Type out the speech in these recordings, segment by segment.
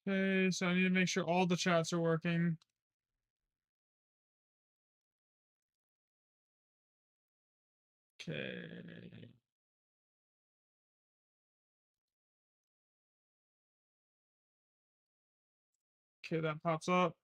Okay, so I need to make sure all the chats are working. Okay. Okay, that pops up.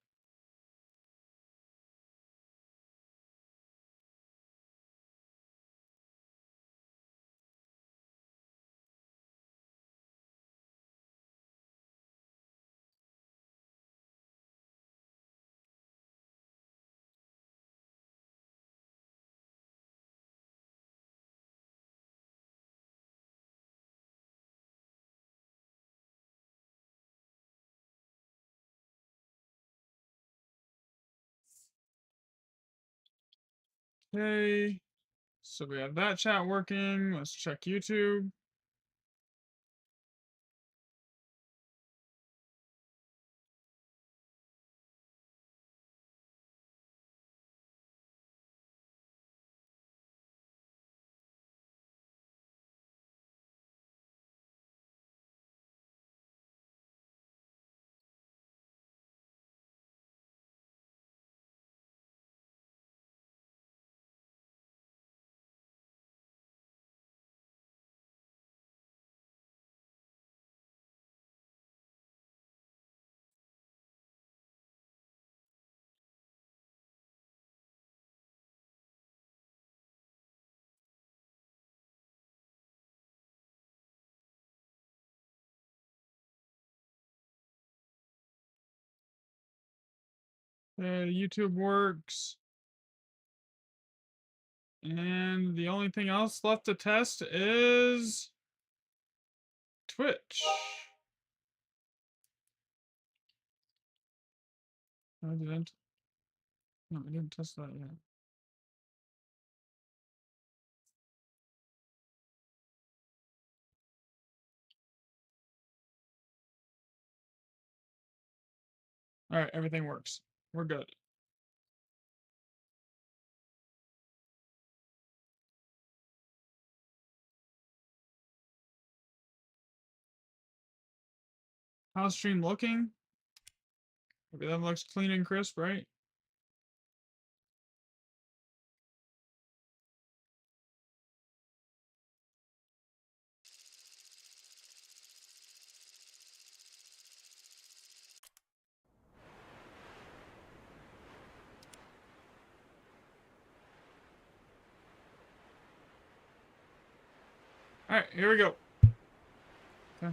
Okay. So we have that chat working. Let's check YouTube. Okay, YouTube works. And the only thing else left to test is Twitch. No, I didn't. No, I didn't test that yet. All right, everything works. We're good. How's stream looking? Everything looks clean and crisp, right? All right, here we go. Okay.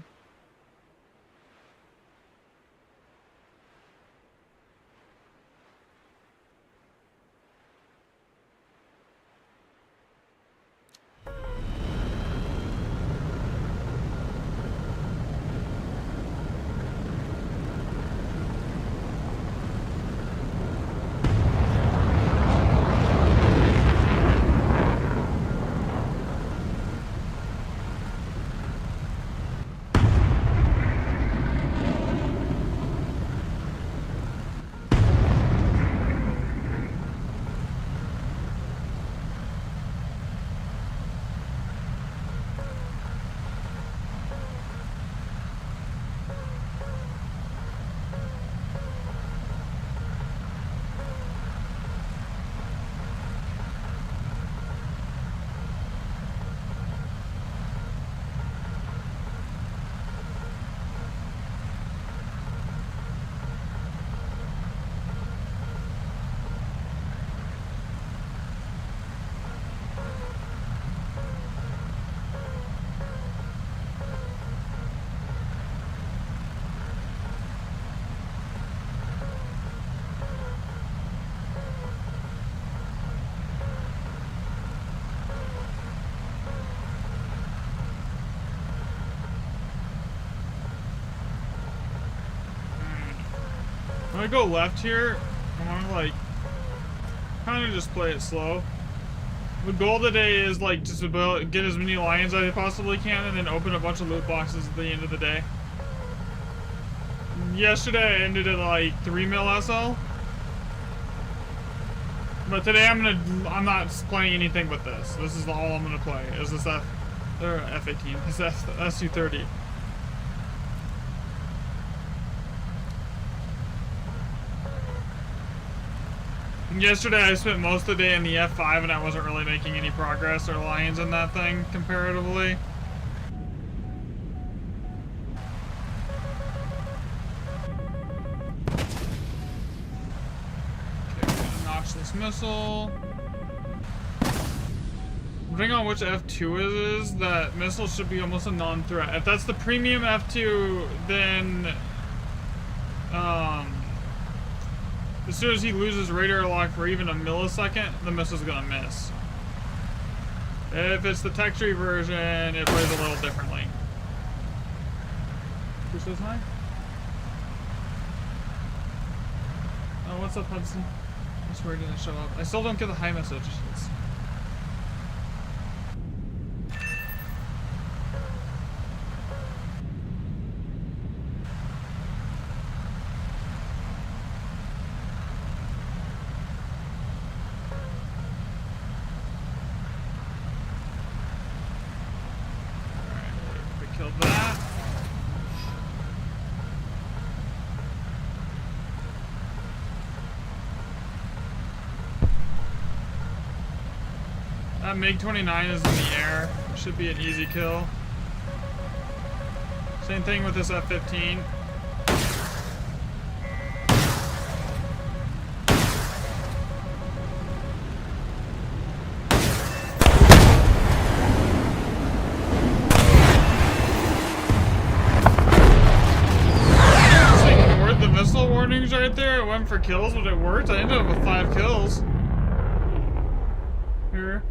When I go left here, I want to like kind of just play it slow. The goal today is like just to get as many lions as I possibly can and then open a bunch of loot boxes at the end of the day. Yesterday I ended at like 3 mil SL. But today I'm not playing anything but this. This is all I'm gonna play. Is this F18? This SU30. Yesterday I spent most of the day in the F5 and I wasn't really making any progress or lines in that thing comparatively. Okay, we're gonna notch this missile. Depending on which F2 is, that missile should be almost a non-threat. If that's the premium F2, then as soon as he loses radar lock for even a millisecond, the missile's gonna miss. If it's the tech tree version, it plays a little differently. Who says hi? Oh, what's up, Hudson? I swear it didn't show up. I still don't get the hi message. That MiG-29 is in the air. Should be an easy kill. Same thing with this F-15. The missile warnings right there. It went for kills, but it worked. I ended up with 5 kills. Here.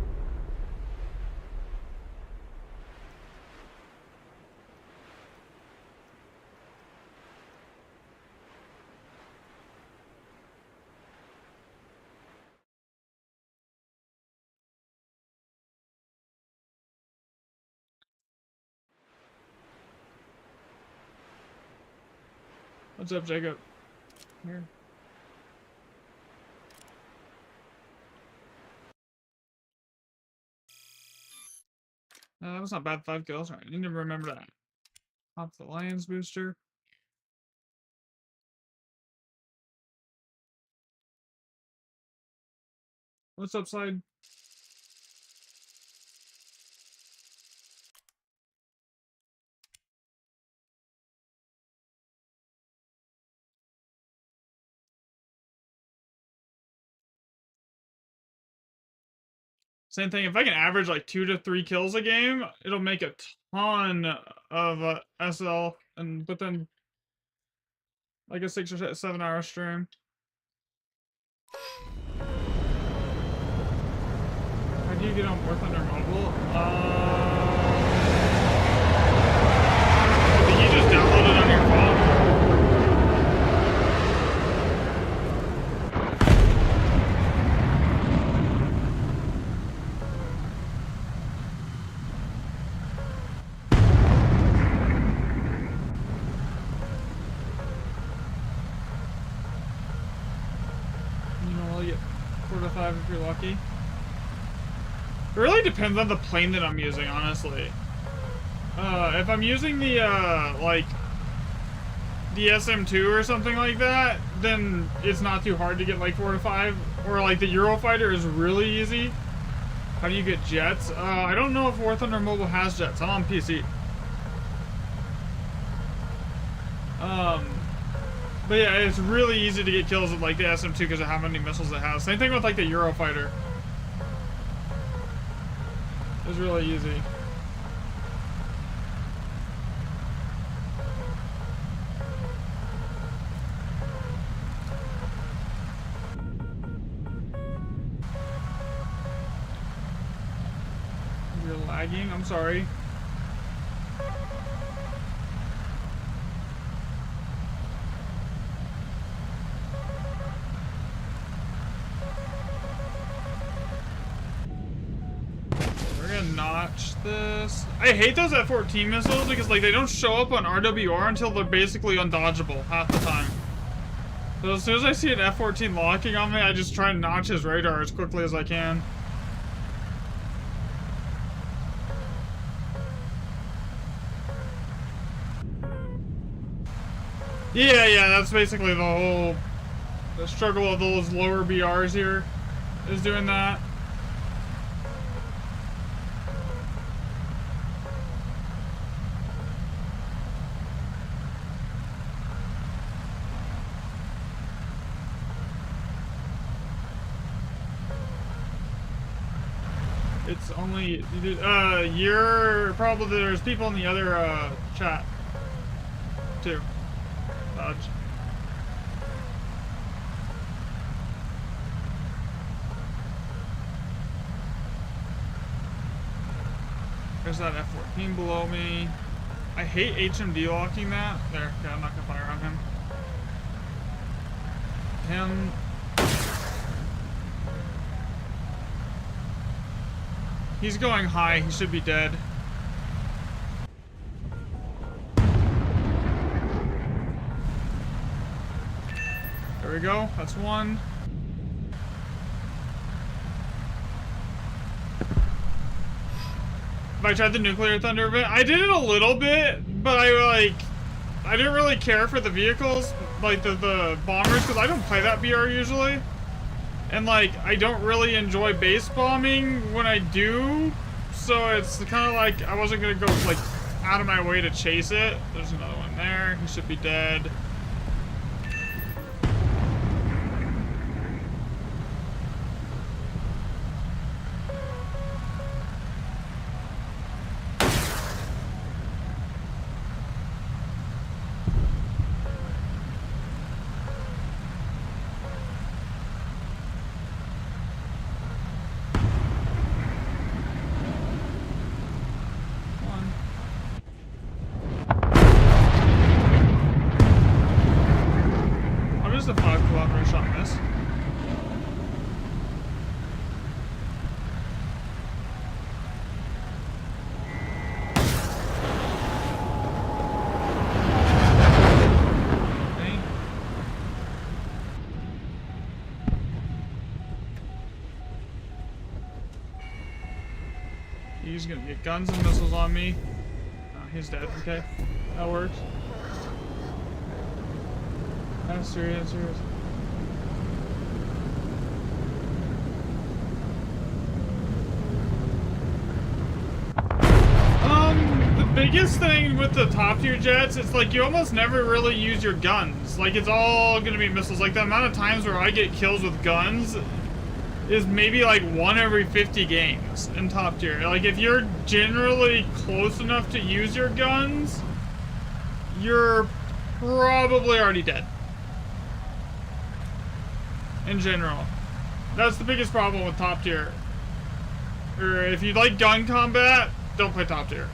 What's up, Jacob? Here. That was not bad. 5 kills. Alright, I need to remember that. Pop the Lions booster. What's up, side? Same thing. If I can average like 2 to 3 kills a game, it'll make a ton of SL, and within like a 6 or 7 hour stream. How do you get on War Thunder mobile? I think you just download it on your phone. If you're lucky. It really depends on the plane that I'm using, honestly. If I'm using the, like, the SM2 or something like that, then it's not too hard to get, like, 4 to 5. Or, like, the Eurofighter is really easy. How do you get jets? I don't know if War Thunder Mobile has jets. I'm on PC. But yeah, it's really easy to get kills with like the SM2 because of how many missiles it has. Same thing with like the Eurofighter. It's really easy. You're lagging? I'm sorry. Notch this. I hate those F-14 missiles because like they don't show up on RWR until they're basically undodgeable half the time. So as soon as I see an F-14 locking on me, I just try and notch his radar as quickly as I can. Yeah, that's basically the The struggle of those lower BRs here is doing that. It's only you're probably there's people in the other chat too. Dodge. There's that F-14 below me. I hate HMD locking that. There, okay, I'm not gonna fire on him. Him. He's going high, he should be dead. There we go, that's one. Have I tried the nuclear thunder event? I did it a little bit, but I didn't really care for the vehicles, like the bombers, because I don't play that BR usually. And like, I don't really enjoy base bombing when I do, so it's kind of like I wasn't gonna go like out of my way to chase it. There's another one there, he should be dead. He's gonna get guns and missiles on me. Oh, he's dead. Okay, that works. That's serious. The biggest thing with the top tier jets, it's like you almost never really use your guns. Like it's all gonna be missiles. Like the amount of times where I get kills with guns is maybe like 1 every 50 games in top tier. Like if you're generally close enough to use your guns, you're probably already dead. In general. That's the biggest problem with top tier. Or if you like gun combat, don't play top tier.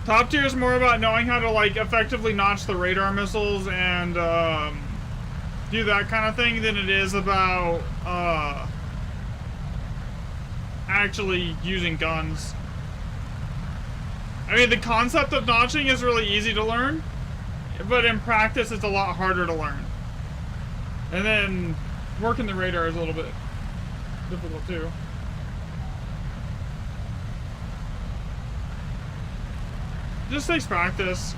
Top tier is more about knowing how to like effectively notch the radar missiles and do that kind of thing than it is about actually using guns. I mean, the concept of notching is really easy to learn, but in practice it's a lot harder to learn. And then working the radar is a little bit difficult too. Just takes practice.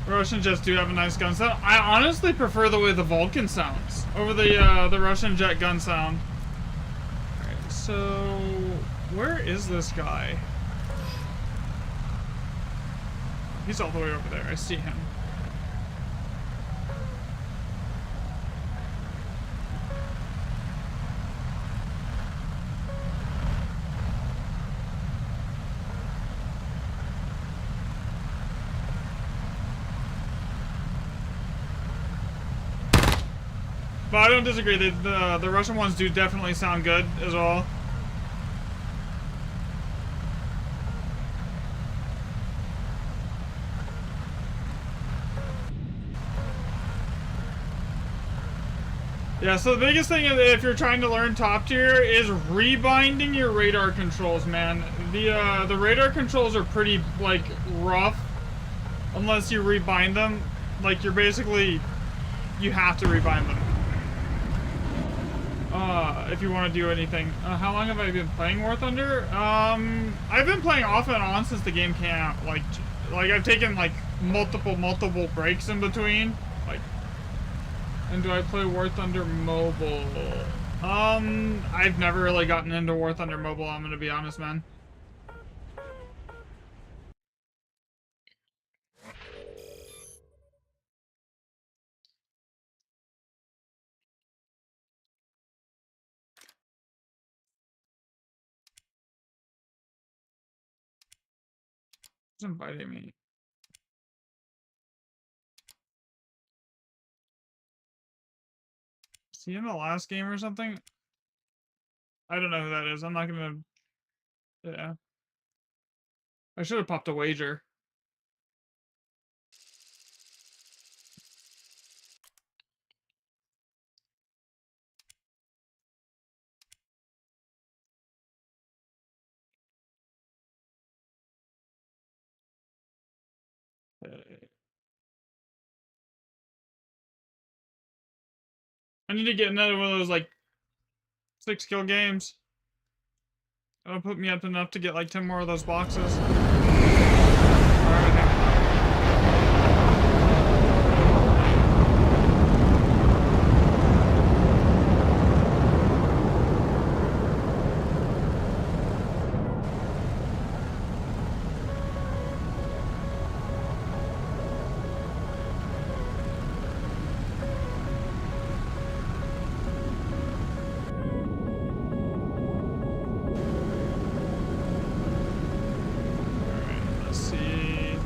Russian jets do have a nice gun sound. I honestly prefer the way the Vulcan sounds over the Russian jet gun sound. Alright, so where is this guy? He's all the way over there. I see him. But I don't disagree. The Russian ones do definitely sound good as well. Yeah, so the biggest thing is if you're trying to learn top tier is rebinding your radar controls, man. The radar controls are pretty like rough unless you rebind them. Like you're basically you have to rebind them. If you want to do anything. How long have I been playing War Thunder? I've been playing off and on since the game came out. Like I've taken like multiple breaks in between. Like, and do I play War Thunder Mobile? I've never really gotten into War Thunder Mobile, I'm gonna be honest, man. Who's inviting me? Is he in the last game or something? I don't know who that is. I'm not gonna... Yeah. I should have popped a wager. I need to get another one of those, like, 6-kill games. That'll put me up enough to get, like, 10 more of those boxes. Alright, let's see.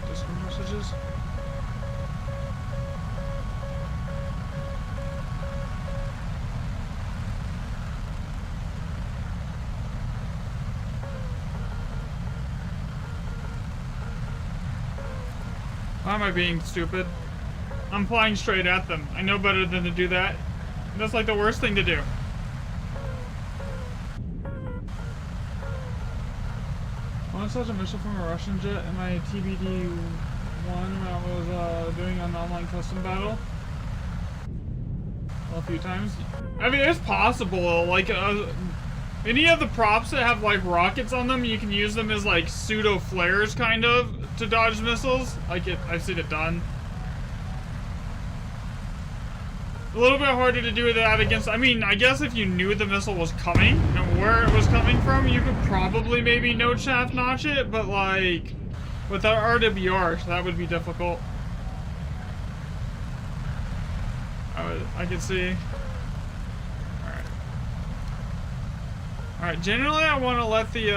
Discord messages? Why am I being stupid? I'm flying straight at them. I know better than to do that. That's like the worst thing to do. I once saw a missile from a Russian jet in my TBD-1 when I was doing an online custom battle. Well, a few times. I mean, it's possible. Like, any of the props that have, like, rockets on them, you can use them as, like, pseudo-flares, kind of, to dodge missiles. I've seen it done. A little bit harder to do that against... I mean, I guess if you knew the missile was coming and where it was coming from, you could probably maybe node shaft notch it, but, like, without RWR, that would be difficult. I can see. Alright, generally I want to let the,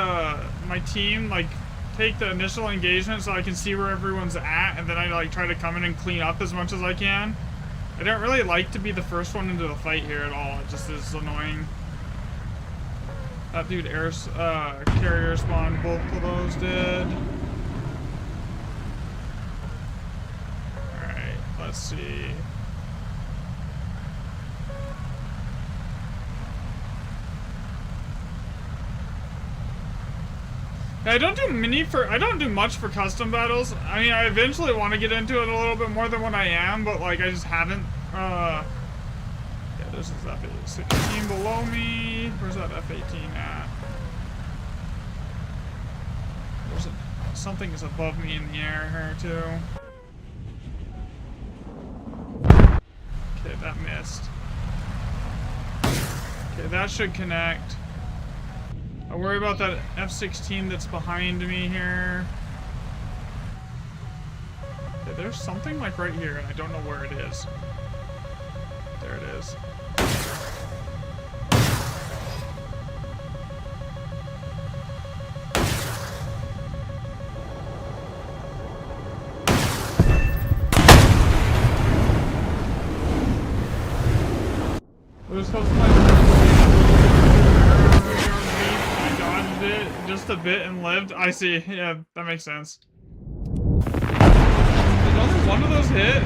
my team, like, take the initial engagement so I can see where everyone's at, and then I, like, try to come in and clean up as much as I can. I don't really like to be the first one into the fight here at all. It just is annoying. That dude carrier spawned, both of those did. Alright, let's see. I don't do much for custom battles. I mean, I eventually want to get into it a little bit more than what I am, but like I just haven't. Yeah, this is F-16 below me. Where's that F-18 at? Something is above me in the air here too. Okay, that missed. Okay, that should connect. I worry about that F-16 that's behind me here. Okay, there's something like right here, and I don't know where it is. There it is. It was supposed to be I dodged it it just a bit and lived. I see. Yeah, that makes sense. Did only one of those hit?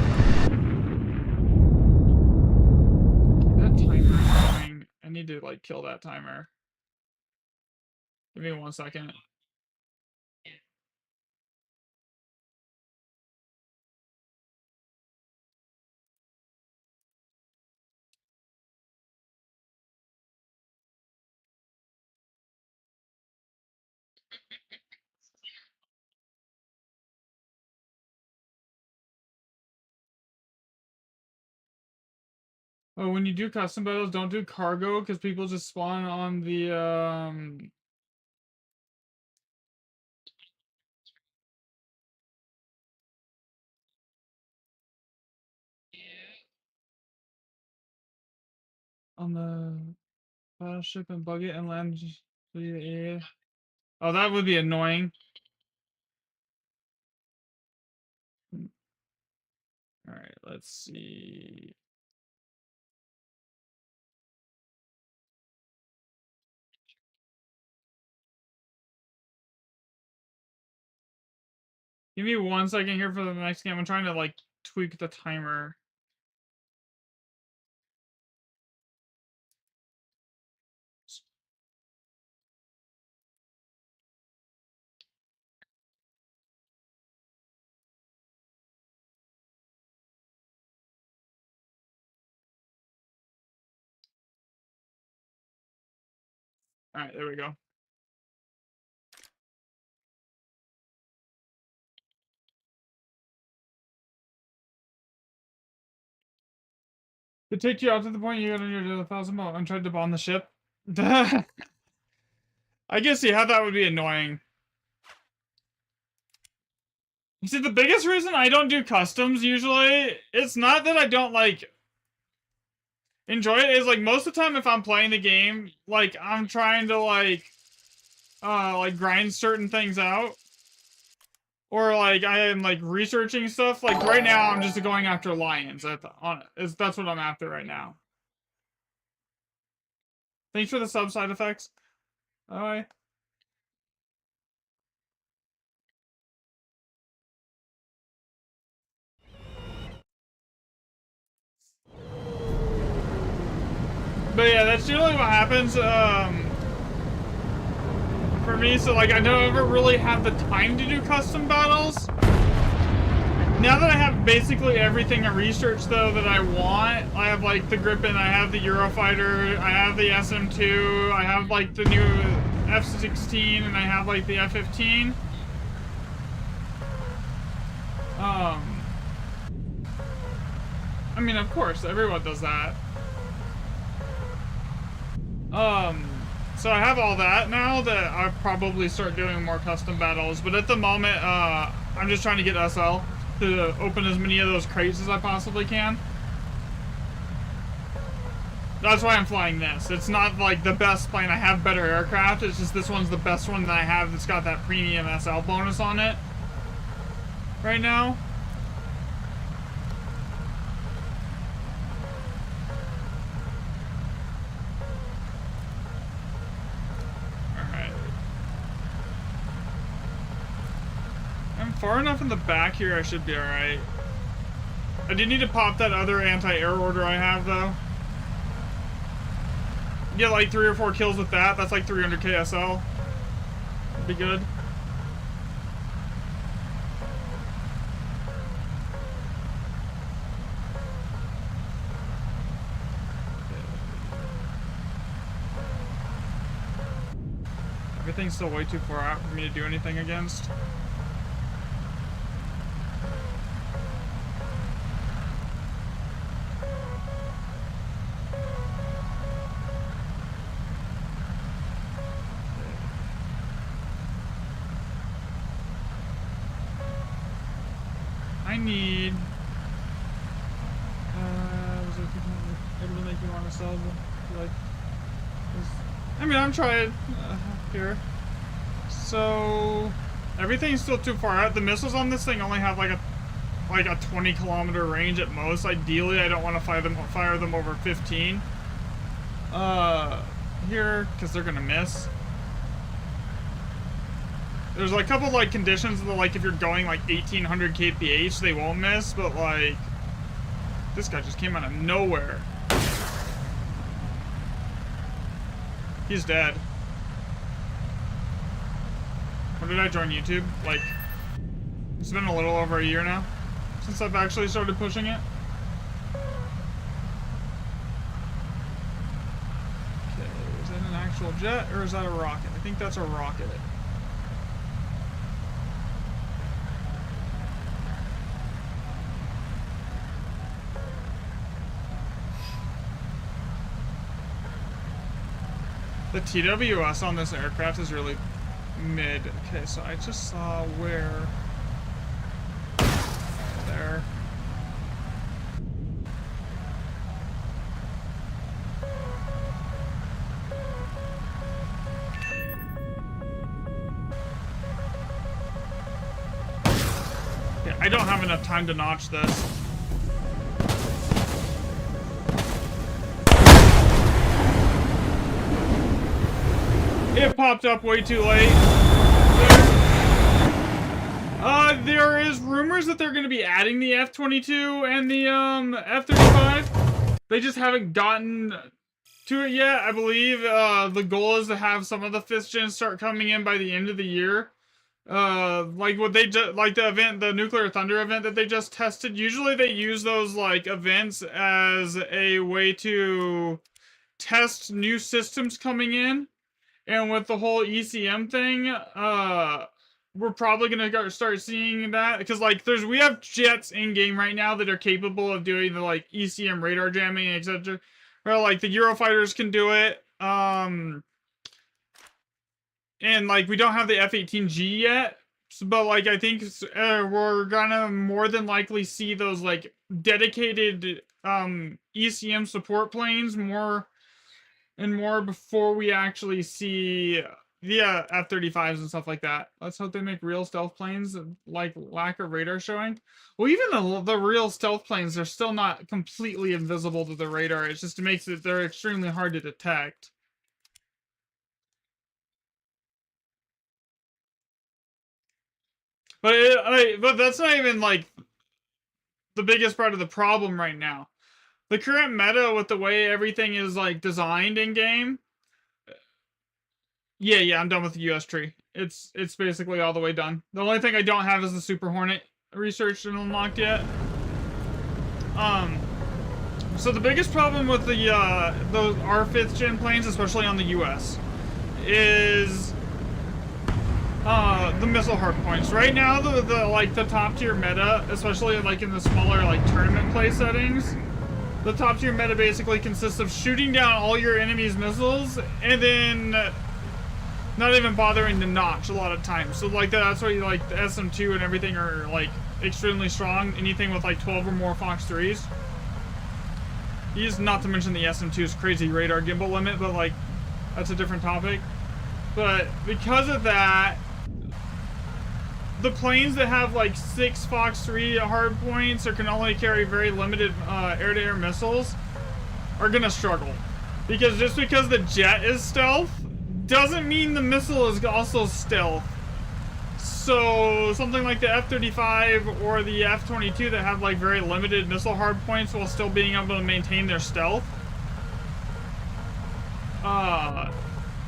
That timer is going. I need to like kill that timer. Give me 1 second. Oh, when you do custom battles, don't do cargo because people just spawn on the battleship and bug it and land. Oh, that would be annoying. All right, let's see. Give me 1 second here for the next game. I'm trying to like tweak the timer. All right, there we go. To take you out to the point you got on your 1,000 mile and tried to bomb the ship. I guess yeah, that would be annoying. You see, the biggest reason I don't do customs usually, it's not that I don't like enjoy it. Is like most of the time if I'm playing the game, like I'm trying to like grind certain things out. Or like I am like researching stuff. Like right now I'm just going after lions. That's what I'm after right now. Thanks for the side effects. Bye. But yeah, that's generally what happens for me. So like I never really have the time to do custom battles. Now that I have basically everything I researched though that I want, I have like the Gripen, I have the Eurofighter, I have the SM2, I have like the new F-16, and I have like the F-15. I mean, of course, everyone does that. So I have all that now that I'll probably start doing more custom battles, but at the moment, I'm just trying to get SL to open as many of those crates as I possibly can. That's why I'm flying this. It's not like the best plane. I have better aircraft. It's just this one's the best one that I have that's got that premium SL bonus on it right now. Far enough in the back here, I should be alright. I do need to pop that other anti-air order I have, though. Get like 3 or 4 kills with that. That's like 300 KSL. That'd be good. Everything's still way too far out for me to do anything against. Need able to make you want to sell like I mean I'm trying here, so everything's still too far out. The missiles on this thing only have like a 20-kilometer range at most. Ideally I don't want to fire them over 15 here because they're gonna miss. There's like a couple like conditions that like if you're going like 1800 kph they won't miss, but like this guy just came out of nowhere. He's dead. When did I join YouTube? Like, it's been a little over a year now since I've actually started pushing it. Okay, is that an actual jet or is that a rocket? I think that's a rocket. The TWS on this aircraft is really mid. Okay, so I just saw where... There. Yeah, I don't have enough time to notch this. It popped up way too late. There is rumors that they're going to be adding the F-22 and the F-35. They just haven't gotten to it yet. I believe the goal is to have some of the 5th gen start coming in by the end of the year. Like what they just like the event, the Nuclear Thunder event that they just tested. Usually they use those like events as a way to test new systems coming in. And with the whole ECM thing, we're probably gonna start seeing that because like we have jets in game right now that are capable of doing the like ECM radar jamming, etc. Or like the Eurofighters can do it. And like we don't have the F-18G yet, but like I think we're gonna more than likely see those like dedicated ECM support planes more and more before we actually see the F-35s and stuff like that. Let's hope they make real stealth planes, like lack of radar showing. Well, even the real stealth planes, they're still not completely invisible to the radar. It just makes it, they're extremely hard to detect. But that's not even like the biggest part of the problem right now. The current meta with the way everything is like designed in game. Yeah, I'm done with the US tree. It's basically all the way done. The only thing I don't have is the Super Hornet researched and unlocked yet. So the biggest problem with the our 5th gen planes, especially on the US, is the missile hardpoints. Right now, the like the top tier meta, especially like in the smaller like tournament play settings, the top tier meta basically consists of shooting down all your enemy's missiles and then not even bothering to notch a lot of times. So like that's why like the SM2 and everything are like extremely strong. Anything with like 12 or more Fox 3s. Not to mention the SM2's crazy radar gimbal limit, but like that's a different topic. But because of that, the planes that have like 6 Fox 3 hard points or can only carry very limited air-to-air missiles are gonna struggle. Because just because the jet is stealth doesn't mean the missile is also stealth. So something like the F-35 or the F-22 that have like very limited missile hard points while still being able to maintain their stealth,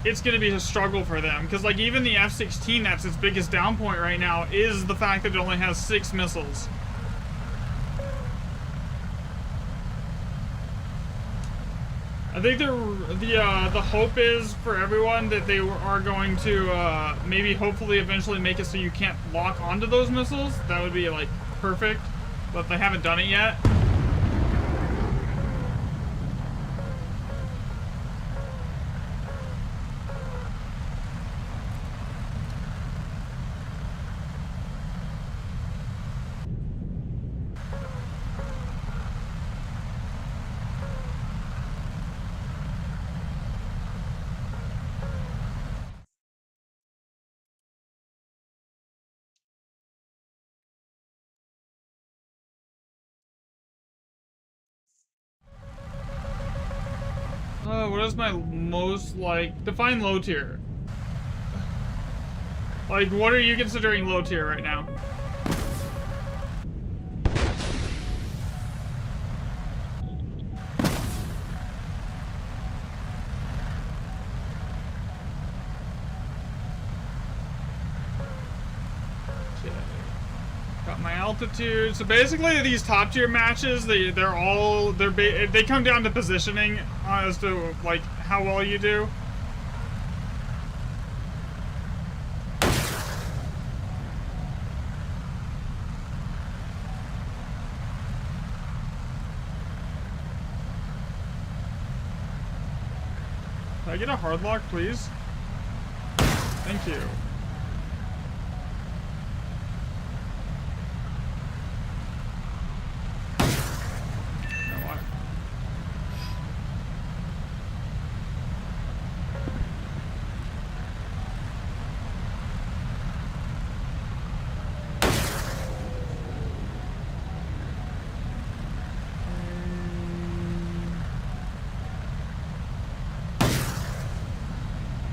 it's gonna be a struggle for them. Because like even the F-16, that's its biggest down point right now, is the fact that it only has 6 missiles. I think the hope is for everyone that they are going to maybe hopefully eventually make it so you can't lock onto those missiles. That would be like perfect, but they haven't done it yet. What is my most like define low tier? Like, what are you considering low tier right now? Got my altitude. So basically, these top tier matches, they come down to positioning as to like how well you do. Can I get a hard lock, please? Thank you.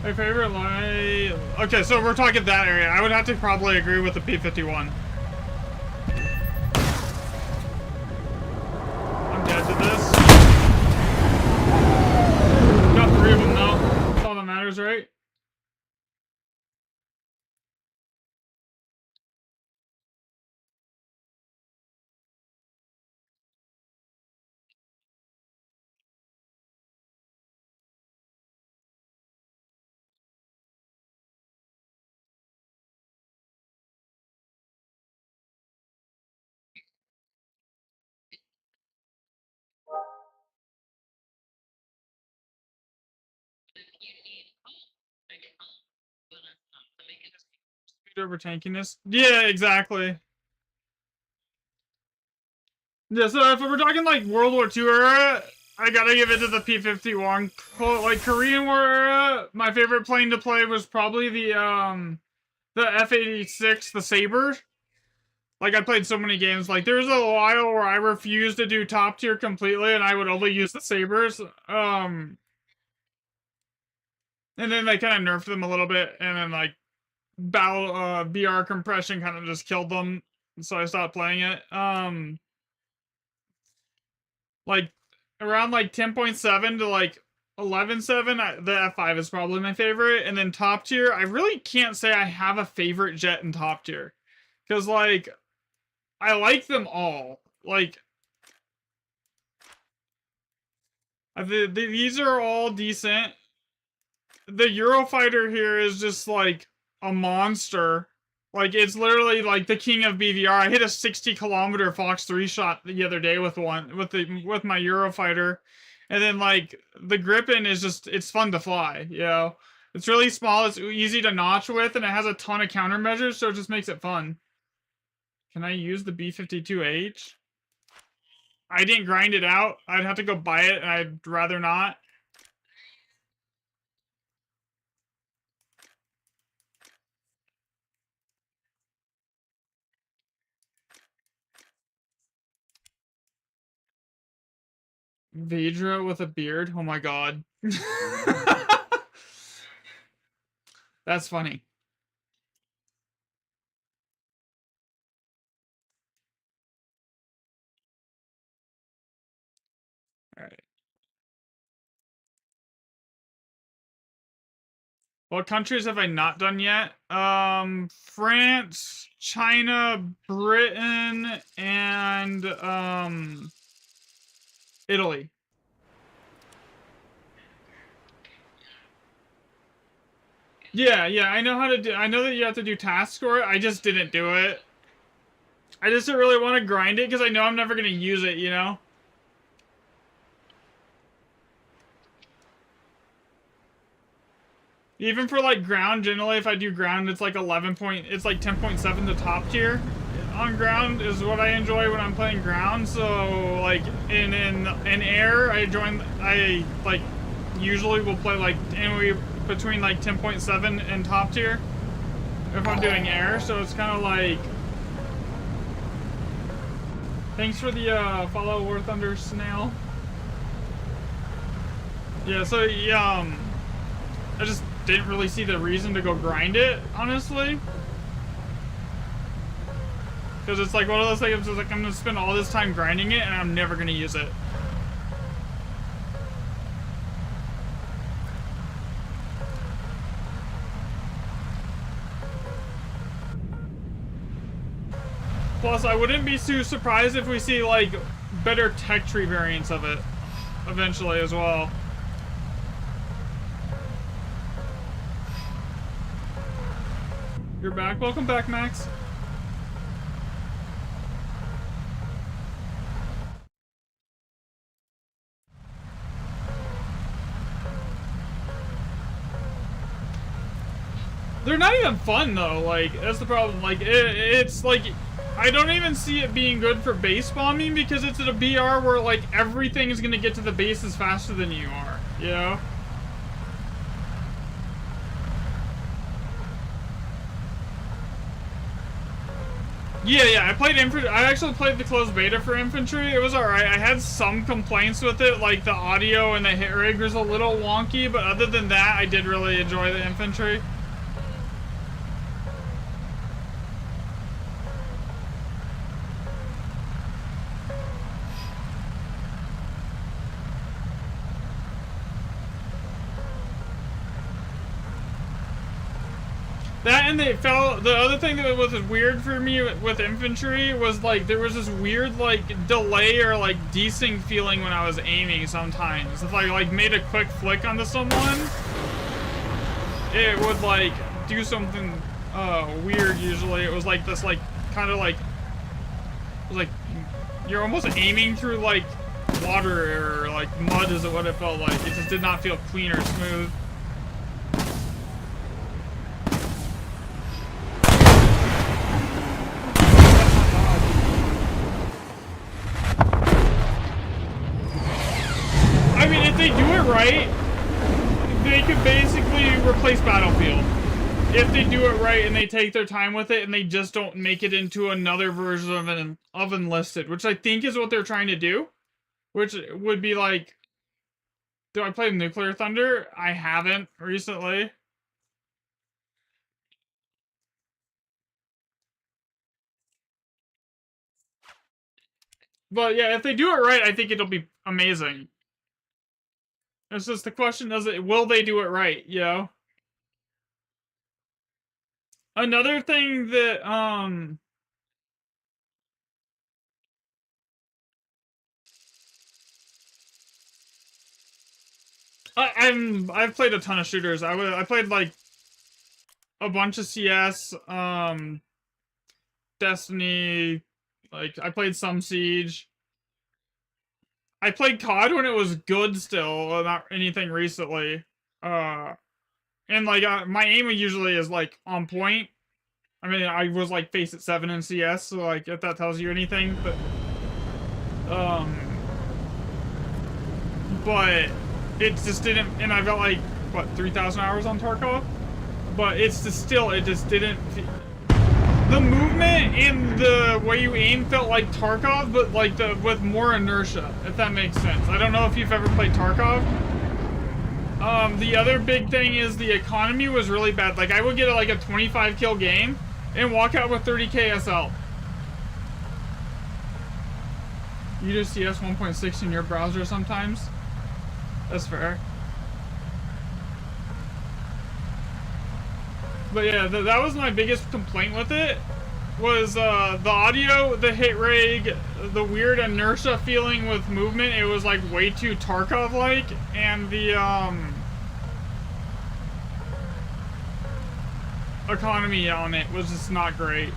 My favorite line... Okay, so we're talking that area. I would have to probably agree with the P-51. I'm dead to this. Got 3 of them though. That's all that matters, right? Speed over tankiness. Yeah, exactly. Yeah, so if we're talking like World War II era, I gotta give it to the P-51. Like Korean War era, my favorite plane to play was probably the F-86, the Sabre. Like, I played so many games. Like, there's a while where I refused to do top tier completely, and I would only use the Sabres. And then they kind of nerfed them a little bit, and then, like, BR compression kind of just killed them, so I stopped playing it. Like, around, like, 10.7 to, like, 11.7, the F5 is probably my favorite. And then top tier, I really can't say I have a favorite jet in top tier. Because, like... I like them all. Like, these are all decent. The Eurofighter here is just like a monster. Like, it's literally like the king of BVR. I hit a 60-kilometer Fox 3 shot the other day with my Eurofighter. And then like the Gripen is just, it's fun to fly, you know. It's really small, it's easy to notch with, and it has a ton of countermeasures, so it just makes it fun. Can I use the B-52H? I didn't grind it out. I'd have to go buy it, and I'd rather not. Vedra with a beard? Oh my god. That's funny. Alright. What countries have I not done yet? France, China, Britain, and Italy. Yeah, I know how to do. I know that you have to do tasks for it. I just didn't do it. I just didn't really want to grind it because I know I'm never gonna use it, you know? Even for like ground, generally if I do ground, it's like 10.7 to top tier. On ground is what I enjoy when I'm playing ground. So like in air, I like usually will play like anywhere between like 10.7 and top tier if I'm doing air. So it's kind of like, thanks for the follow, War Thunder Snail. Yeah, so didn't really see the reason to go grind it, honestly. Because it's like one of those things, it's like I'm gonna spend all this time grinding it and I'm never gonna use it. Plus, I wouldn't be too surprised if we see, like, better tech tree variants of it eventually as well. You're back? Welcome back, Max. They're not even fun, though. Like, that's the problem. Like, it's like... I don't even see it being good for base bombing because it's at a BR where, like, everything is gonna get to the bases faster than you are, you know? Yeah, I played infantry. I actually played the closed beta for infantry. It was alright. I had some complaints with it, like the audio and the hit rig was a little wonky, but other than that, I did really enjoy the infantry. That and the other thing that was weird for me with infantry was like there was this weird like delay or like desync feeling when I was aiming sometimes. If I like made a quick flick onto someone, it would like do something weird usually. It was like this like kind of like it was like you're almost aiming through like water or like mud is what it felt like. It just did not feel clean or smooth. If they do it right, they could basically replace Battlefield. If they do it right and they take their time with it and they just don't make it into another version of Enlisted, which I think is what they're trying to do. Which would be like, do I play Nuclear Thunder? I haven't recently. But yeah, if they do it right, I think it'll be amazing. It's just the question, will they do it right, you know? Another thing that, I've played a ton of shooters. I played like a bunch of CS, Destiny, like I played some Siege. I played COD when it was good still, not anything recently. And like my aim usually is like on point. I mean, I was like face at 7 in CS, so like if that tells you anything, but it just didn't, and I got like, what, 3,000 hours on Tarkov? But it's just still, it just didn't, the movement and the way you aim felt like Tarkov, but like with more inertia, if that makes sense. I don't know if you've ever played Tarkov. The other big thing is the economy was really bad. Like I would get like a 25 kill game and walk out with 30 KSL. You do CS 1.6 in your browser sometimes? That's fair. But yeah, that was my biggest complaint with it. Was the audio, the hit rig, the weird inertia feeling with movement. It was like way too Tarkov-like, and the economy on it was just not great.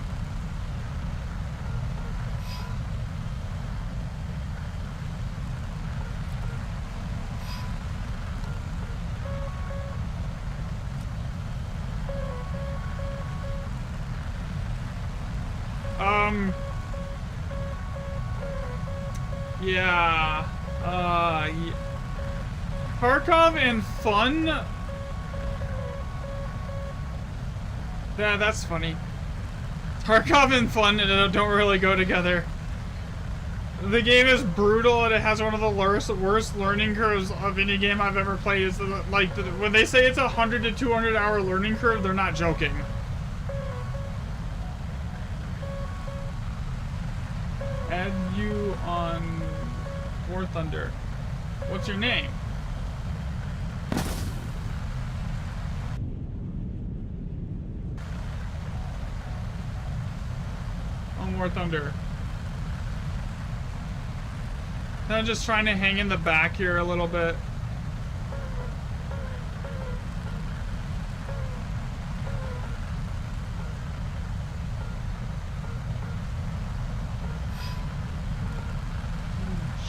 Yeah, Tarkov and fun? Yeah, that's funny. Tarkov and fun don't really go together. The game is brutal and it has one of the worst learning curves of any game I've ever played. It's like when they say it's a 100 to 200 hour learning curve, they're not joking. Add you on War Thunder. What's your name? On War Thunder. I'm just trying to hang in the back here a little bit.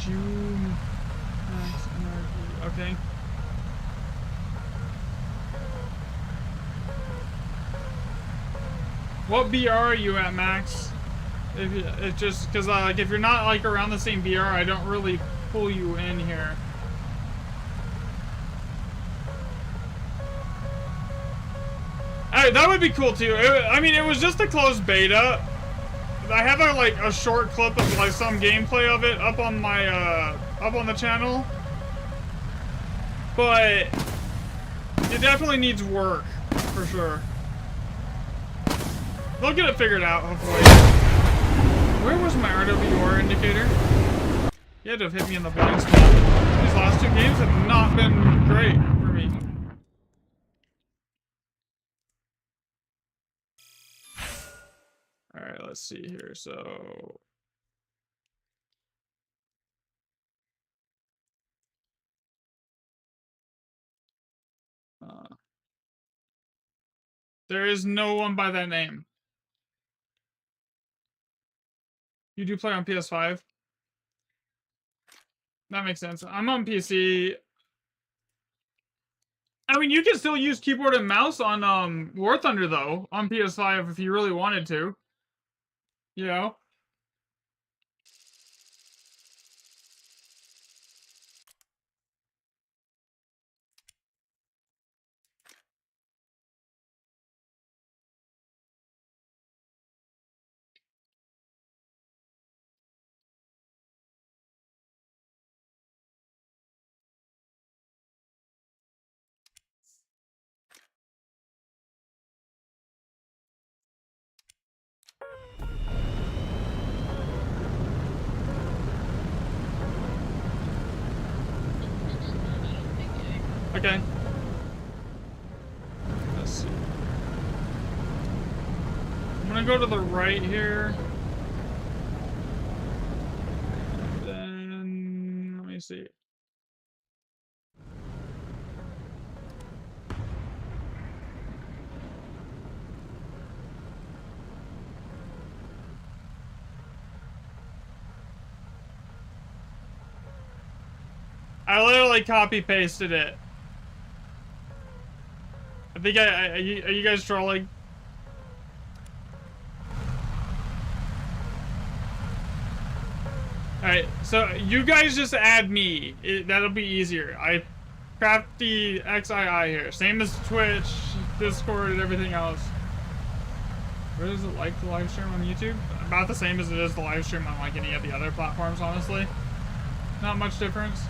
June Max NRG. Okay. What BR are you at, Max? It's just because like if you're not like around the same BR, I don't really pull you in here. That would be cool too. I mean, it was just a closed beta. I have a short clip of like some gameplay of it up on my up on the channel, but it definitely needs work for sure. They'll get it figured out hopefully. Where was my RWR indicator? You had to have hit me in the blind spot. These last two games have not been great for me. Alright, let's see here. So... there is no one by that name. You do play on PS5? That makes sense. I'm on PC. I mean, you can still use keyboard and mouse on War Thunder though, on PS5 if you really wanted to. You know? Okay. Let's see. I'm gonna go to the right here. Then let me see. I literally copy pasted it. I think are you guys trolling? Alright, so you guys just add me. That'll be easier. I Crafty XII here. Same as Twitch, Discord, and everything else. What is it like to live stream on YouTube? About the same as it is to live stream on like any of the other platforms, honestly. Not much difference.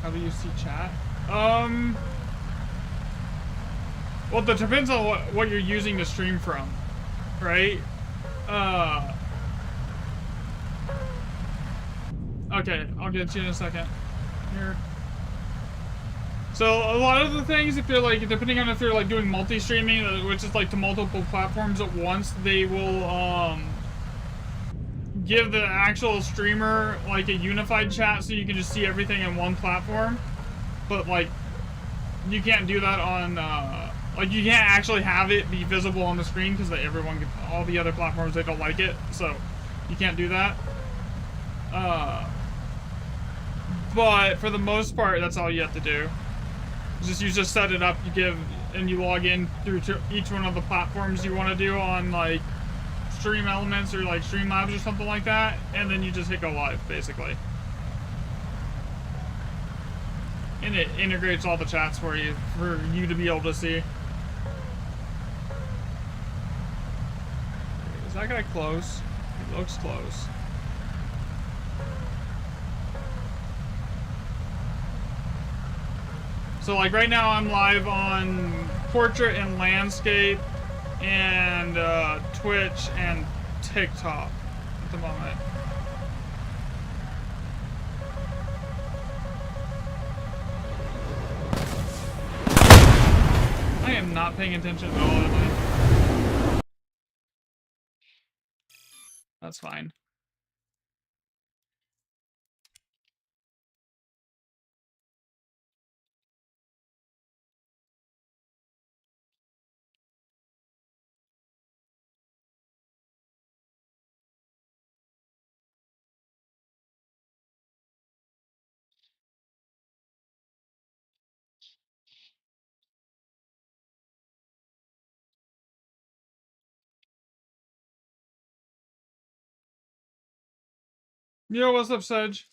How do you see chat? Well, that depends on what you're using to stream from, right? Okay, I'll get to you in a second. Here. So a lot of the things, if you're like, depending on if you're like doing multi-streaming, which is like to multiple platforms at once, they will give the actual streamer like a unified chat so you can just see everything in one platform. But like, you can't do that on like you can't actually have it be visible on the screen because all the other platforms, they don't like it, so you can't do that. But for the most part, that's all you have to do. You just set it up, you log in through to each one of the platforms you want to do on like Stream Elements or like Streamlabs or something like that, and then you just hit go live basically. And it integrates all the chats for you to be able to see. Is that guy close? He looks close. So like right now I'm live on Portrait and Landscape and Twitch and TikTok at the moment. I am not paying attention at all, am I? That's fine. Yo, what's up, Sedge?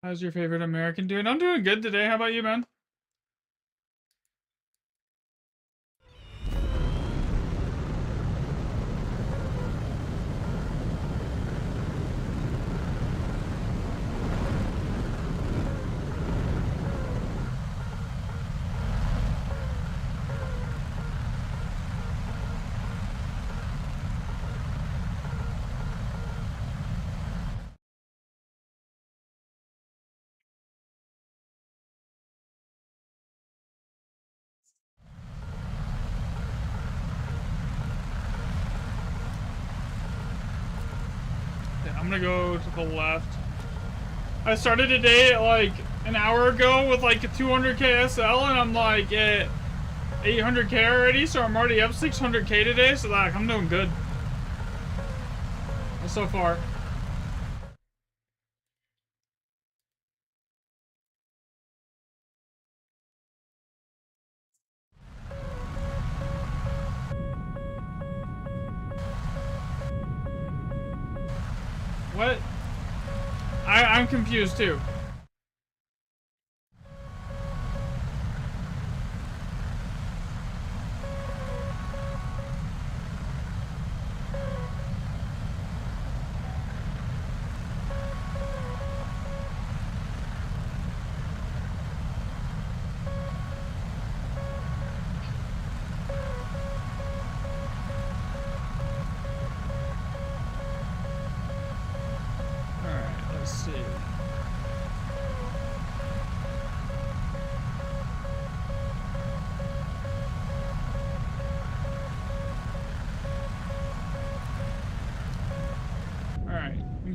How's your favorite American doing? I'm doing good today. How about you, man? I'm gonna go to the left. I started today at like an hour ago with like a 200k SL, and I'm like at 800k already, so I'm already up 600k today, so like I'm doing good so far. What? I'm confused too.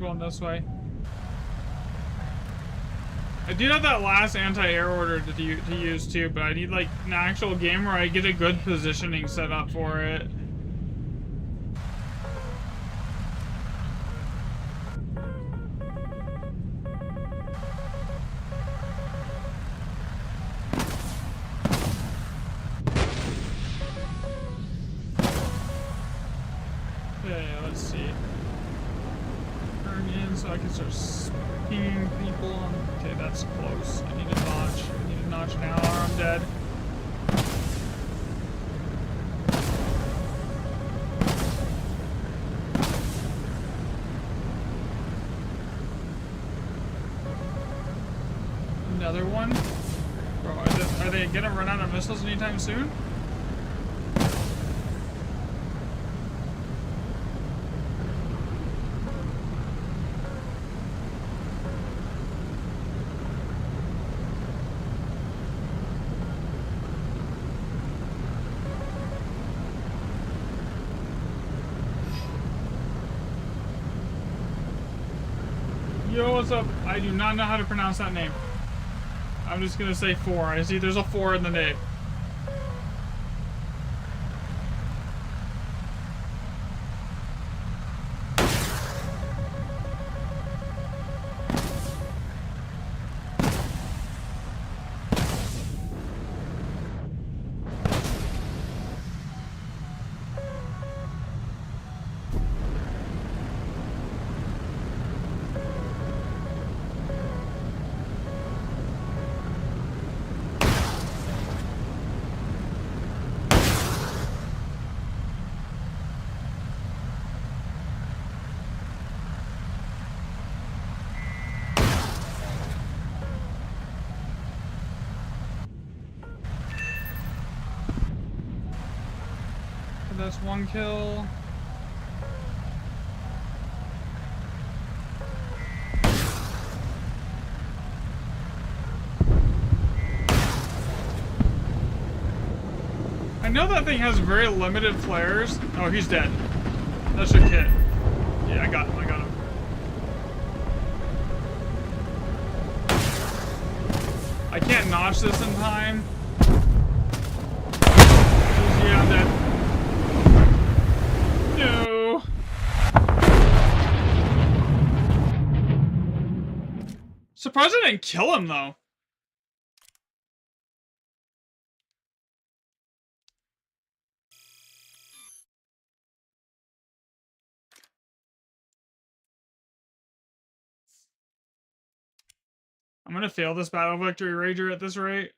Going this way. I do have that last anti-air order to use too, but I need like an actual game where I get a good positioning set up for it. Okay, let's see. So I can start pinging people on. Okay, that's close. I need a notch. I need a notch now or I'm dead. Another one? Bro, are they gonna run out of missiles anytime soon? Yo, what's up? I do not know how to pronounce that name. I'm just gonna say 4. I see there's a 4 in the name. that's one kill. I know that thing has very limited flares. Oh, he's dead. That should hit. Yeah, I got him. I got him. I can't notch this in time. Yeah, I'm dead. No. Surprised I didn't kill him though. I'm gonna fail this battle victory rager at this rate.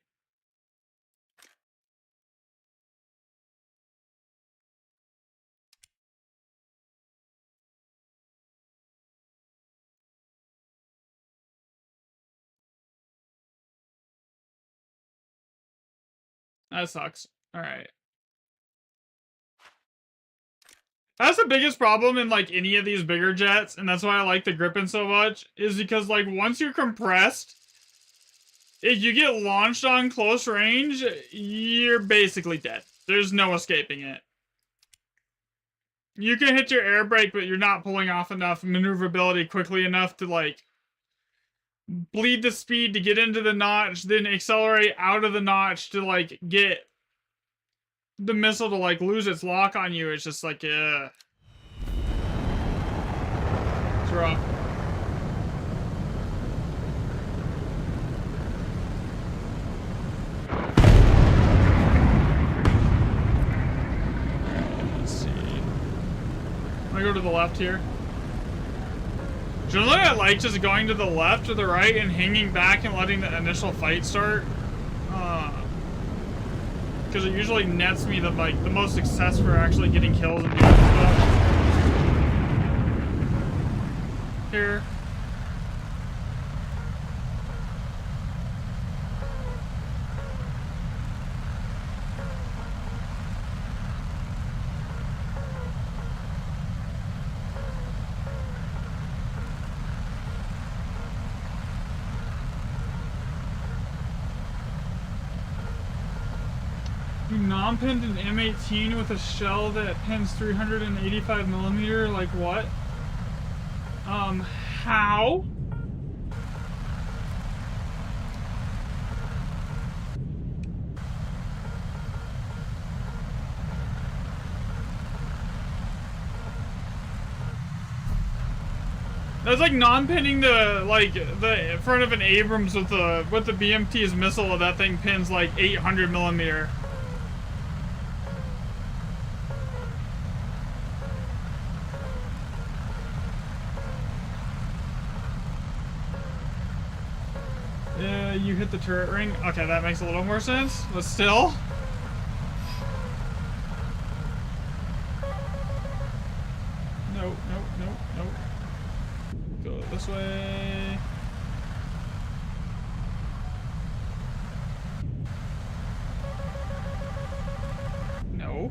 That sucks. Alright. That's the biggest problem in like any of these bigger jets, and that's why I like the Gripen so much, is because like once you're compressed, if you get launched on close range, you're basically dead. There's no escaping it. You can hit your air brake, but you're not pulling off enough maneuverability quickly enough to like bleed the speed to get into the notch, then accelerate out of the notch to like get the missile to like lose its lock on you. It's just like, it's rough. Let's see. I go to the left here. Generally, I like just going to the left or the right and hanging back and letting the initial fight start. Because it usually nets me the most success for actually getting kills and doing stuff. Here. You non-pinned an M18 with a shell that pins 385 millimeter. Like what? How? That's like non-pinning the front of an Abrams with the BMT's missile. That thing pins like 800 millimeter. You hit the turret ring. Okay, that makes a little more sense, but still. No. Go this way. No.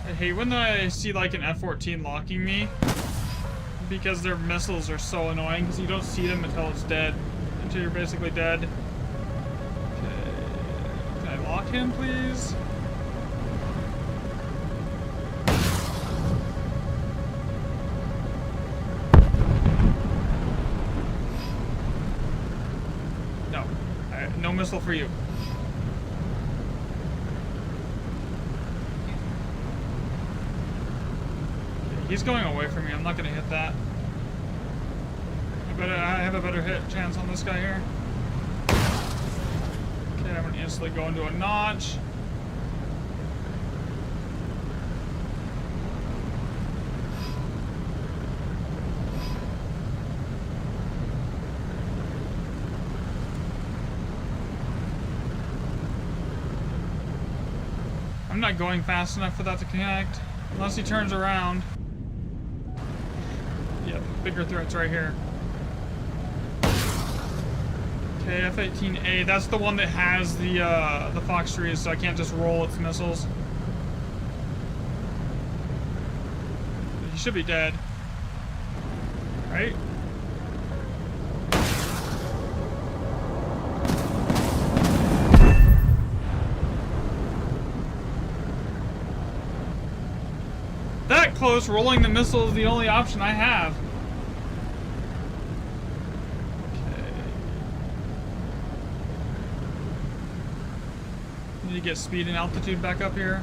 I hate when I see like an F-14 locking me. Because their missiles are so annoying, because you don't see them until it's dead. Until you're basically dead. Okay. Can I lock him, please? No. No missile for you. He's going away from me. I'm not going to hit that. I have a better hit chance on this guy here. Okay, I'm going to instantly go into a notch. I'm not going fast enough for that to connect. Unless he turns around. Yeah, bigger threats right here. Okay, F-18A. That's the one that has the Fox trees, so I can't just roll its missiles. He should be dead. Right? That close, rolling the missile is the only option I have. Okay. Need to get speed and altitude back up here.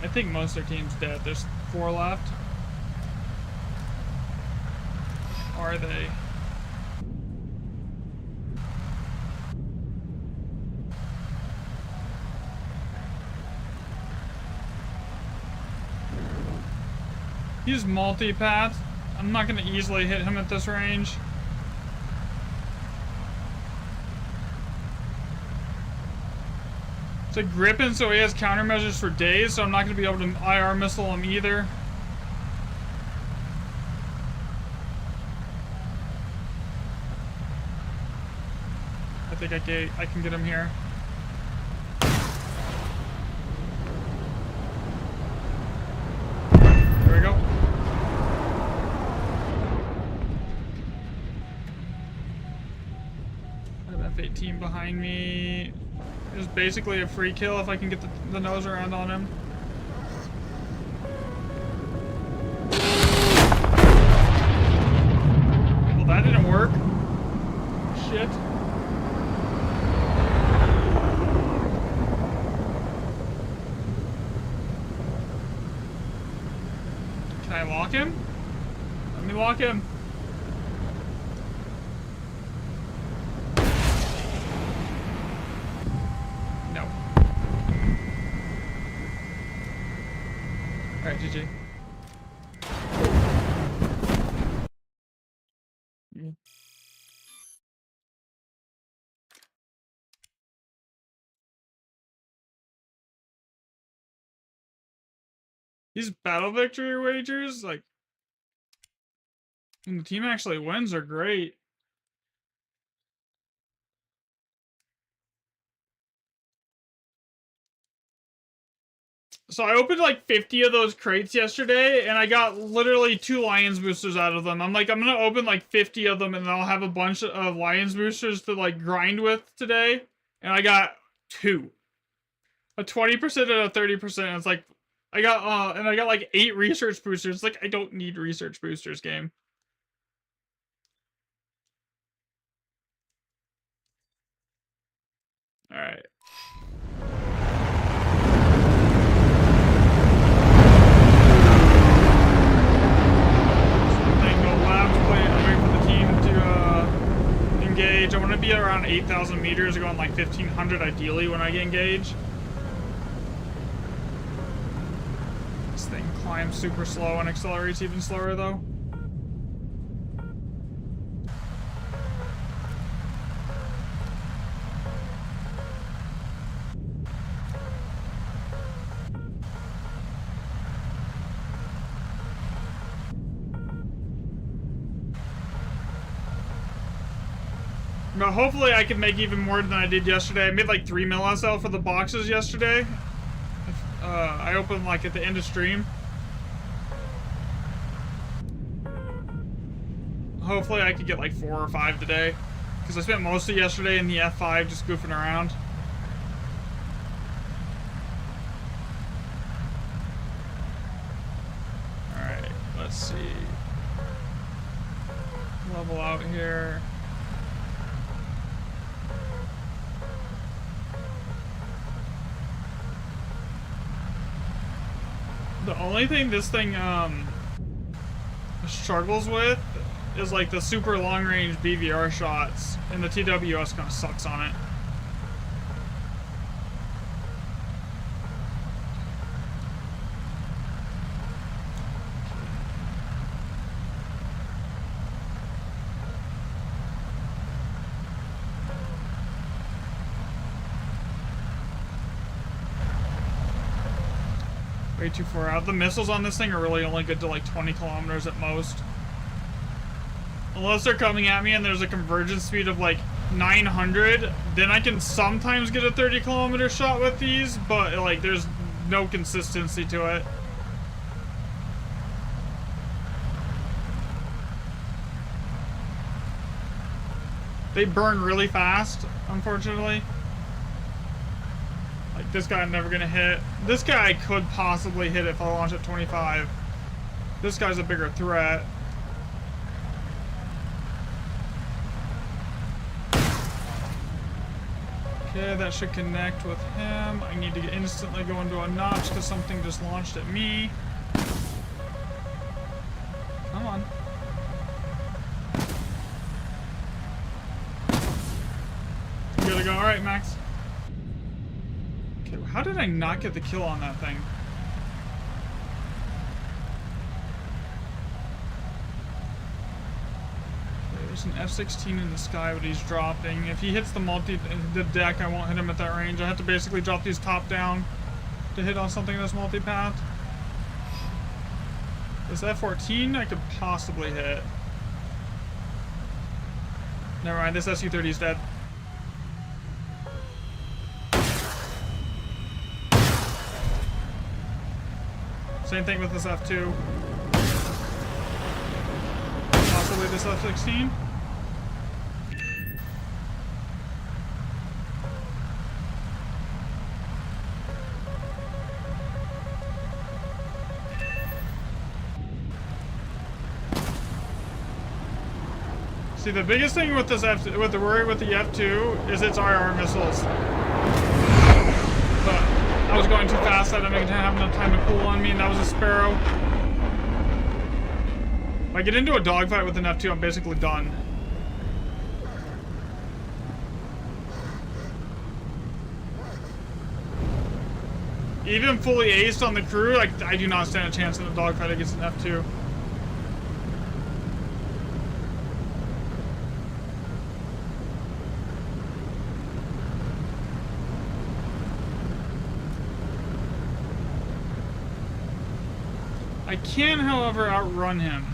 I think most of their team's dead. There's 4 left. Are they? He's multi-path. I'm not gonna easily hit him at this range. It's a Gripen, so he has countermeasures for days, so I'm not going to be able to IR missile him either. I think I can get him here. There we go. I have F-18 behind me. It's basically a free kill if I can get the nose around on him. Well, that didn't work. Shit. Can I lock him? Let me lock him. Alright, GG. These battle victory wagers, like, when the team actually wins, are great. So I opened like 50 of those crates yesterday, and I got literally 2 Lions boosters out of them. I'm like, I'm gonna open like 50 of them, and then I'll have a bunch of Lions boosters to like grind with today. And I got 2. A 20% and a 30%. It's like, I got like 8 research boosters. Like, I don't need research boosters, game. Alright. Engage. I want to be around 8,000 meters, going like 1,500 ideally when I get engaged. This thing climbs super slow and accelerates even slower though. But hopefully I can make even more than I did yesterday. I made like 3 mil SL for the boxes yesterday. I opened like at the end of stream. Hopefully I could get like 4 or 5 today. Because I spent most of yesterday in the F5 just goofing around. Alright, let's see. Level out here. The only thing this thing struggles with is like the super long range BVR shots, and the TWS kind of sucks on it. Way too far out. The missiles on this thing are really only good to like 20 kilometers at most. Unless they're coming at me and there's a convergence speed of like 900, then I can sometimes get a 30-kilometer shot with these, but like there's no consistency to it. They burn really fast, unfortunately. Like, this guy I'm never gonna hit. This guy I could possibly hit if I launch at 25. This guy's a bigger threat. Okay, that should connect with him. I need to instantly go into a notch because something just launched at me. Come on. I'm gonna go. Alright, Max. Okay, how did I not get the kill on that thing? There's an F-16 in the sky, but he's dropping. If he hits the deck, I won't hit him at that range. I have to basically drop these top down to hit on something that's multi-path. This F-14 I could possibly hit. Never mind, this Su-30 is dead. Same thing with this F-2. Possibly this F-16. See, the biggest thing with this with the F-2 is its IR missiles. But I was going too fast. I didn't have enough time to cool on me, and that was a Sparrow. If I get into a dogfight with an F-2, I'm basically done. Even fully aced on the crew, like, I do not stand a chance in a dogfight against an F-2. I can, however, outrun him.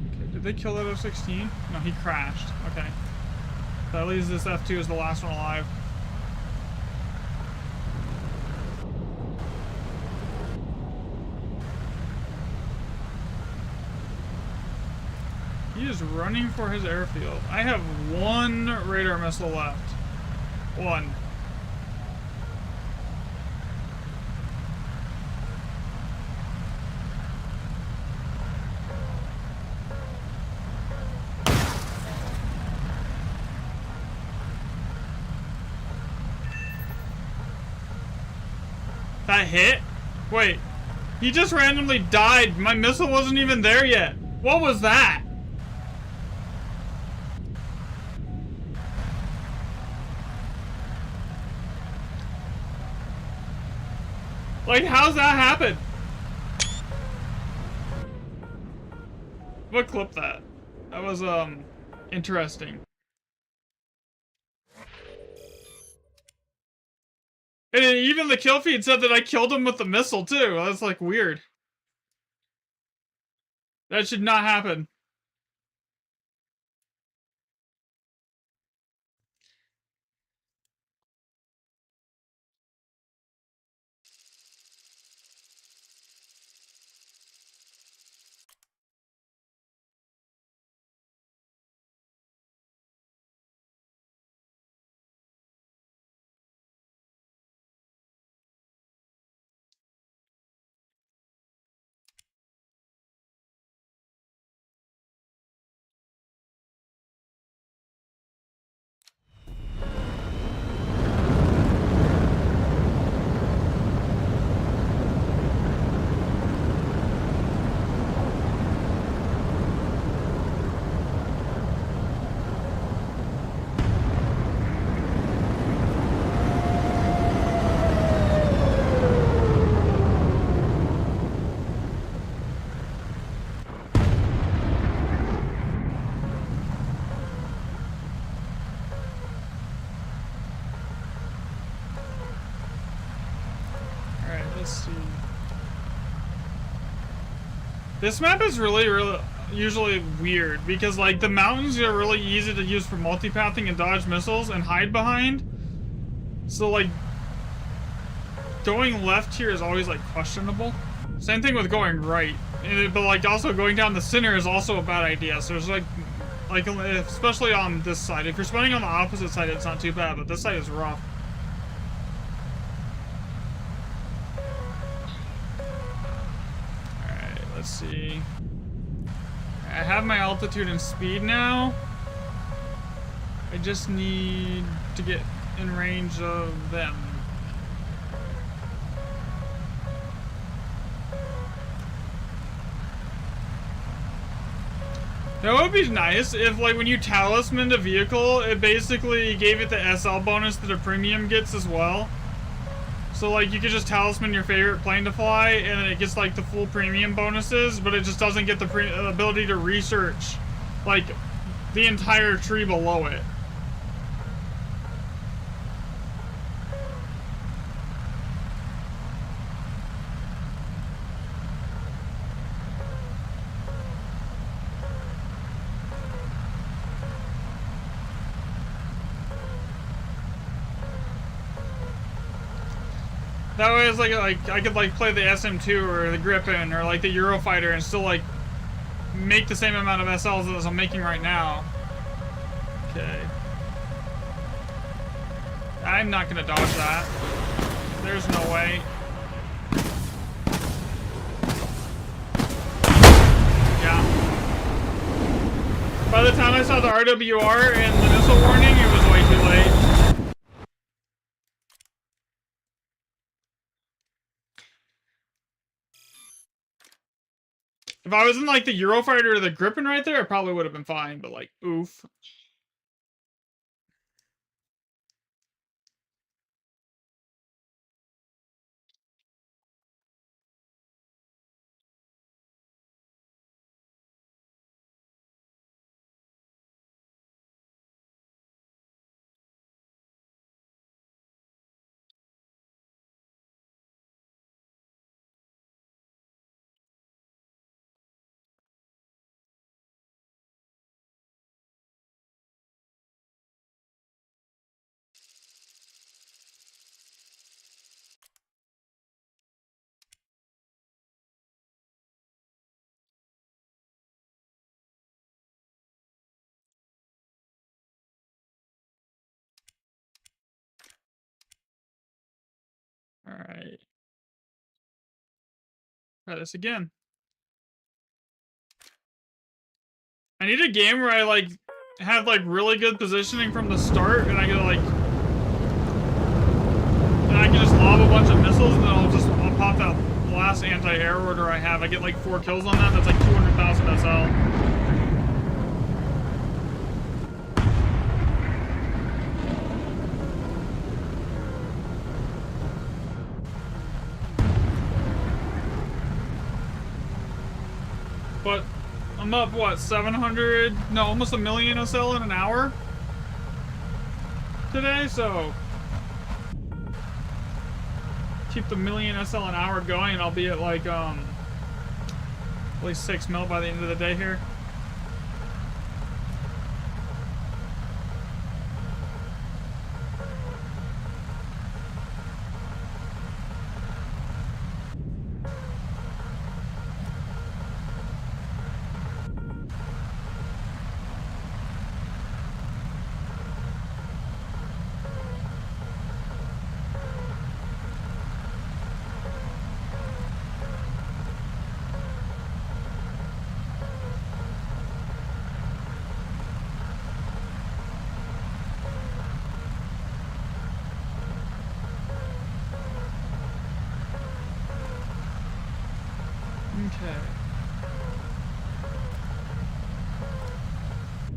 Okay, did they kill that F-16? No, he crashed. Okay. That leaves this F-2 as the last one alive. He is running for his airfield. I have one radar missile left. One. That hit? Wait. He just randomly died. My missile wasn't even there yet. What was that? Like, how's that happen? What clip that? That was, interesting. And even the kill feed said that I killed him with the missile, too. That's, like, weird. That should not happen. let's see. This map is really usually weird because like the mountains are really easy to use for multipathing and dodge missiles and hide behind. So like going left here is always like questionable. Same thing with going right, but like also going down the center is also a bad idea. So there's like especially on this side. If you're spawning on the opposite side, it's not too bad, but this side is rough. Alright, let's see. I have my altitude and speed now. I just need to get in range of them. That would be nice if, like, when you talisman the vehicle, it basically gave it the SL bonus that a premium gets as well. So, like, you could just talisman your favorite plane to fly, and it gets, like, the full premium bonuses, but it just doesn't get the ability to research, like, the entire tree below it. That way it's like I could like play the SM2 or the Gripen or like the Eurofighter and still like make the same amount of SLs as I'm making right now. Okay. I'm not gonna dodge that. There's no way. Yeah. By the time I saw the RWR and the missile warning, it was way too late. If I was in like the Eurofighter or the Gripen right there, I probably would have been fine, but like, oof. Alright. Try this again. I need a game where I like have like really good positioning from the start and I can like and I can just lob a bunch of missiles and then I'll pop that last anti-air order I have. I get like 4 kills on that, that's like 200,000 SL. But I'm up, what, 700? No, almost 1 million SL in an hour today, so keep the 1 million SL an hour going and I'll be at like, at least 6 mil by the end of the day here.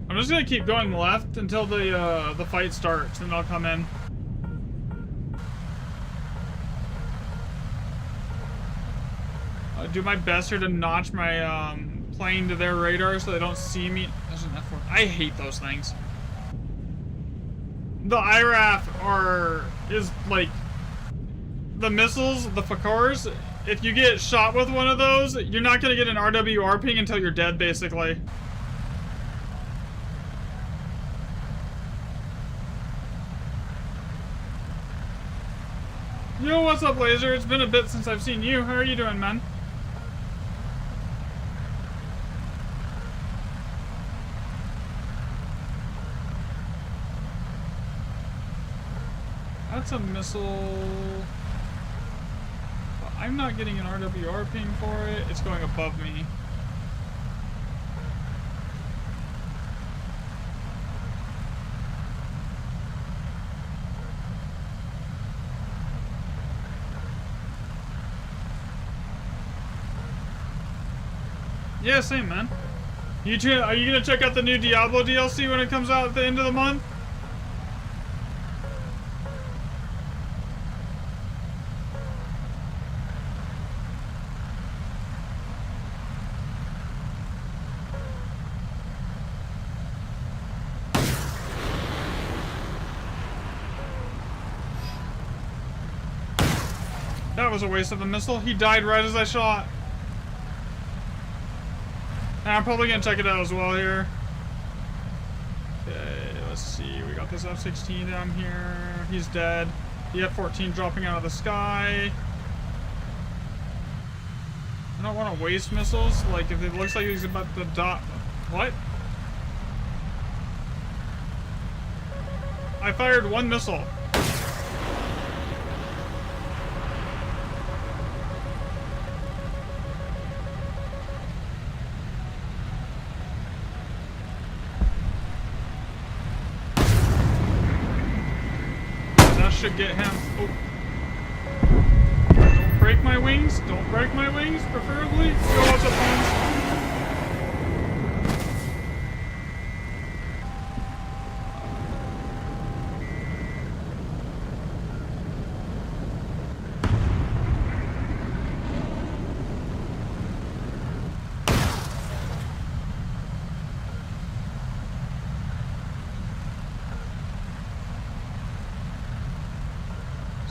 I'm just gonna keep going left until the fight starts, and I'll come in. I'll do my best here to notch my plane to their radar so they don't see me. There's an F4. I hate those things. The IRAF is like the missiles, the Fakars, if you get shot with one of those, you're not gonna get an RWR ping until you're dead, basically. Yo, what's up, Laser? It's been a bit since I've seen you. How are you doing, man? That's a missile. But I'm not getting an RWR ping for it. It's going above me. Yeah, same, man. Are you gonna check out the new Diablo DLC when it comes out at the end of the month? That was a waste of a missile. He died right as I shot. And I'm probably gonna check it out as well here. Okay, let's see. We got this F-16 down here. He's dead. The F-14 dropping out of the sky. I don't want to waste missiles. Like, if it looks like he's about to dot. What? I fired one missile. Should get him. Oh. Don't break my wings. Don't break my wings, preferably. Yo, what's up, Hans?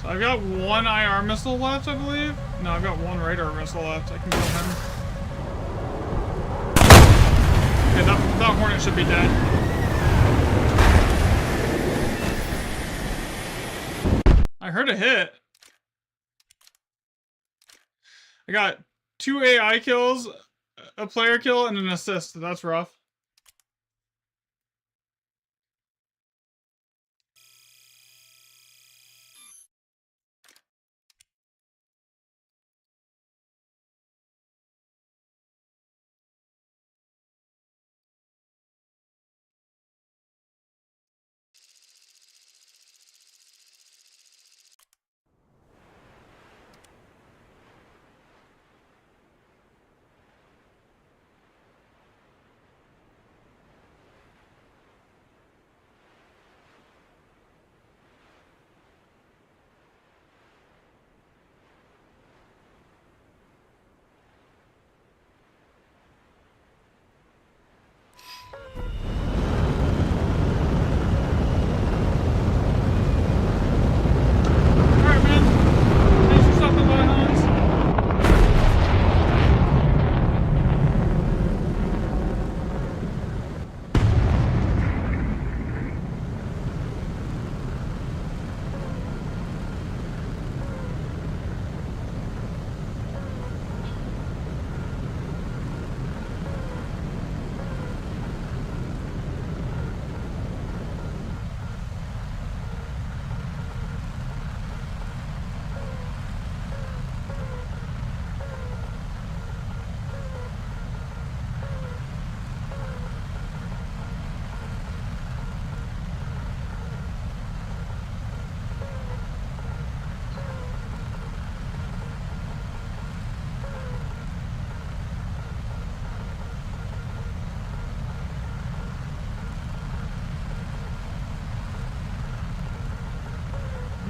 I've got one IR missile left, I believe. No, I've got one radar missile left. I can kill him. Okay, that Hornet should be dead. I heard a hit. I got 2 AI kills, a player kill, and an assist. That's rough.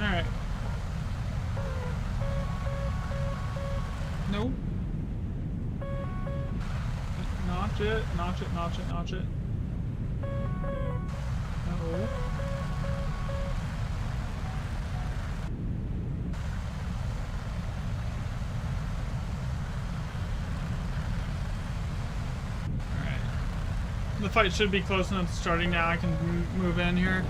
Alright. Nope. Notch it, notch it, notch it, notch it. No. fight should be close enough to starting now. I can move in here.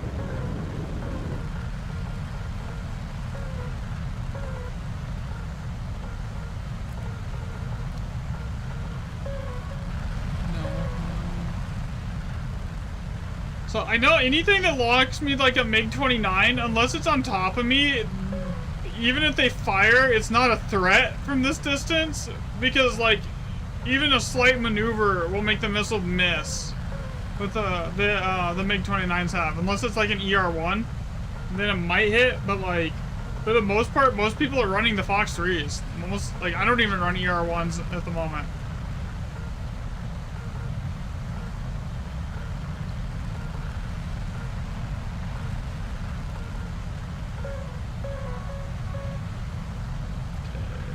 So I know anything that locks me like a MiG-29, unless it's on top of me, even if they fire, it's not a threat from this distance, because like even a slight maneuver will make the missile miss. With the MiG-29s have, unless it's like an ER-1, then it might hit. But like for the most part, most people are running the Fox 3s. Almost like I don't even run ER-1s at the moment.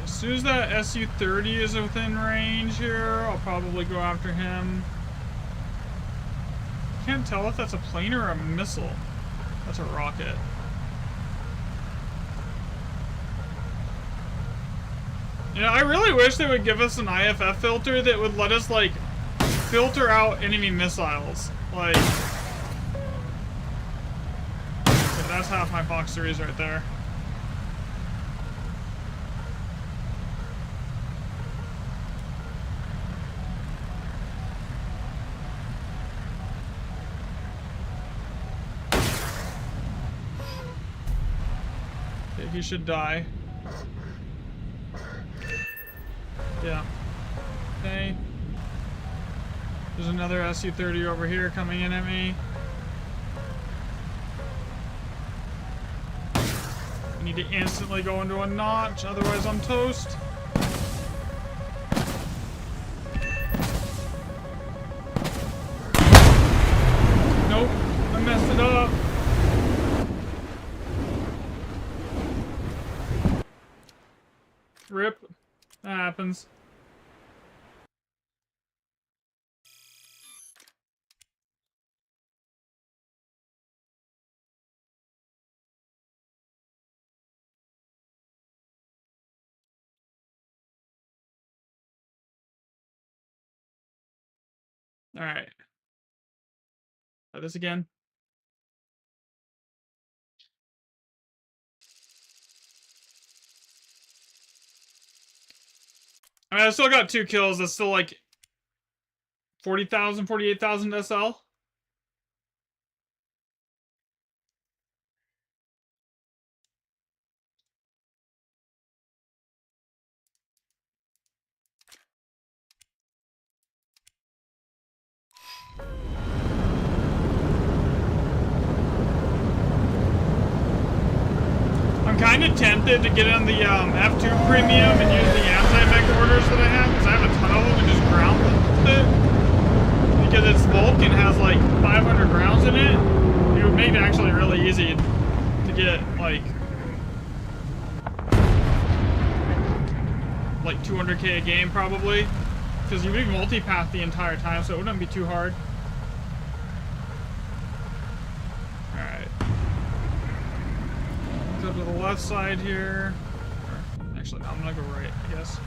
As soon as that Su-30 is within range here, I'll probably go after him. Can't tell if that's a plane or a missile. That's a rocket. You know, I really wish they would give us an IFF filter that would let us, like, filter out enemy missiles. Like, yeah, that's half my Fox 3s right there. He should die. Yeah. Okay. There's another Su-30 over here coming in at me. I need to instantly go into a notch, otherwise I'm toast. Nope, I messed it up. Rip. That happens. Alright. Try this again. I mean, I still got 2 kills. That's still like 40,000, 48,000 SL. I'm kind of tempted to get on the F2 Premium and use the anti-mech orders that I have, because I have a ton of them, and just ground it. Because it's Vulcan has like 500 rounds in it. It would make it actually really easy to get like 200k a game probably, because you'd be multipath the entire time, so it wouldn't be too hard. Alright. Go to the left side here. Or, actually, no, I'm gonna go right, I guess.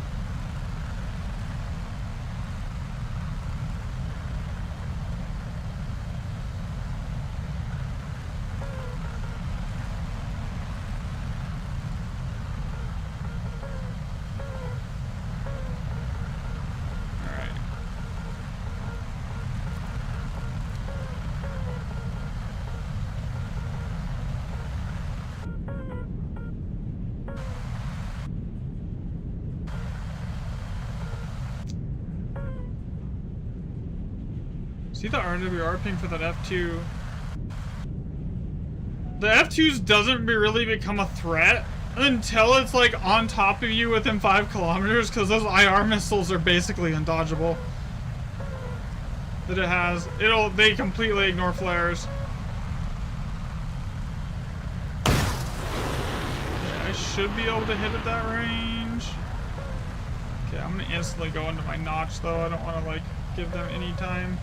See the RWR ping for that F2. The F2s doesn't really become a threat until it's like on top of you within 5 kilometers, because those IR missiles are basically undodgeable. That it has. They completely ignore flares. Okay, I should be able to hit at that range. Okay, I'm gonna instantly go into my notch though. I don't want to like give them any time.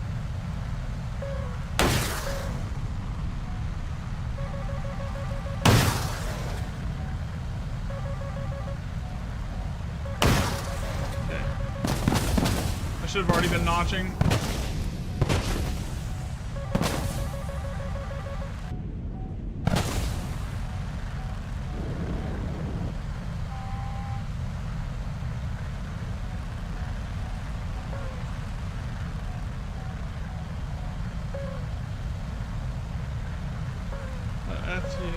Should have already been notching. See ya.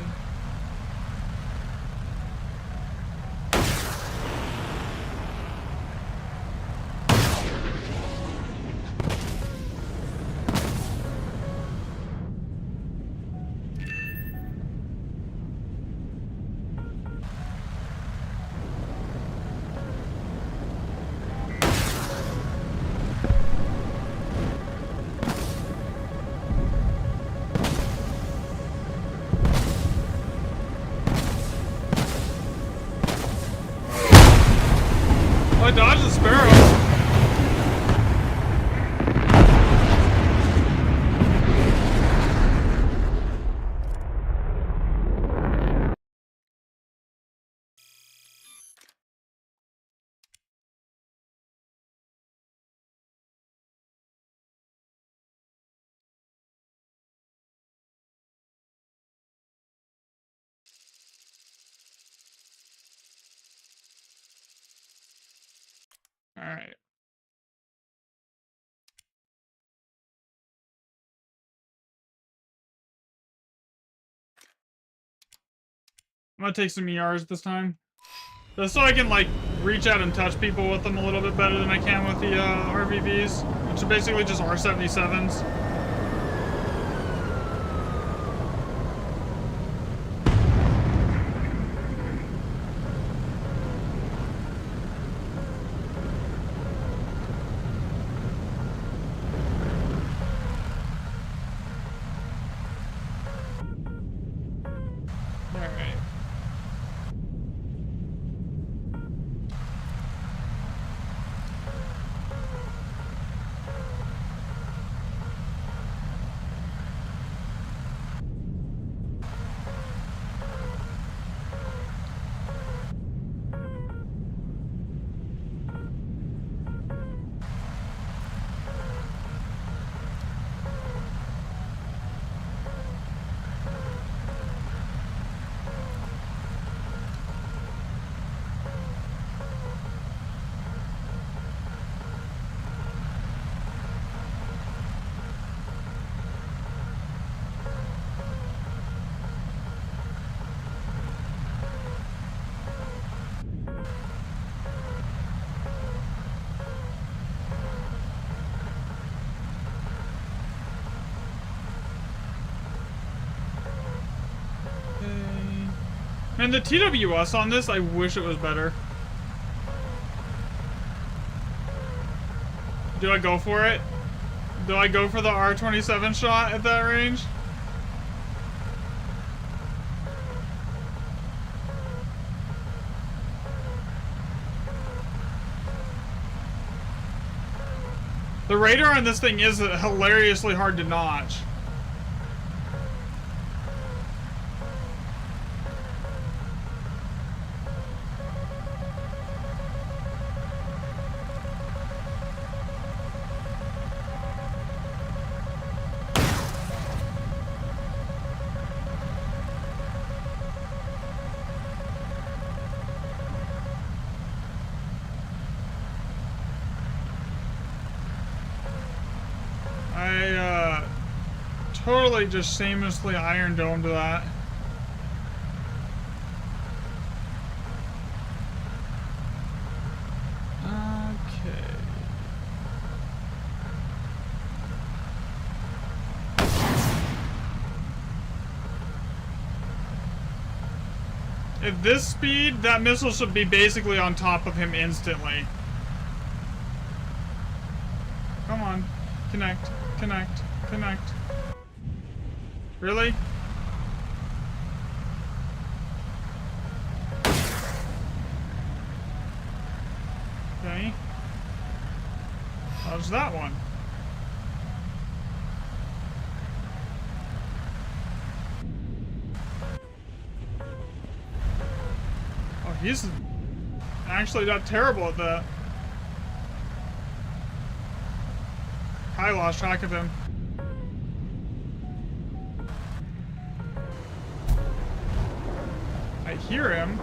Oh, I dodged the sparrow. All right. I'm gonna take some ERs this time. Just so I can, like, reach out and touch people with them a little bit better than I can with the RVVs, which are basically just R77s. Alright. And the TWS on this, I wish it was better. Do I go for it? Do I go for the R27 shot at that range? The radar on this thing is hilariously hard to notch. Totally just shamelessly Iron Dome to that. Okay. At this speed, that missile should be basically on top of him instantly. Come on. Connect. Connect. Connect. Really? Okay. How's that one? Oh, he's actually not terrible at that. I lost track of him. I hear him.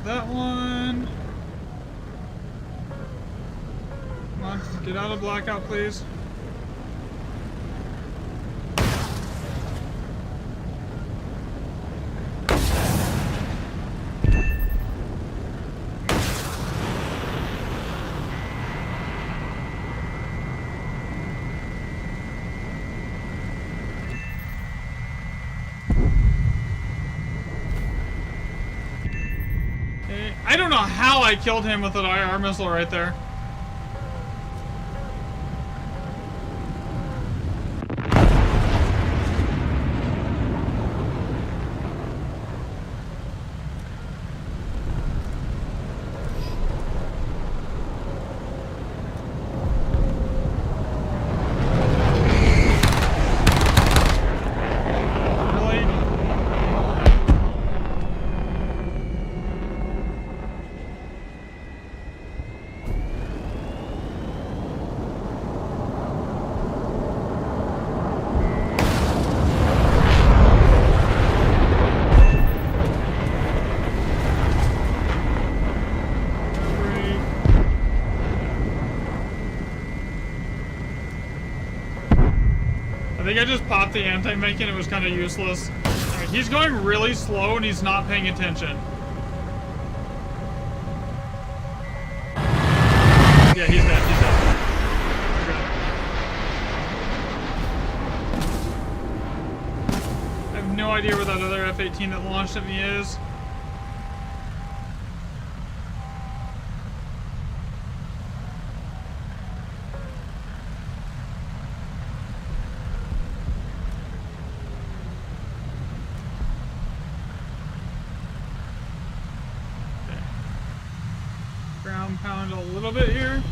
Got that one. Come on, get out of blackout, please. Okay. I don't know how I killed him with an IR missile right there. I think I just popped the anti-mech and it was kind of useless. Right, he's going really slow and he's not paying attention. Yeah, he's dead. He's dead. We're good. I have no idea where that other F-18 that launched at me is. Pound a little bit here.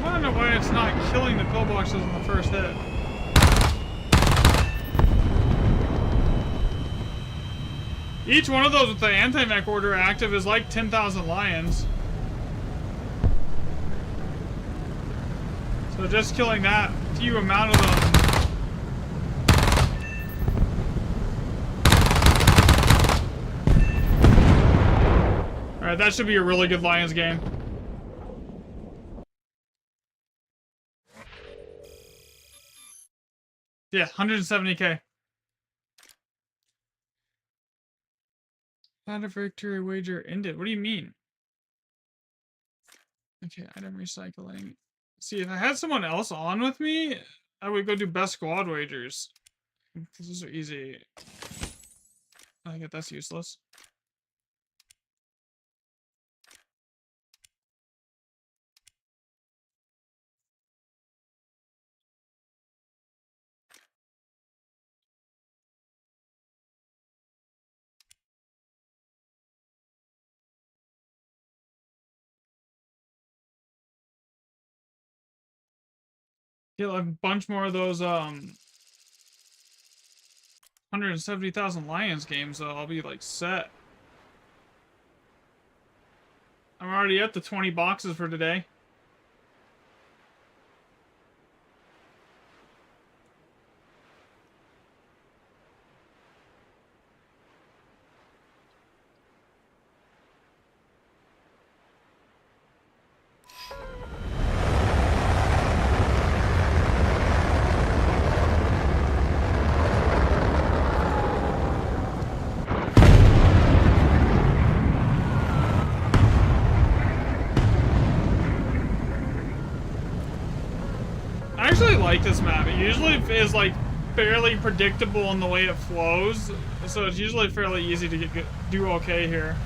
I don't know why it's not killing the pillboxes on the first hit. Each one of those with the anti-mech order active is like 10,000 lions. So just killing that few amount of them. Alright, that should be a really good Lions game. Yeah, 170k. Not a victory wager ended. What do you mean? Okay, item recycling. See, if I had someone else on with me, I would go do best squad wagers. Those are easy. I get that's useless. Get a bunch more of those 170,000 Lions games, so I'll be like set. I'm already at the 20 boxes for today. I actually like this map. It usually is like fairly predictable in the way it flows, so it's usually fairly easy to do okay here.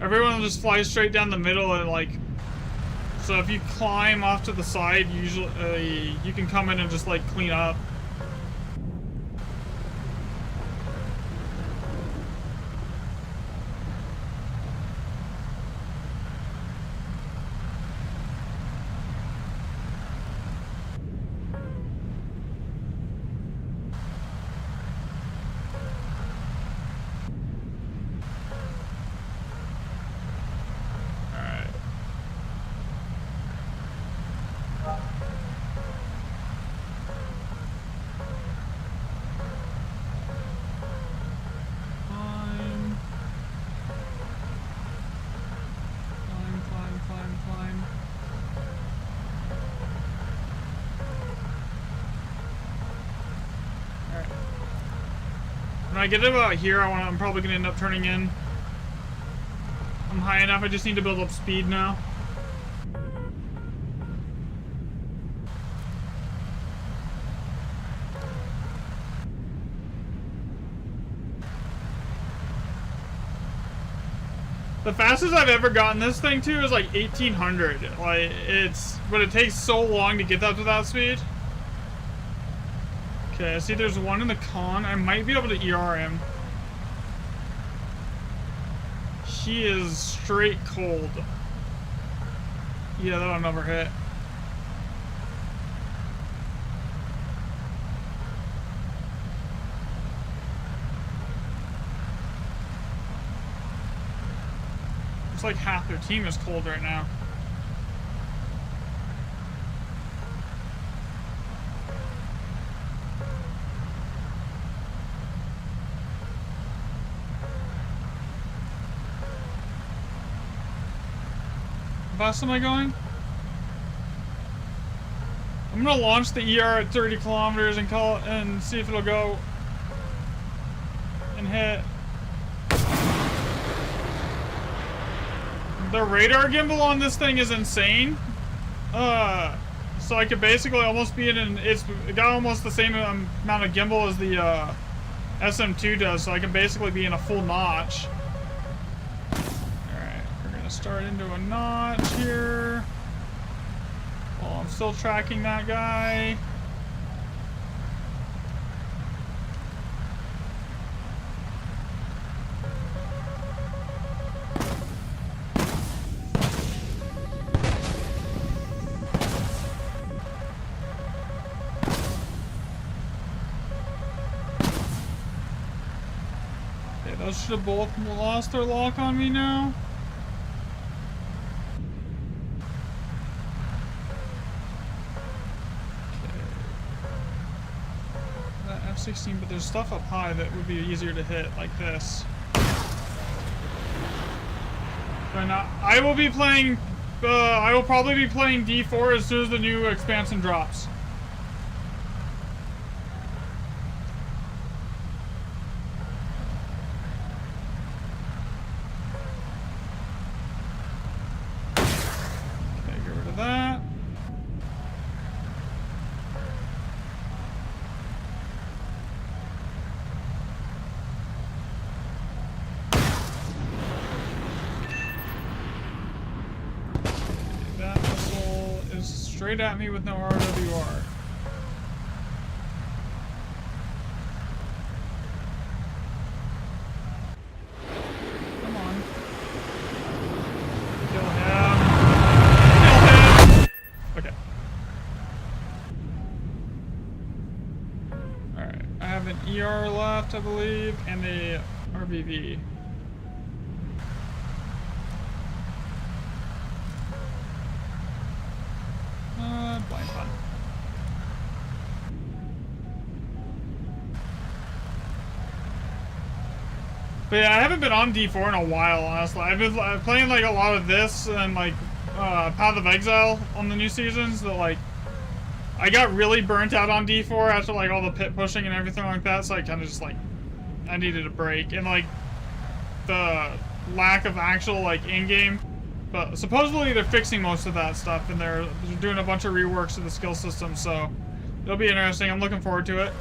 Everyone will just fly straight down the middle and like, so if you climb off to the side, usually you can come in and just like clean up. When I get about here, I'm probably gonna end up turning in. I'm high enough. I just need to build up speed now. The fastest I've ever gotten this thing to is like 1800. Like but it takes so long to get up to that speed. Okay, I see there's one in the con. I might be able to ER him. He is straight cold. Yeah, that'll never hit. It's like half their team is cold right now. How fast am I going? I'm gonna launch the ER at 30 kilometers and see if it'll go and hit. The radar gimbal on this thing is insane. So I could basically almost be it's got almost the same amount of gimbal as the SM2 does, so I can basically be in a full notch. Alright, we're gonna start into a notch here. While I'm still tracking that guy. Those should have both lost their lock on me now. Okay. That F-16, but there's stuff up high that would be easier to hit, like this. But I will be playing. I will probably be playing D4 as soon as the new expansion drops. Straight at me with no RWR. Come on. Kill him. Kill him! Okay. Alright. I have an ER left, I believe, and a RBV. Blind fun. But yeah, I haven't been on D4 in a while, honestly. I've been playing like a lot of this and like Path of Exile on the new seasons. That like I got really burnt out on D4 after like all the pit pushing and everything like that. So I kind of just like I needed a break and like the lack of actual like in-game. But supposedly they're fixing most of that stuff and they're doing a bunch of reworks to the skill system, so it'll be interesting. I'm looking forward to it.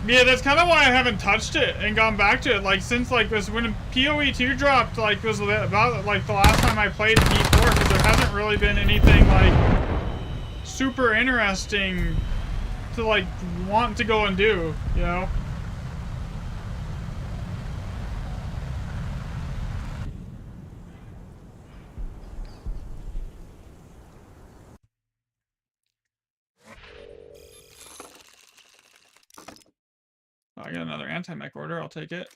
Yeah, that's kind of why I haven't touched it and gone back to it. Like since like this when PoE 2 dropped, like was about like the last time I played D4, because there hasn't really been anything like super interesting to like want to go and do, you know? I got another anti-mech order, I'll take it.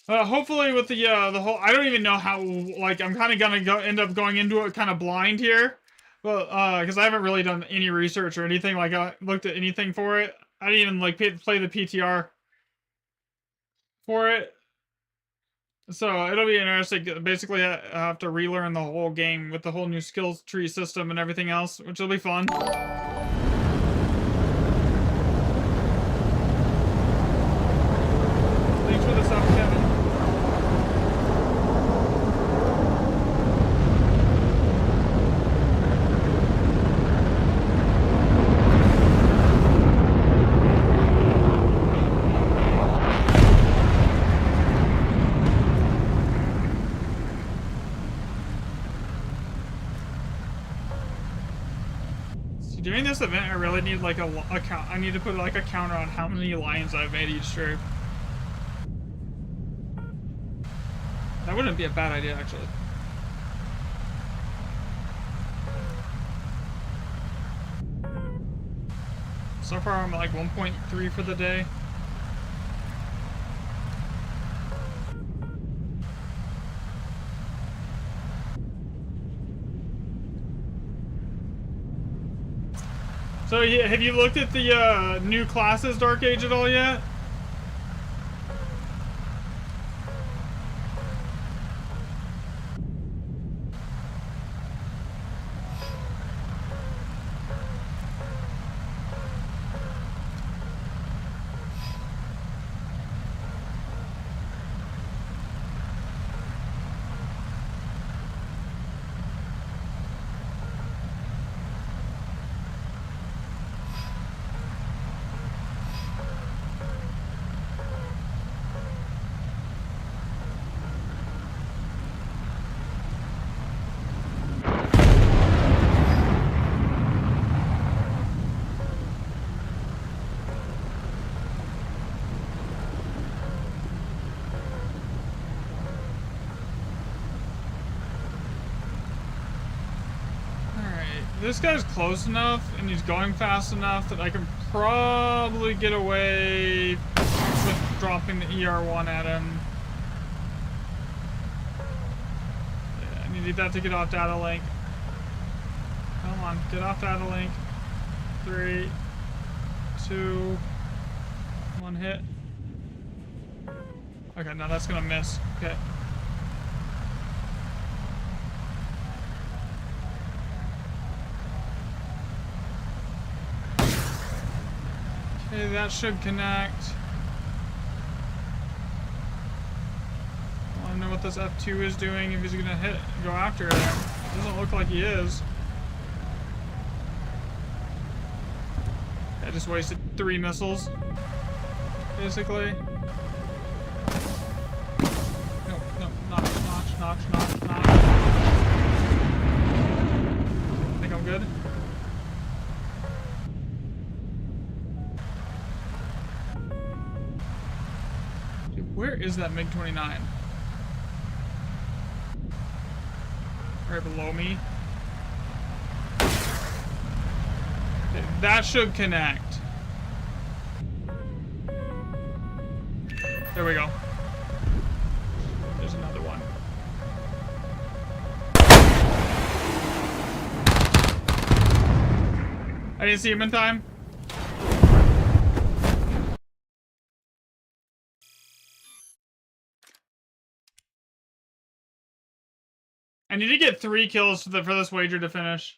Hopefully with the whole, I don't even know how, like, I'm kind of gonna end up going into it kind of blind here. Well, because I haven't really done any research or anything, like, I looked at anything for it. I didn't even, like, play the PTR for it. So it'll be interesting. Basically, I have to relearn the whole game with the whole new skills tree system and everything else, which will be fun. Thanks for the sub, Kevin. During this event, I really need like a count. I need to put like a counter on how many lions I've made each trip. That wouldn't be a bad idea, actually. So far, I'm at like 1.3 for the day. So, yeah, have you looked at the new classes Dark Age at all yet? This guy's close enough and he's going fast enough that I can probably get away with dropping the ER1 at him. Yeah, I need that to get off data link. Come on, get off data link. 3, 2, 1 hit. Okay, now that's gonna miss. Okay. Okay, that should connect. I want to know what this F2 is doing, if he's gonna go after it. Doesn't look like he is. I just wasted 3 missiles, basically. No, notch. I think I'm good. Where is that MiG-29? Right below me. Okay, that should connect. There we go. There's another one. I didn't see him in time. I need to get 3 kills for this wager to finish.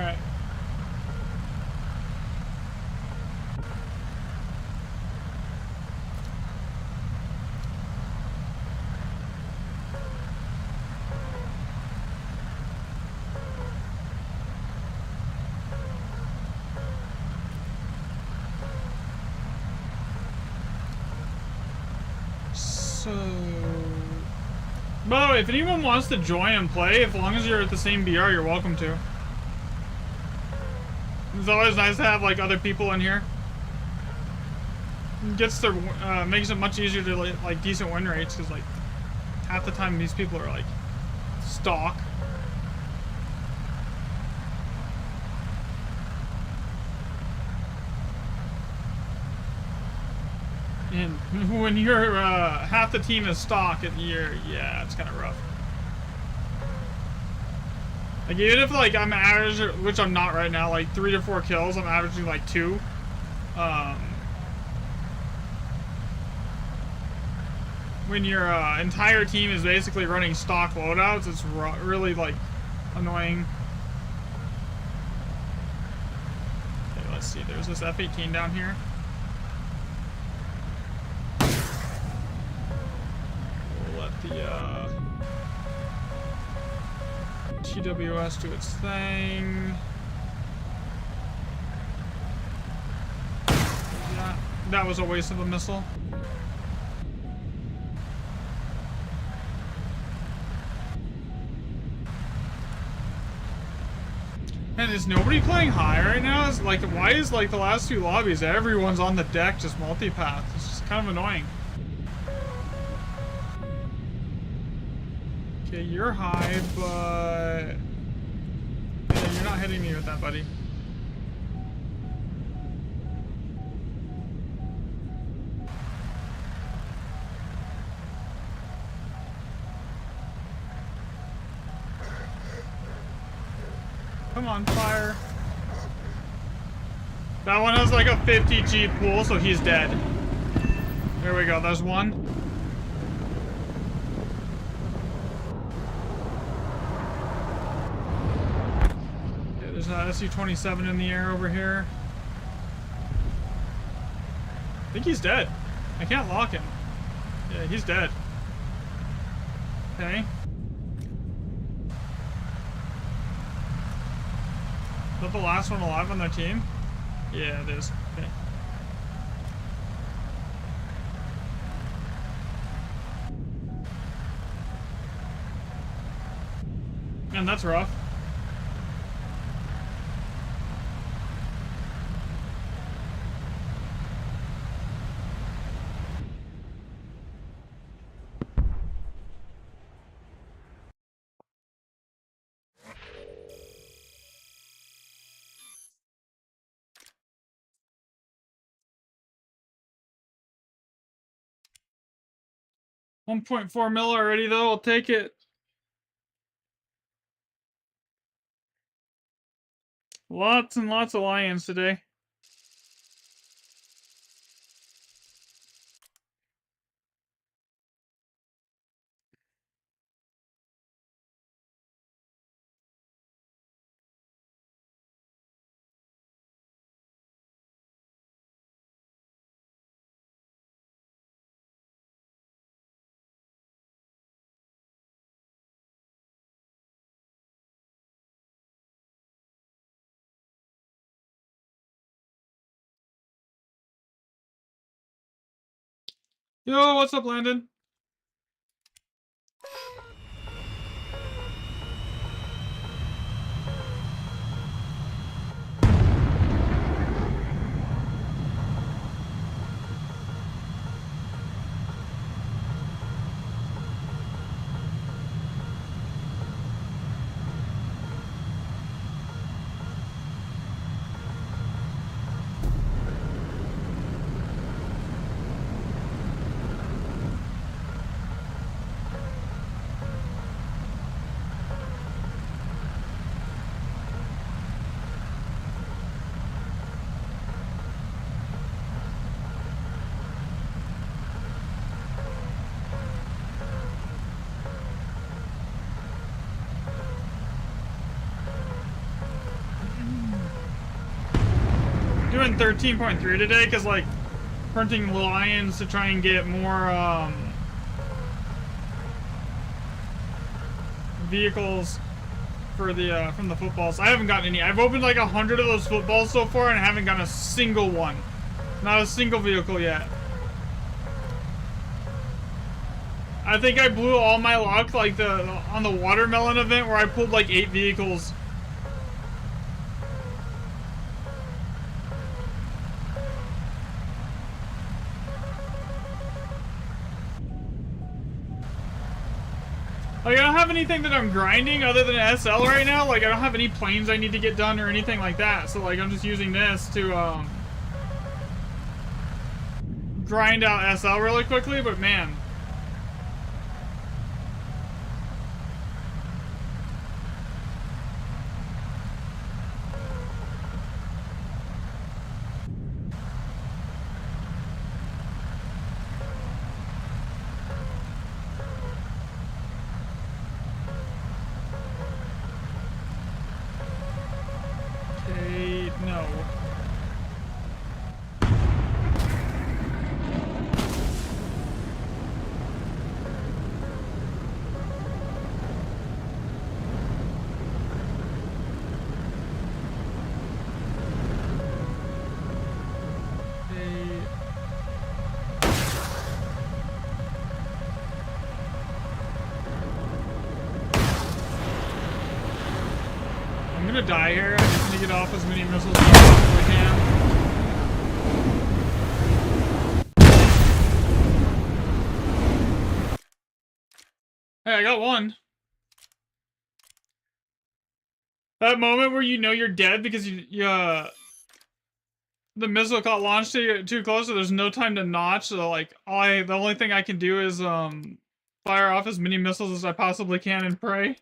Alright. So, by the way, if anyone wants to join and play, as long as you're at the same BR, you're welcome to. It's always nice to have like other people in here. It gets their makes it much easier to like decent win rates because like half the time these people are like stock. And when you're half the team is stock, yeah, it's kind of rough. Like even if like I'm averaging, which I'm not right now, like 3 to 4 kills, I'm averaging like 2. When your entire team is basically running stock loadouts, it's really like annoying. Okay, let's see. There's this F-18 down here. The TWS do its thing. That was a waste of a missile. And is nobody playing high right now? Is like, why is like the last 2 lobbies everyone's on the deck just multipath? It's just kind of annoying. Okay, you're high, but yeah, you're not hitting me with that, buddy. Come on, fire. That one has like a 50 G pool, so he's dead. There we go, there's one. There's an SU-27 in the air over here. I think he's dead. I can't lock him. Yeah, he's dead. Okay. Is that the last one alive on their team? Yeah, it is. Okay. Man, that's rough. $1.4 mil already, though. I'll take it. Lots and lots of lions today. Yo, what's up, Landon? doing 13.3 today because like printing lions to try and get more vehicles for the from the footballs. I haven't gotten any. I've opened like 100 of those footballs so far and I haven't gotten a single one. Not a single vehicle yet. I think I blew all my luck like on the watermelon event where I pulled like 8 vehicles. Like, I don't have anything that I'm grinding other than SL right now. Like, I don't have any planes I need to get done or anything like that. So, like, I'm just using this to, grind out SL really quickly, but man. No. I'm gonna die here. I just need to get off as many missiles as I possibly can. Hey, I got one. That moment where you know you're dead because the missile got launched too close, so there's no time to notch. So like, the only thing I can do is fire off as many missiles as I possibly can and pray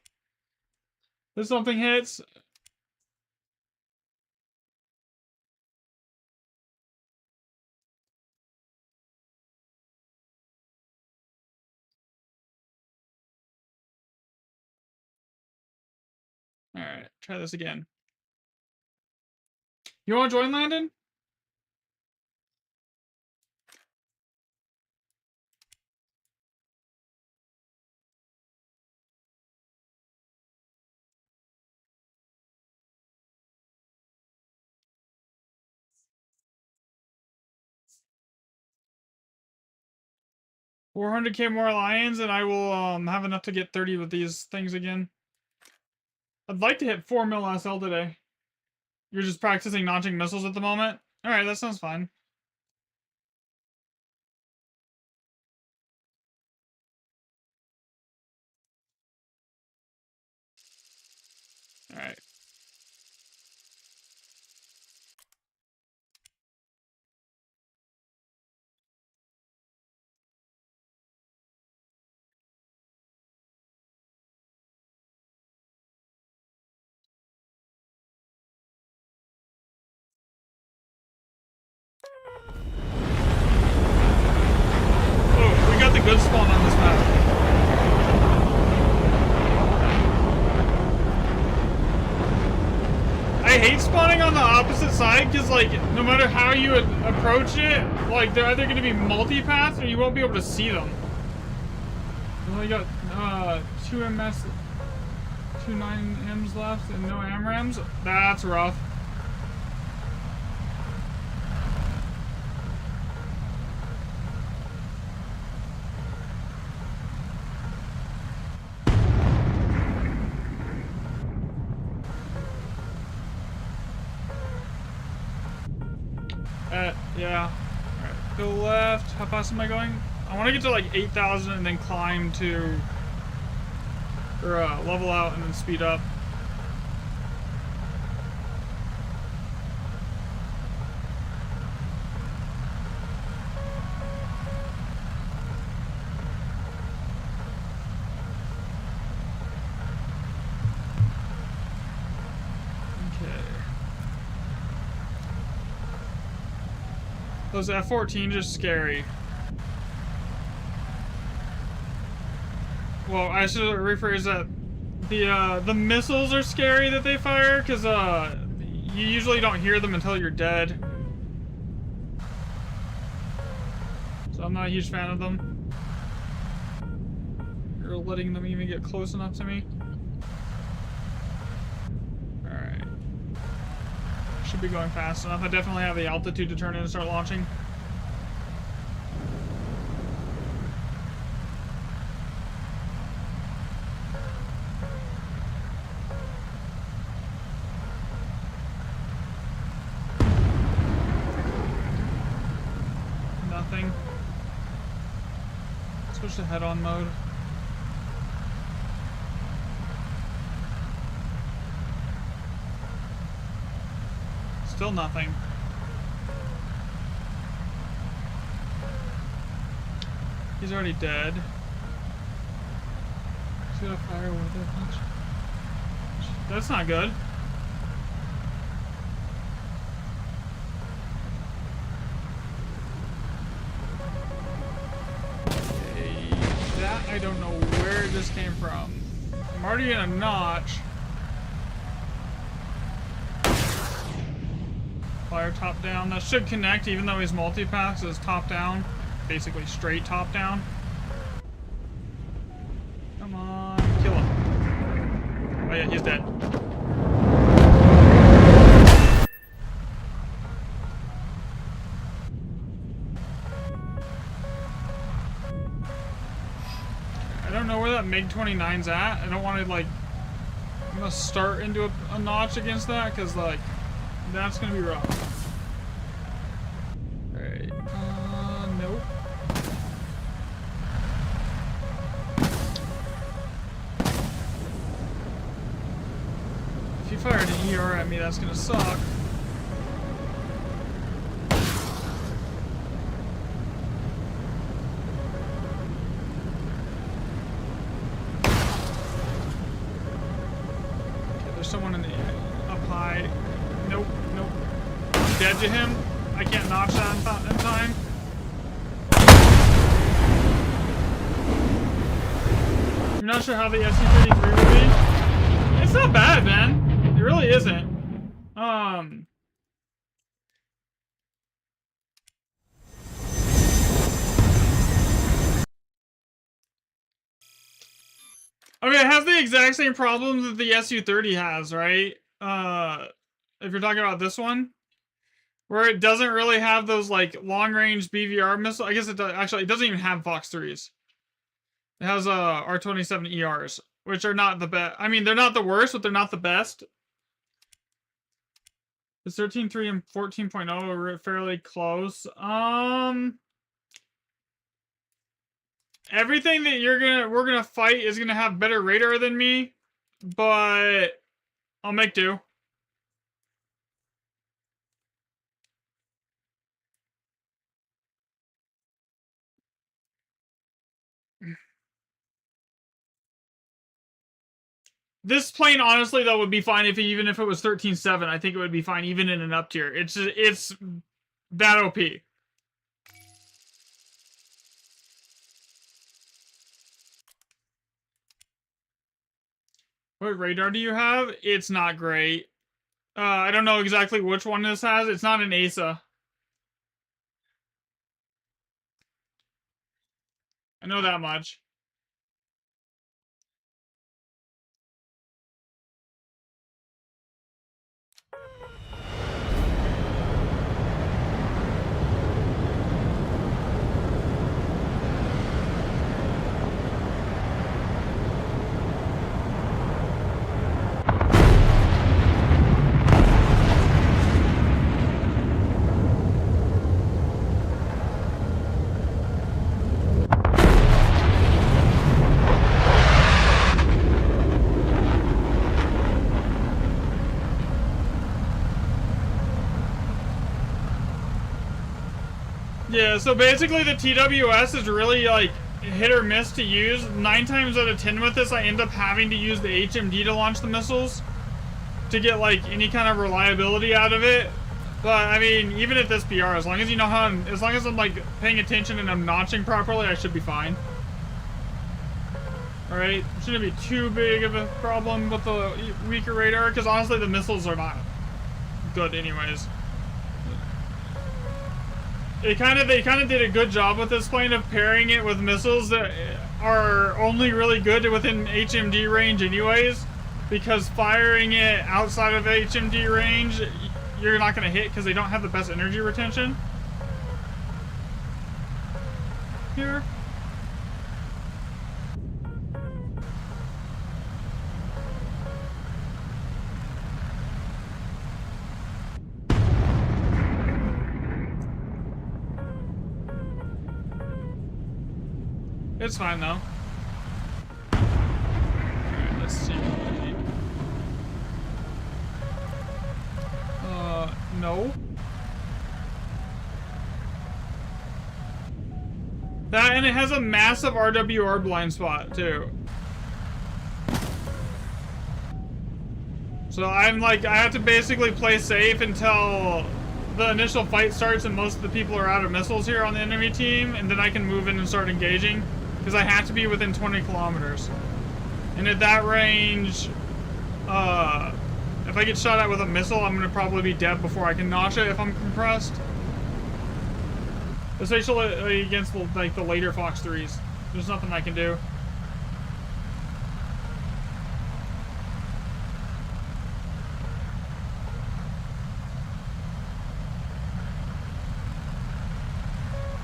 that something hits. Alright, try this again. You wanna join, Landon? $400k more lions and I will have enough to get 30 with these things again. I'd like to hit 4 mil SL today. You're just practicing launching missiles at the moment? Alright, that sounds fine. Alright. Oh, we got the good spawn on this map. I hate spawning on the opposite side because, like, no matter how you approach it, like, they're either going to be multi-paths or you won't be able to see them. We only got 2 MS, 2 9Ms left and no AMRAMs. That's rough. Yeah. Alright, go left. How fast am I going? I want to get to like 8,000 and then climb to, or level out and then speed up. Those F-14s are scary. Well, I should rephrase that. The missiles are scary that they fire, because you usually don't hear them until you're dead. So I'm not a huge fan of them. You're letting them even get close enough to me. Alright. Should be going fast enough. I definitely have the altitude to turn in and start launching. Nothing. Switch to head-on mode. Still nothing. He's already dead. He's got a fire with it. That's not good. Okay, that I don't know where it just came from. I'm already in a notch. Fire top down. That should connect even though he's multi-pack, so it's top down. Basically straight top down. Come on, kill him. Oh yeah, he's dead. I don't know where that MiG-29's at. I don't want to, like, I'm gonna start into a notch against that, because, like, that's gonna be rough. Alright, nope. If you fired an ER at me, that's gonna suck. Okay, there's someone in the up high. Nope, nope. I'm dead to him. I can't notch that in time. I'm not sure how the SU-33 will be. It's not bad, man. It really isn't. Okay, it has the exact same problems that the SU-30 has, right? If you're talking about this one, where it doesn't really have those like long-range BVR missiles. I guess it does, actually. It doesn't even have Fox 3s. It has R-27 ERs, which are not the best. I mean, they're not the worst, but they're not the best. Is 13.3 and 14.0 fairly close? Everything that we're gonna fight is gonna have better radar than me, but I'll make do. This plane, honestly, though, would be fine even if it was 13.7. I think it would be fine even in an up tier. It's that OP. What radar do you have? It's not great. I don't know exactly which one this has. It's not an ASA. I know that much. Yeah, so basically the TWS is really like hit or miss to use. 9 times out of 10 with this, I end up having to use the HMD to launch the missiles to get like any kind of reliability out of it. But I mean, even at this PR, as long as you know how, as long as I'm like paying attention and I'm notching properly, I should be fine. Alright, shouldn't be too big of a problem with the weaker radar, because honestly the missiles are not good anyways. they kind of did a good job with this plane of pairing it with missiles that are only really good within HMD range anyways, because firing it outside of HMD range, you're not going to hit because they don't have the best energy retention. Here. It's fine though. Alright, let's see. No. That, and it has a massive RWR blind spot too. So I'm like, I have to basically play safe until the initial fight starts and most of the people are out of missiles here on the enemy team, and then I can move in and start engaging. Because I have to be within 20 kilometers. And at that range, if I get shot at with a missile, I'm gonna probably be dead before I can notch it if I'm compressed. Especially against the, like the later Fox 3s. There's nothing I can do.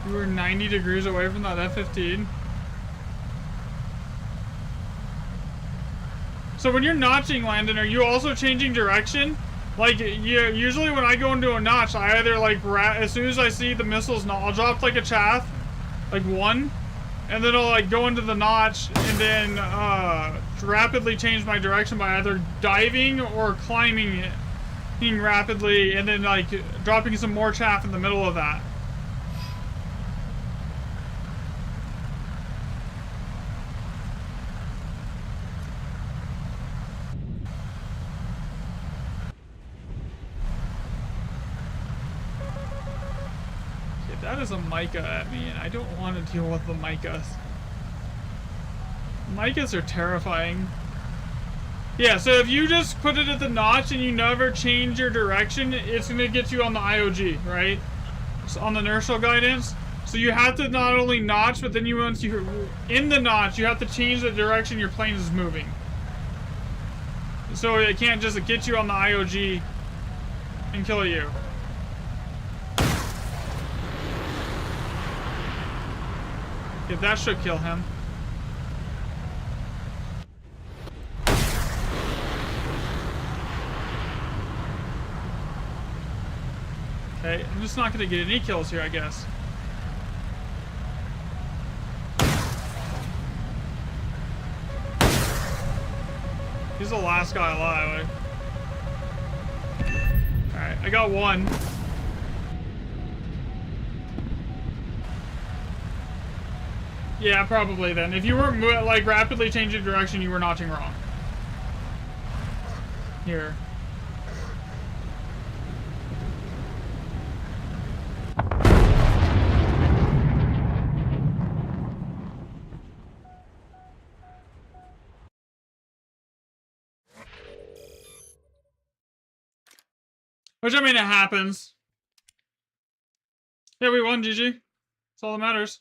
We were 90 degrees away from that F-15. So when you're notching, Landon, are you also changing direction? Like, usually when I go into a notch, I either like, as soon as I see the missiles, I'll drop like a chaff, like one, and then I'll like go into the notch and then rapidly change my direction by either diving or climbing rapidly and then like dropping some more chaff in the middle of that. That is a Micah at me, and I don't want to deal with the Micahs. Micahs are terrifying. Yeah, so if you just put it at the notch and you never change your direction, it's going to get you on the IOG, right? So on the inertial guidance. So you have to not only notch, but then once you're in the notch, you have to change the direction your plane is moving. So it can't just get you on the IOG and kill you. Yeah, that should kill him. Okay, I'm just not gonna get any kills here, I guess. He's the last guy alive. Alright, I got one. Yeah, probably then. If you were like rapidly changing direction, you were notching wrong. Here. Which, I mean, it happens. Yeah, we won, GG. That's all that matters.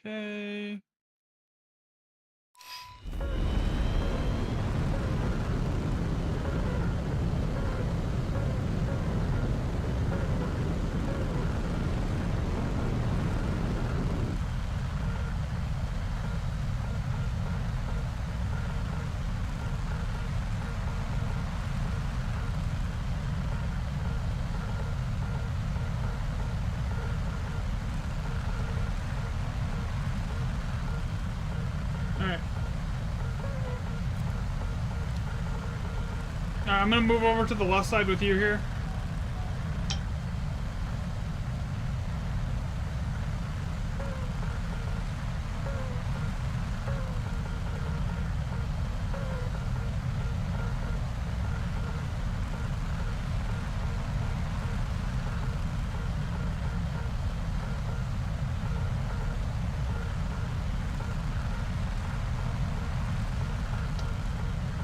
Okay. I'm gonna move over to the left side with you here.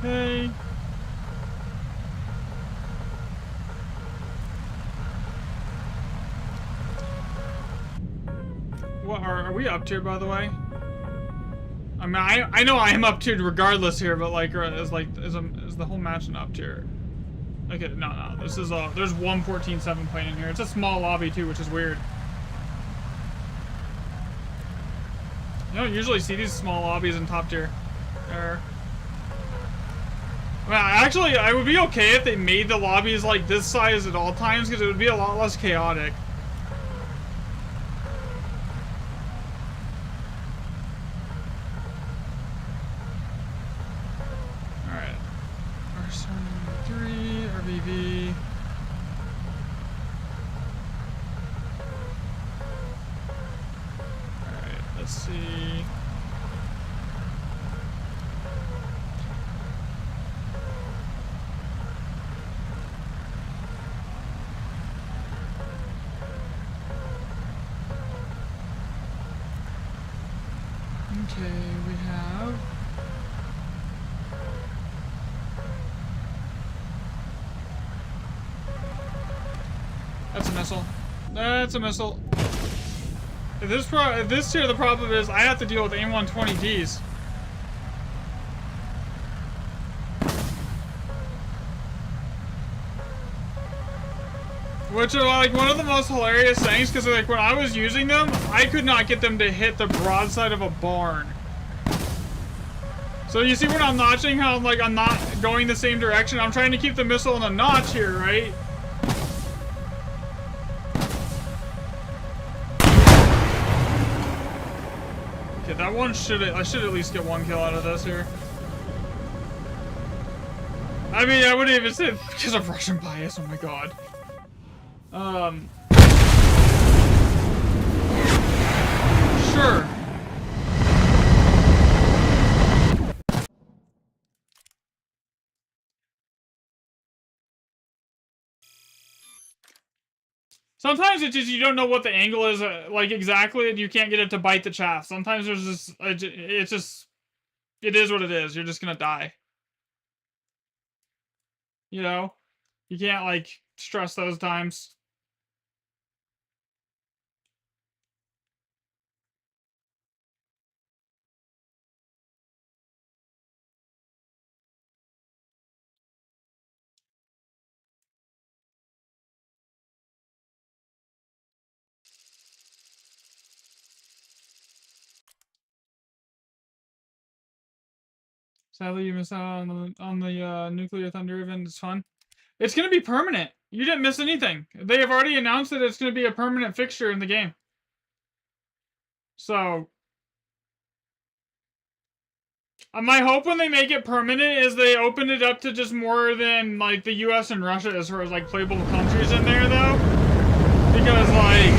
Hey. What are we up to, by the way? I mean, I know I am up to regardless here, but like, is the whole match an up tier? Okay, no, this is there's 114.7 playing in here. It's a small lobby too, which is weird. You don't usually see these small lobbies in top tier. Well, actually, I would be okay if they made the lobbies like this size at all times, because it would be a lot less chaotic. Alright. R73, RVV. Alright, let's see. Okay, we have... That's a missile. That's a missile. This tier, the problem is I have to deal with AIM-120Ds. Which are like one of the most hilarious things, because like when I was using them, I could not get them to hit the broadside of a barn. So you see when I'm notching how like I'm not going the same direction? I'm trying to keep the missile in a notch here, right? Okay, that one I should at least get one kill out of this here. I mean, I wouldn't even say because of Russian bias, oh my god. Sure. Sometimes it's just you don't know what the angle is like exactly, and you can't get it to bite the chaff. Sometimes there's this, it's just, it is what it is. You're just gonna die. You know, you can't like stress those times. Sadly, you missed out on the Nuclear Thunder event. It's fun. It's gonna be permanent. You didn't miss anything. They have already announced that it's gonna be a permanent fixture in the game. So, my hope when they make it permanent is they open it up to just more than like the U.S. and Russia as far as like playable countries in there, though. Because like,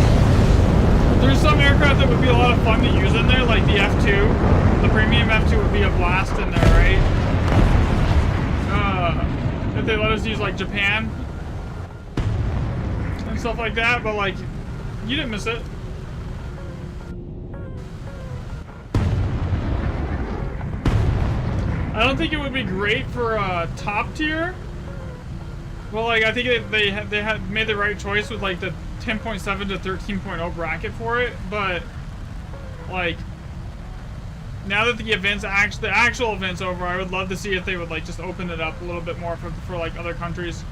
there's some aircraft that would be a lot of fun to use in there, like the F2. The premium F2 would be a blast in there, right? If they let us use like Japan and stuff like that, but like, you didn't miss it. I don't think it would be great for top tier. Well, like I think they had made the right choice with like the 10.7 to 13.0 bracket for it, but like now that the actual event's over, I would love to see if they would like just open it up a little bit more for like other countries.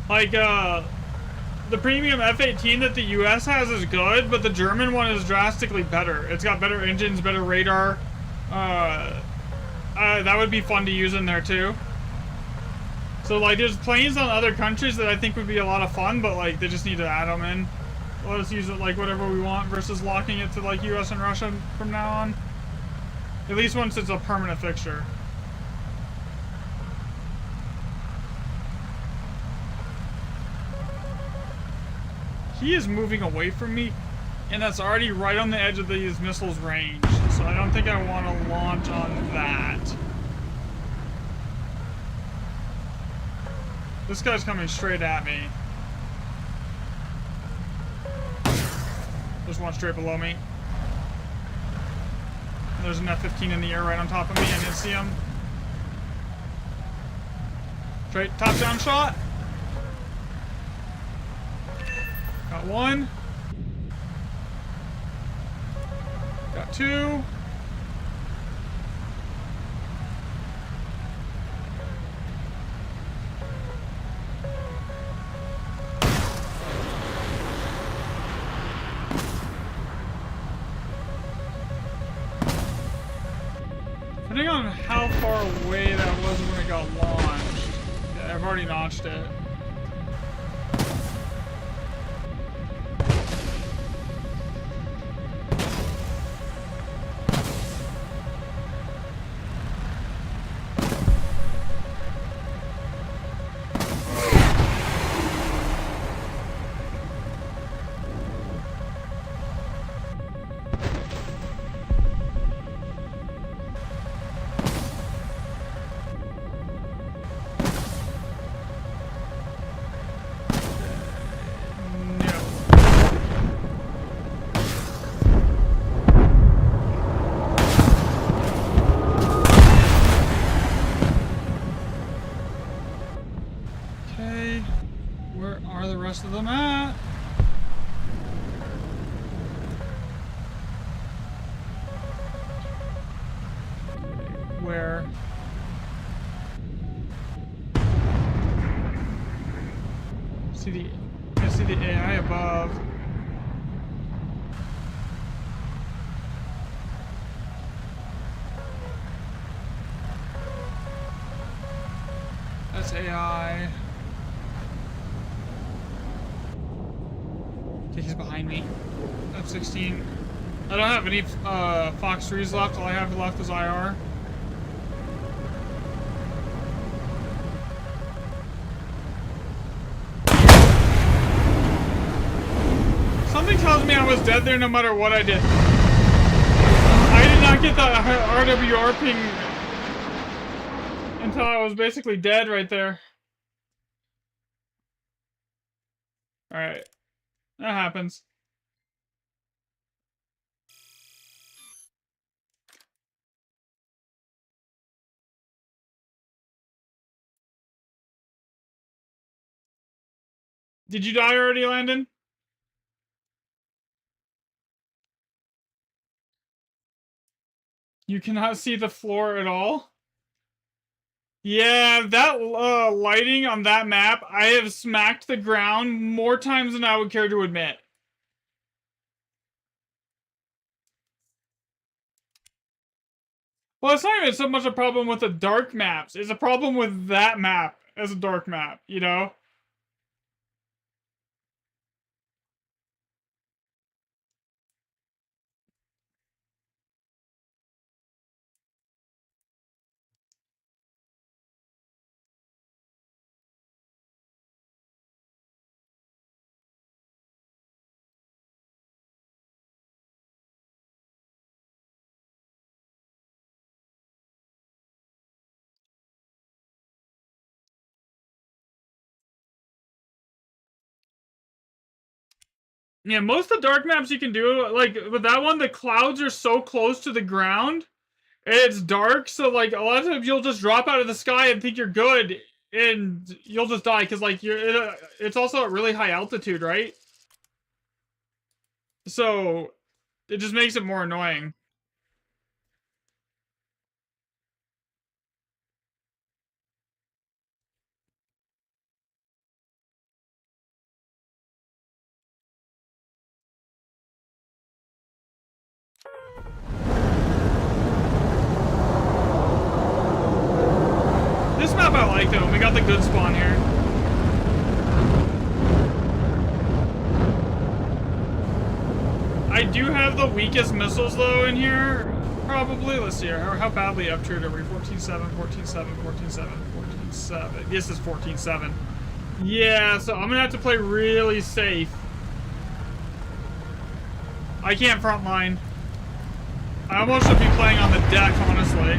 Like, the premium F-18 that the US has is good, but the German one is drastically better. It's got better engines, better radar. That would be fun to use in there too. So like there's planes on other countries that I think would be a lot of fun, but like they just need to add them in. Let us use it like whatever we want versus locking it to like US and Russia from now on. At least once it's a permanent fixture. He is moving away from me, and that's already right on the edge of these missiles' range. So I don't think I want to launch on that. This guy's coming straight at me. There's one straight below me. And there's an F-15 in the air right on top of me. I didn't see him. Straight top-down shot. Got one. Got two. Depending on how far away that was when it got launched. Yeah, I've already notched it. Rest of them at. Where? I see the AI above. That's AI. He's behind me. F-16. I don't have any Fox 3s left. All I have left is IR. Something tells me I was dead there no matter what I did. I did not get that RWR ping until I was basically dead right there. Alright. That happens. Did you die already, Landon? You cannot see the floor at all? Yeah, that lighting on that map, I have smacked the ground more times than I would care to admit. Well, it's not even so much a problem with the dark maps. It's a problem with that map as a dark map, you know? Yeah, most of the dark maps you can do, like, with that one, the clouds are so close to the ground, and it's dark, so, like, a lot of times you'll just drop out of the sky and think you're good, and you'll just die, because, like, it's also at really high altitude, right? So, it just makes it more annoying. like though. We got the good spawn here. I do have the weakest missiles though in here. Probably. Let's see here. How badly up tiered are we? 14-7, 14-7, 14-7, 14-7. This is 14-7. Yeah, so I'm gonna have to play really safe. I can't frontline. I almost should be playing on the deck, honestly.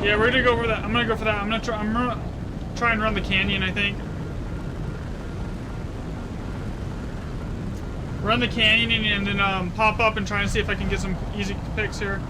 Yeah, we're gonna go for that. I'm gonna go for that. I'm gonna try and run the canyon, I think. Run the canyon and then pop up and try and see if I can get some easy picks here.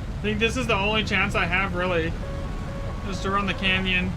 I think this is the only chance I have, really, is to run the canyon.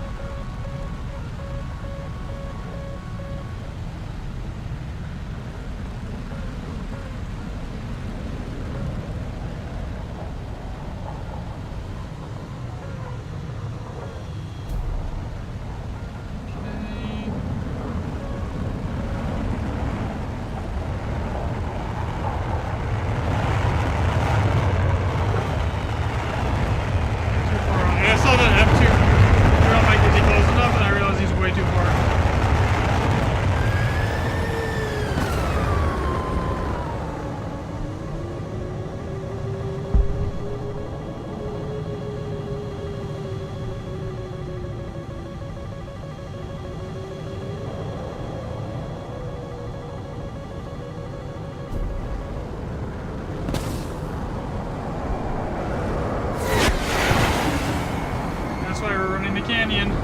Canyon. Get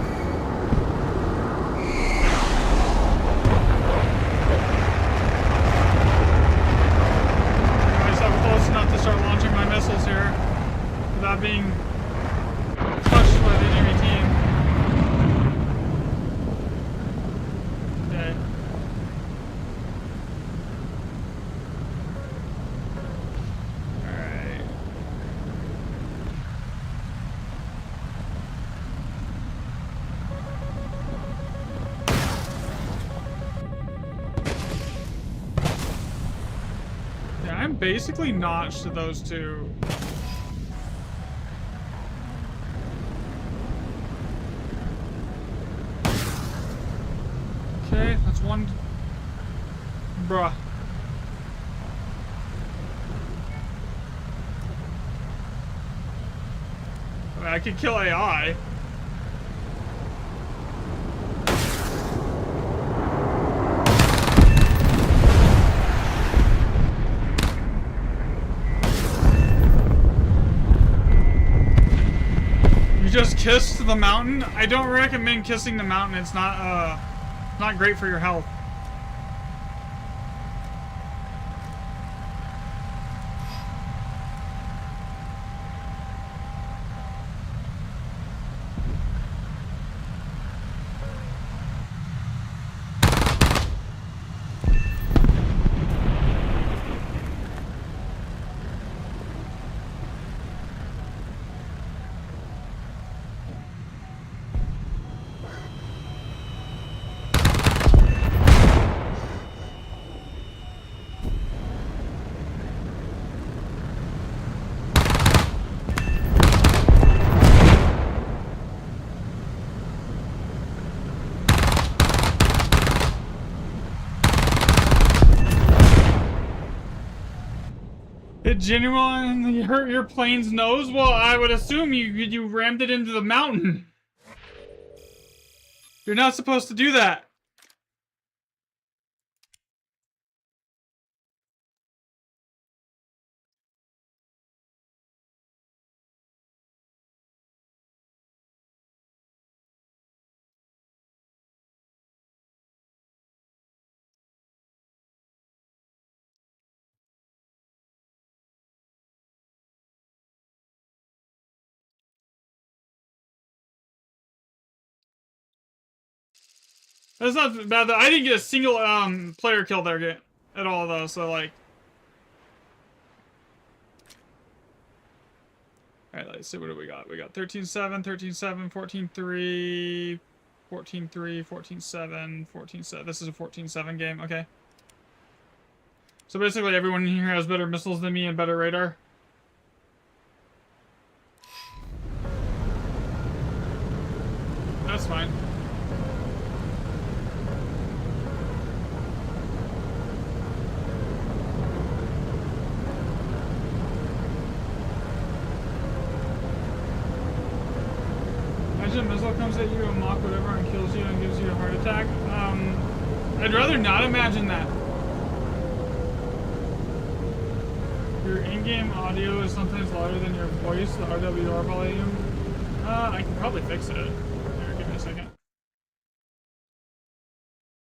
myself close enough to start launching my missiles here without being touched by the enemy team. Okay. Alright. I'm basically notched to those two. Okay, that's one. Bruh. I mean, I could kill AI. Just kissed the mountain. I don't recommend kissing the mountain. It's not great for your health. It genuinely hurt your plane's nose? Well, I would assume you rammed it into the mountain. You're not supposed to do that. That's not bad though. I didn't get a single player kill there at all though, so like. Alright, let's see, what do we got? We got 13-7, 13-7, 14-3, 14-3, 14-7, 14-7. This is a 14-7 game, okay. So basically everyone in here has better missiles than me and better radar. That's fine. Imagine a missile comes at you and Mach whatever and kills you and gives you a heart attack. I'd rather not imagine that. Your in-game audio is sometimes louder than your voice, the RWR volume. I can probably fix it. Here, give me a second.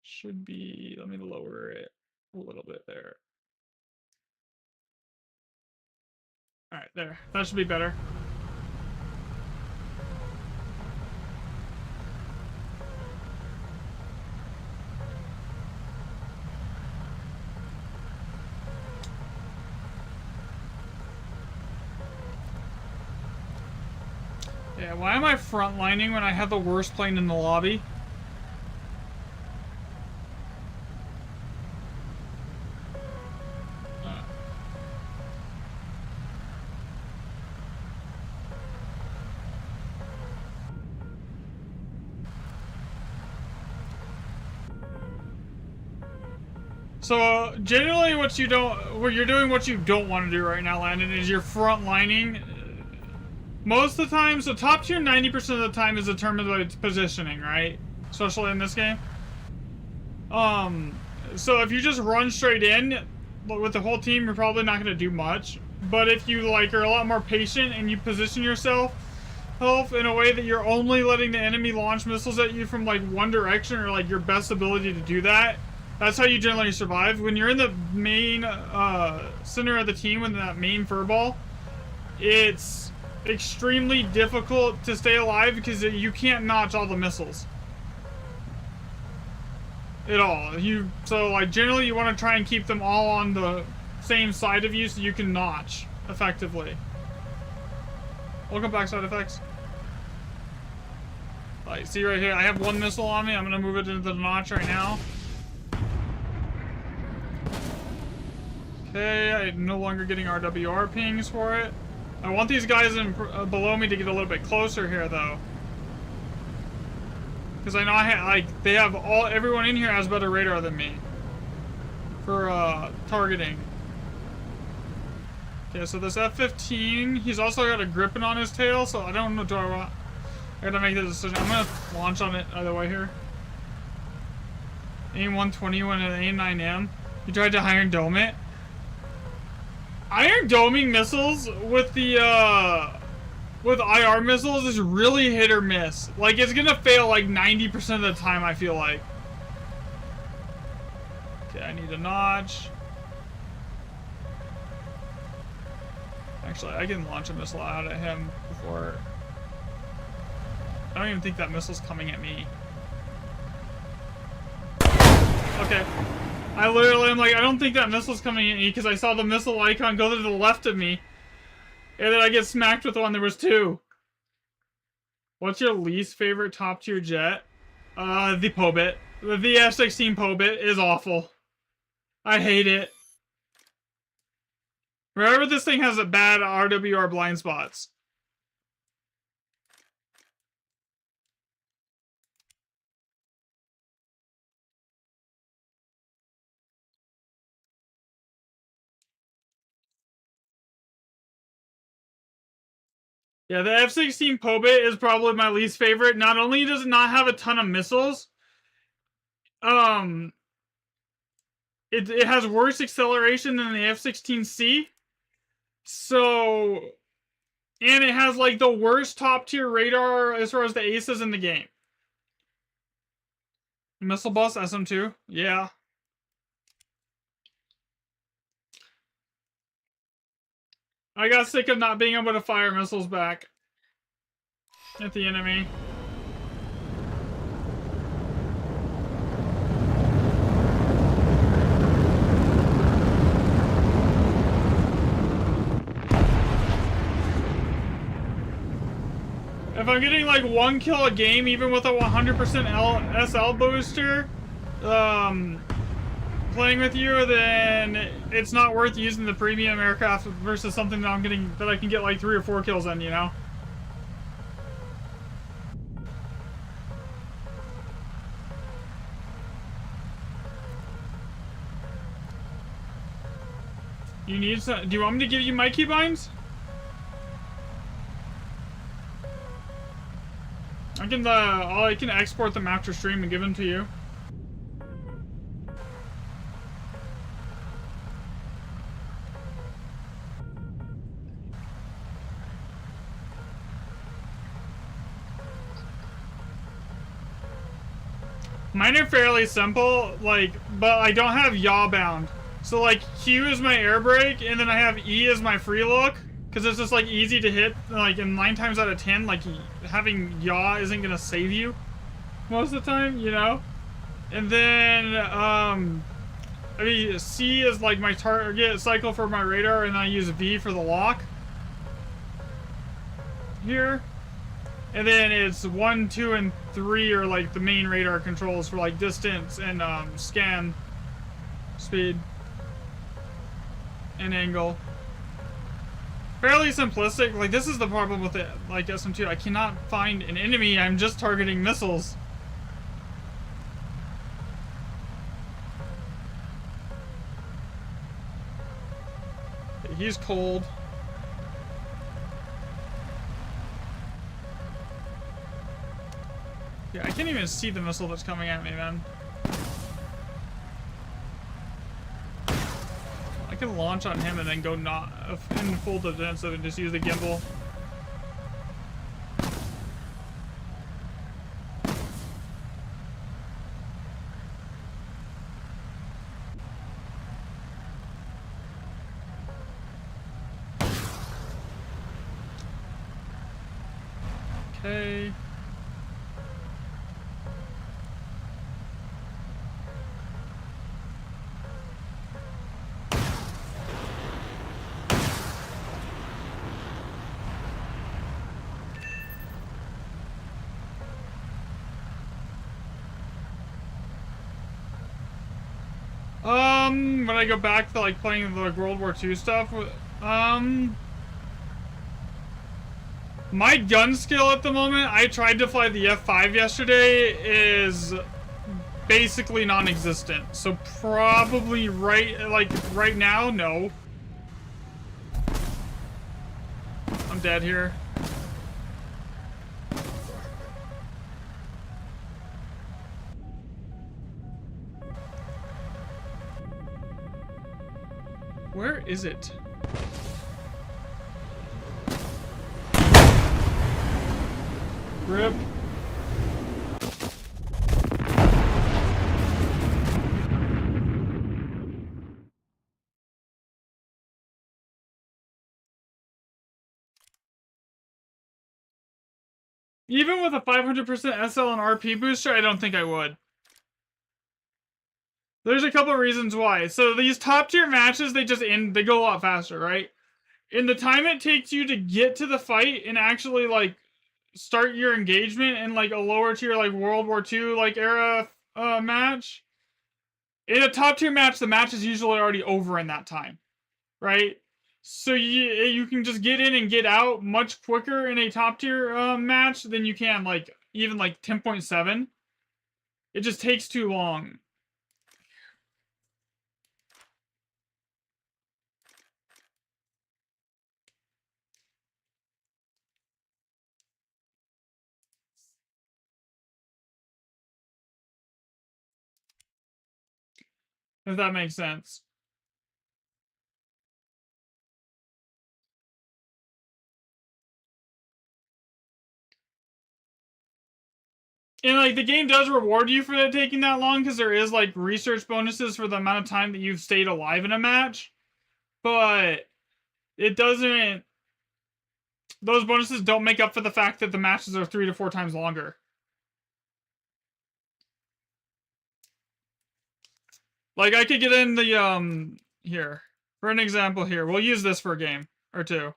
Should be, let me lower it a little bit there. Alright, there. That should be better. Yeah, why am I frontlining when I have the worst plane in the lobby? So generally, you're doing what you don't want to do right now, Landon, is you're frontlining. Most of the time, so top tier 90% of the time is determined by its positioning, right? Especially in this game. So if you just run straight in with the whole team, you're probably not going to do much. But if you like are a lot more patient and you position yourself in a way that you're only letting the enemy launch missiles at you from like one direction, or like your best ability to do that, that's how you generally survive. When you're in the main center of the team with that main furball, it's extremely difficult to stay alive because you can't notch all the missiles at all. So like generally you want to try and keep them all on the same side of you so you can notch effectively. Welcome back, side effects. Like, see right here, I have one missile on me. I'm gonna move it into the notch right now. Okay, I'm no longer getting RWR pings for it. I want these guys below me to get a little bit closer here, though, because I know everyone in here has better radar than me for targeting. Okay, so this F-15, he's also got a gripping on his tail, so I don't know. I gotta make the decision. I'm gonna launch on it either way here. AIM-120 went at AIM-9M. You tried to Iron Dome it. Iron Doming missiles with the with IR missiles is really hit or miss. Like, it's gonna fail like 90% of the time, I feel like. Okay, I need a notch. Actually, I can launch a missile out at him before. I don't even think that missile's coming at me. Okay. I literally am like, I don't think that missile's coming at me because I saw the missile icon go to the left of me. And then I get smacked with one. There was two. What's your least favorite top tier jet? The Pobit. The F-16 Pobit is awful. I hate it. Remember, this thing has a bad RWR blind spots. Yeah, the F-16 Pobit is probably my least favorite. Not only does it not have a ton of missiles, it has worse acceleration than the F-16C. So, and it has like the worst top tier radar as far as the aces in the game. Missile bus SM2, yeah. I got sick of not being able to fire missiles back at the enemy. if I'm getting like 1 kill a game, even with a 100% SL booster, playing with you, then it's not worth using the premium aircraft versus something that that I can get like 3 or 4 kills in, you know? You need some, do you want me to give you my keybinds? I can export them after stream and give them to you. Mine are fairly simple, like, but I don't have yaw bound. So like Q is my air brake, and then I have E as my free look, because it's just like easy to hit. Like, and 9 times out of 10, like having yaw isn't gonna save you most of the time, you know. And then I mean, C is like my target cycle for my radar, and I use V for the lock here. And then it's 1, 2, and 3 are like the main radar controls for like distance and scan speed and angle. Fairly simplistic. Like, this is the problem with it. Like SM2, I cannot find an enemy. I'm just targeting missiles. He's cold. Yeah, I can't even see the missile that's coming at me, man. I can launch on him and then go not in full defensive and just use the gimbal. Okay. When I go back to like playing the World War II stuff, my gun skill at the moment, I tried to fly the F5 yesterday, is basically non-existent. So probably right now, no. I'm dead here. Where is it? Rip. Even with a 500% SL and RP booster, I don't think I would. There's a couple of reasons why. So these top tier matches, they go a lot faster, right? In the time it takes you to get to the fight and actually like start your engagement in like a lower tier like World War II like era match. In a top tier match, the match is usually already over in that time, right? So you can just get in and get out much quicker in a top tier match than you can like even like 10.7. It just takes too long. If that makes sense. And like the game does reward you for taking that long because there is like research bonuses for the amount of time that you've stayed alive in a match. But it doesn't, those bonuses don't make up for the fact that the matches are 3 to 4 times longer. Like I could get in the here. For an example here. We'll use this for a game or two.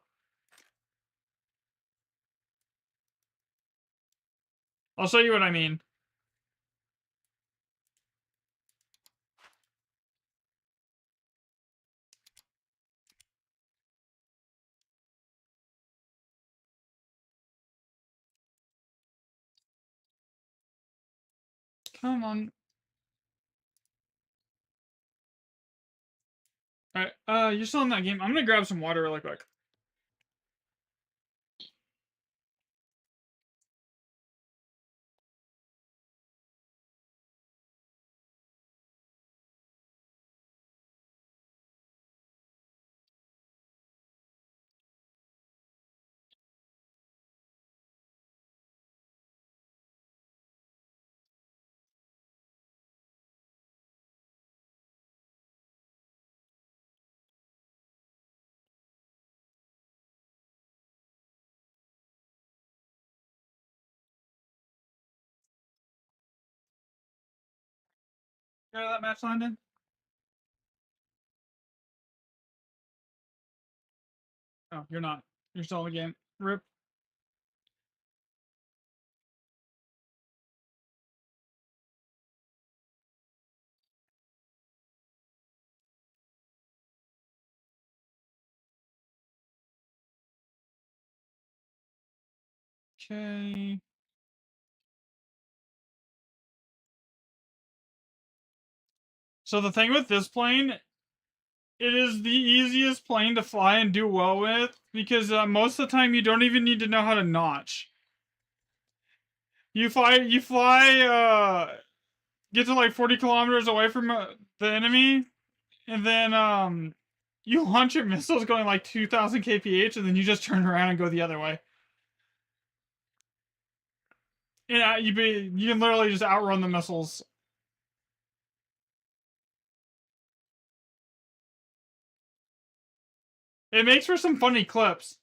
I'll show you what I mean. Come on. Alright, you're still in that game. I'm gonna grab some water really quick. You know that match landed? Oh, you're not. You're still in the game. Rip. Okay. So the thing with this plane, it is the easiest plane to fly and do well with because most of the time you don't even need to know how to notch. You fly, get to like 40 kilometers away from the enemy, and then you launch your missiles going like 2,000 kph, and then you just turn around and go the other way. Yeah, you can literally just outrun the missiles. It makes for some funny clips.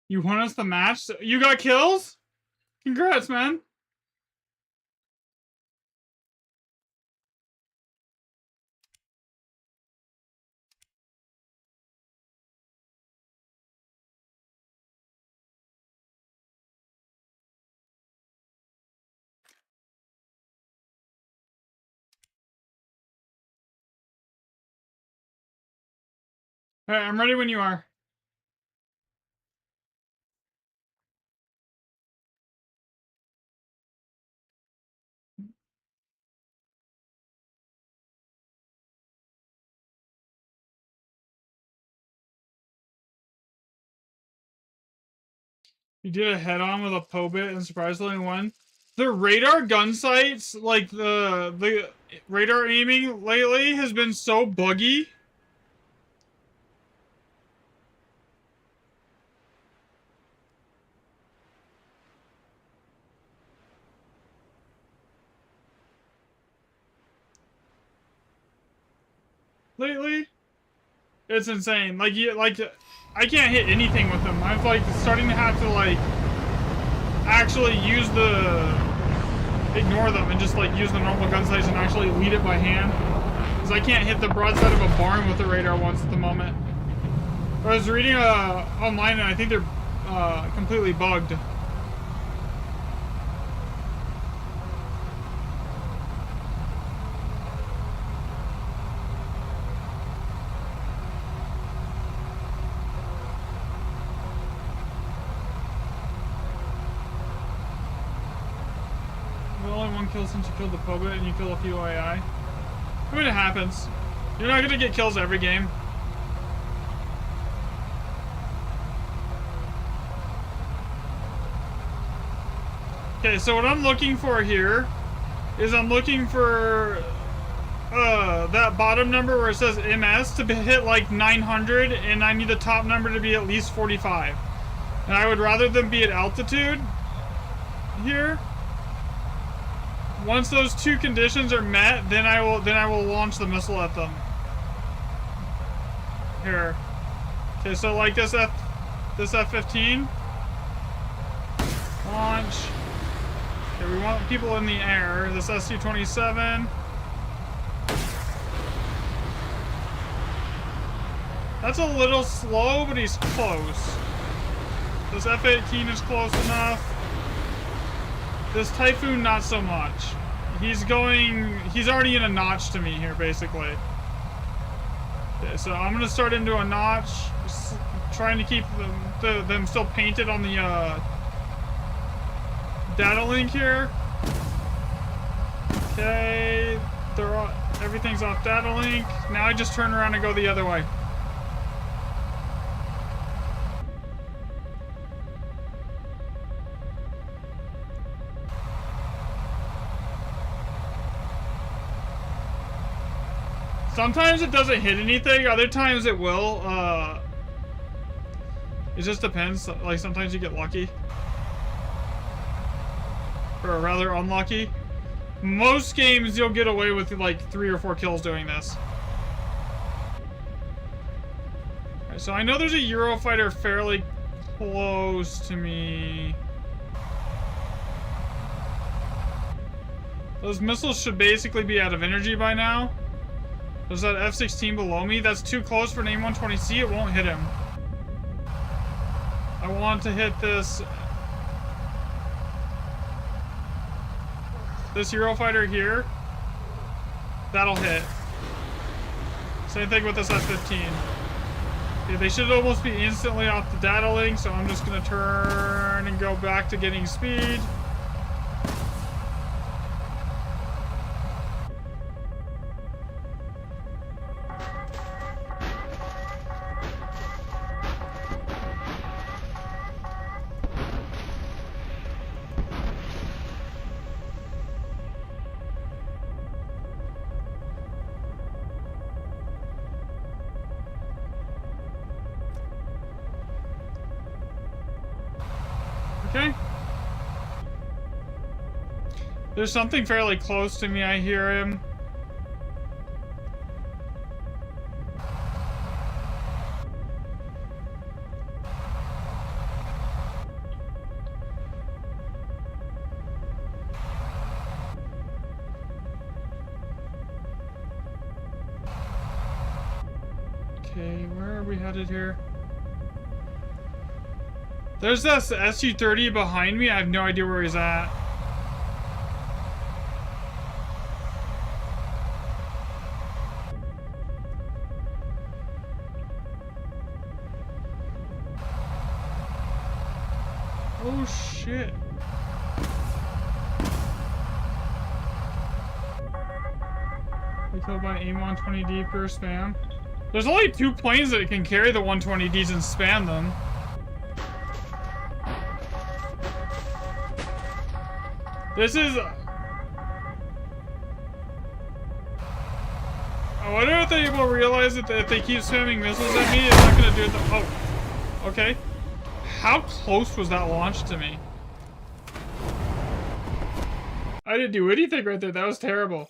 You won us the match? You got kills? Congrats, man. Alright, I'm ready when you are. You did a head-on with a Pobit and surprisingly won. The radar gun sights, like the radar aiming lately has been so buggy. Lately, it's insane. Like I can't hit anything with them. I'm like starting to have to like actually use ignore them and just like use the normal gun sights and actually lead it by hand. Because I can't hit the broadside of a barn with the radar once at the moment. I was reading online and I think they're completely bugged. Only one kill since you killed the Pobit and you kill a few AI. I mean, it happens. You're not gonna get kills every game. Okay, so what I'm looking for here is I'm looking for that bottom number where it says MS to hit like 900, and I need the top number to be at least 45. And I would rather them be at altitude here. Once those two conditions are met, then I will launch the missile at them. Here. Okay, so like this F-15. Launch. Okay, we want people in the air. This SU-27. That's a little slow, but he's close. This F-18 is close enough. This Typhoon, not so much. He's already in a notch to me here, basically. Okay, so I'm gonna start into a notch, trying to keep them still painted on the data link here. Okay, everything's off data link. Now I just turn around and go the other way. Sometimes it doesn't hit anything, other times it will. It just depends. Like, sometimes you get lucky. Or rather unlucky. Most games you'll get away with like 3 or 4 kills doing this. Alright, so I know there's a Eurofighter fairly close to me. Those missiles should basically be out of energy by now. There's that F-16 below me. That's too close for an AIM-120C. It won't hit him. I want to hit this Eurofighter here. That'll hit. Same thing with this F-15. Okay, they should almost be instantly off the data link, so I'm just gonna turn and go back to getting speed. Okay. There's something fairly close to me. I hear him. Okay, where are we headed here? There's this SU-30 behind me. I have no idea where he's at. Oh shit. We killed by AIM-120D per spam. There's only 2 planes that can carry the 120Ds and spam them. This is... I wonder if they will realize that if they keep spamming missiles at me, it's not gonna do it. Oh, okay. How close was that launch to me? I didn't do anything right there. That was terrible.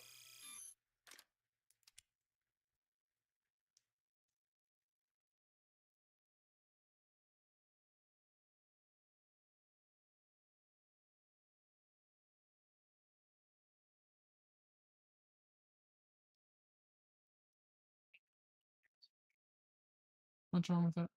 What's wrong with that?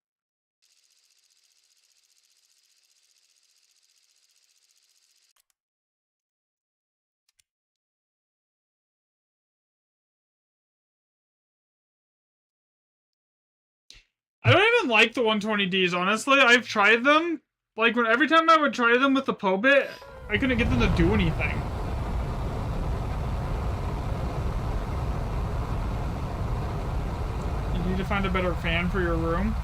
I don't even like the 120Ds, honestly. I've tried them. Like, every time I would try them with the POBIT, I couldn't get them to do anything. You need to find a better fan for your room.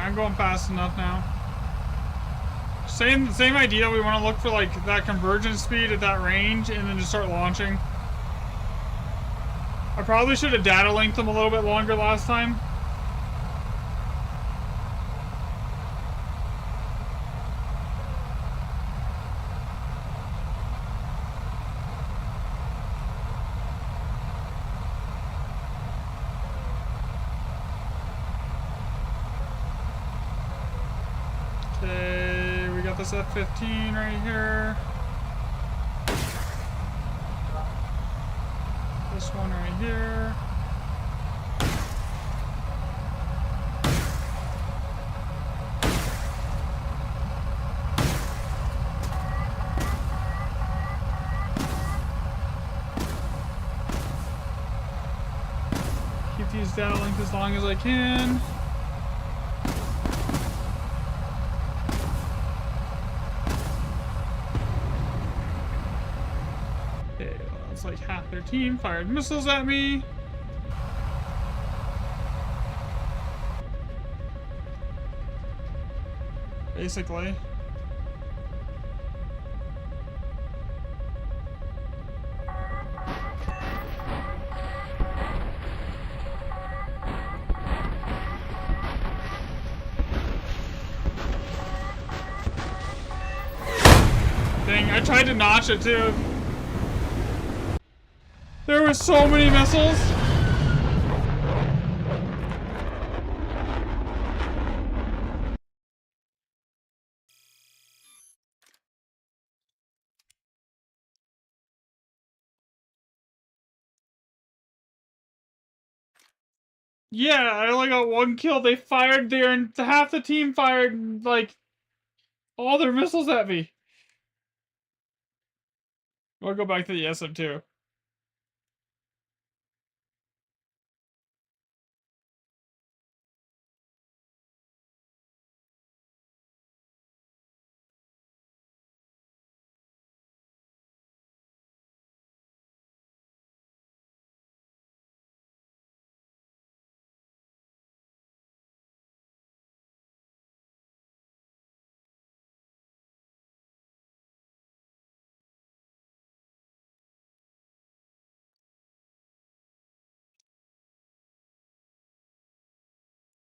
I'm going fast enough now. Same idea. We want to look for like that convergence speed at that range, and then just start launching. I probably should have data linked them a little bit longer last time. Okay, we got this F-15 right here. This one right here. Keep these data linked as long as I can. Okay, well, it's like half their team fired missiles at me. Basically. Dang, I tried to notch it too. There were so many missiles. Yeah, I only got one kill. They fired there, and half the team fired like all their missiles at me. We'll go back to the SM2.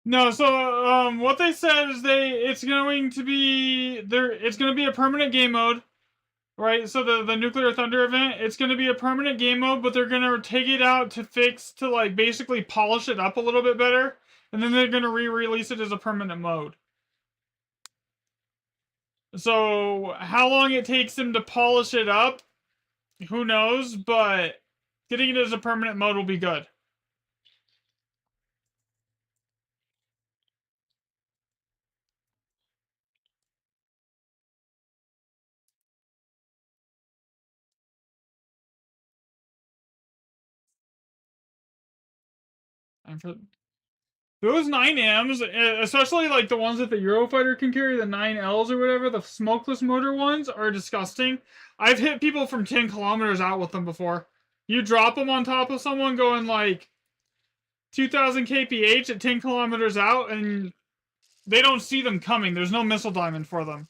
No, so what they said is it's going to be it's going to be a permanent game mode, right? So the Nuclear Thunder event, it's going to be a permanent game mode, but they're going to take it out to like basically polish it up a little bit better, and then they're going to re-release it as a permanent mode. So how long it takes them to polish it up, who knows? But getting it as a permanent mode will be good. And for those 9Ms, especially like the ones that the Eurofighter can carry, the 9Ls or whatever, the smokeless motor ones are disgusting. I've hit people from 10 kilometers out with them before. You drop them on top of someone going like 2,000 kph at 10 kilometers out, and they don't see them coming. There's no missile diamond for them.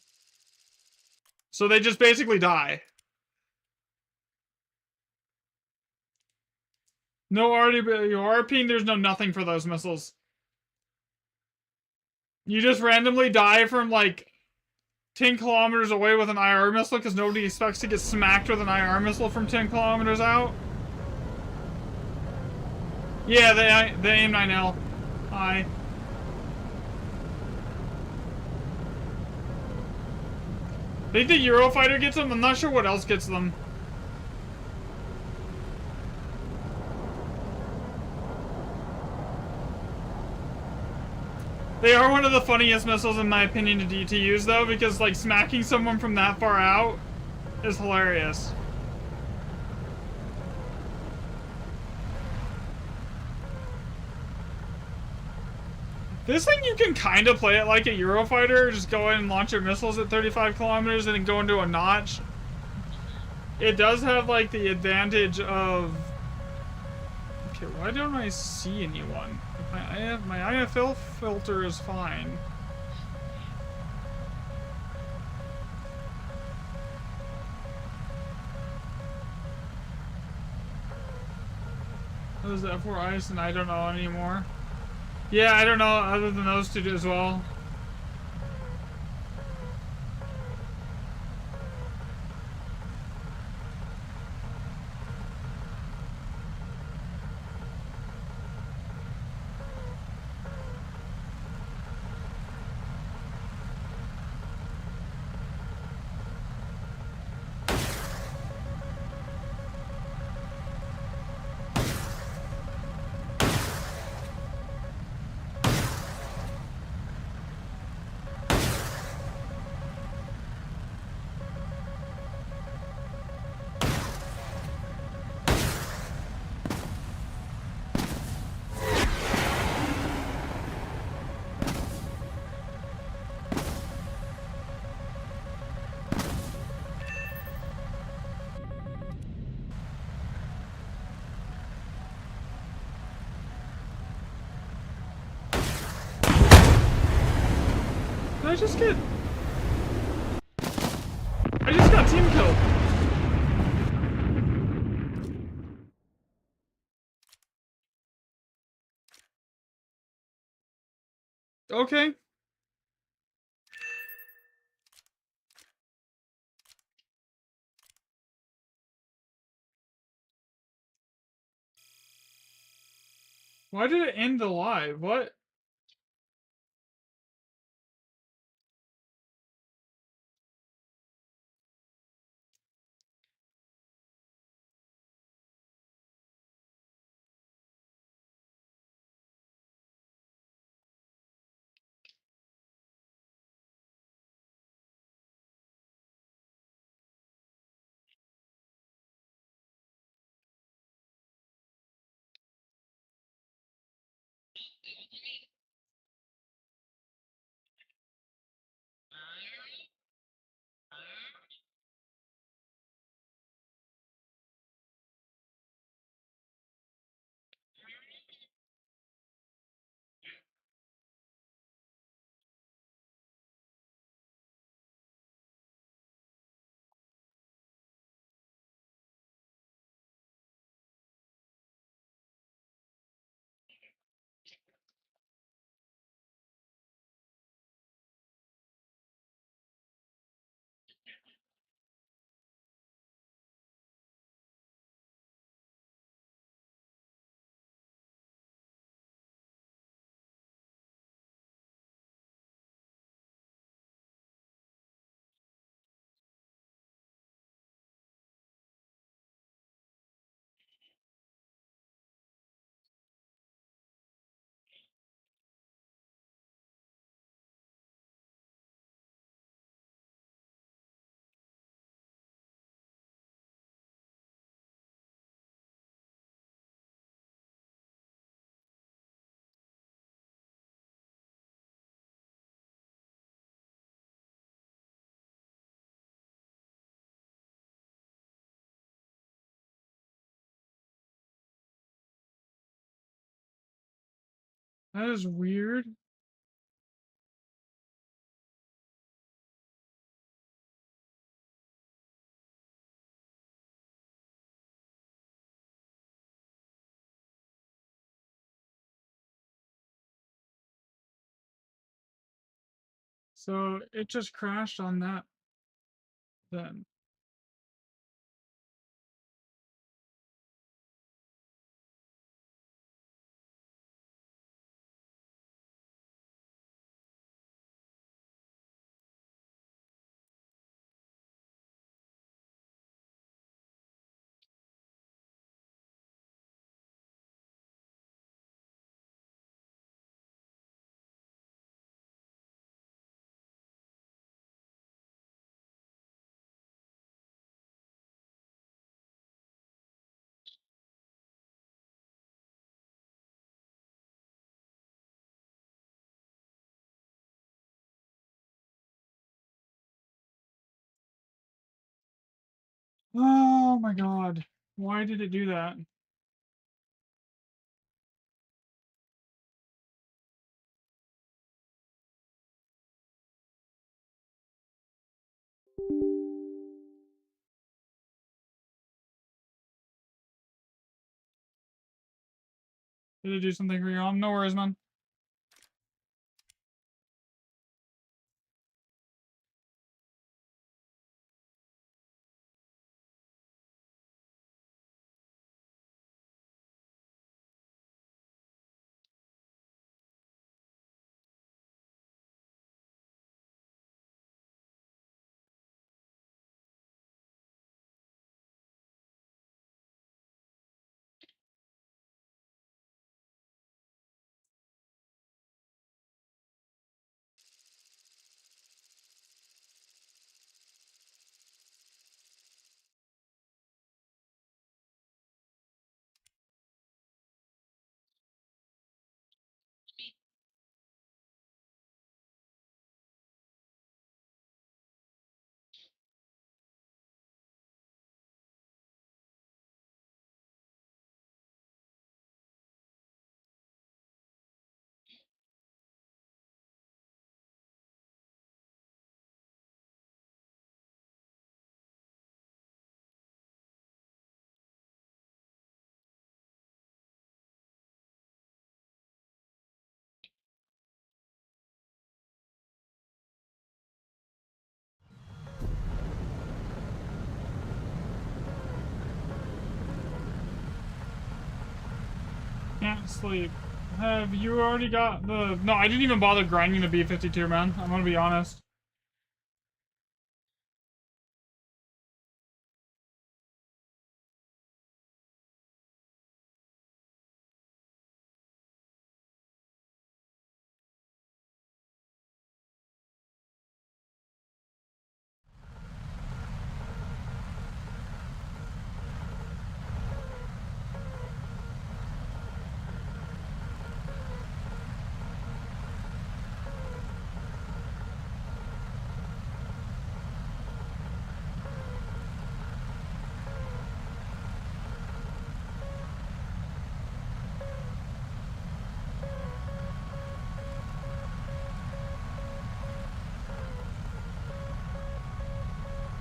So they just basically die. No RPing, there's no nothing for those missiles. You just randomly die from like 10 kilometers away with an IR missile because nobody expects to get smacked with an IR missile from 10 kilometers out. Yeah, the AIM-9L. Hi. I think the Eurofighter gets them. I'm not sure what else gets them. They are one of the funniest missiles in my opinion to use though, because like smacking someone from that far out is hilarious. This thing you can kind of play it like a Eurofighter, just go in and launch your missiles at 35 kilometers and then go into a notch. It does have like the advantage of... Okay, why don't I see anyone? My IFL filter is fine. What is the F4 ice and I don't know anymore? Yeah, I don't know other than those two as well. Did I just get... I just got team killed. Okay. Why did it end the live? What? That is weird. So it just crashed on that then. Oh my god. Why did it do that? Did I do something for you? No worries, man. Can't sleep. Have you already got the... No, I didn't even bother grinding the B-52, man. I'm gonna be honest.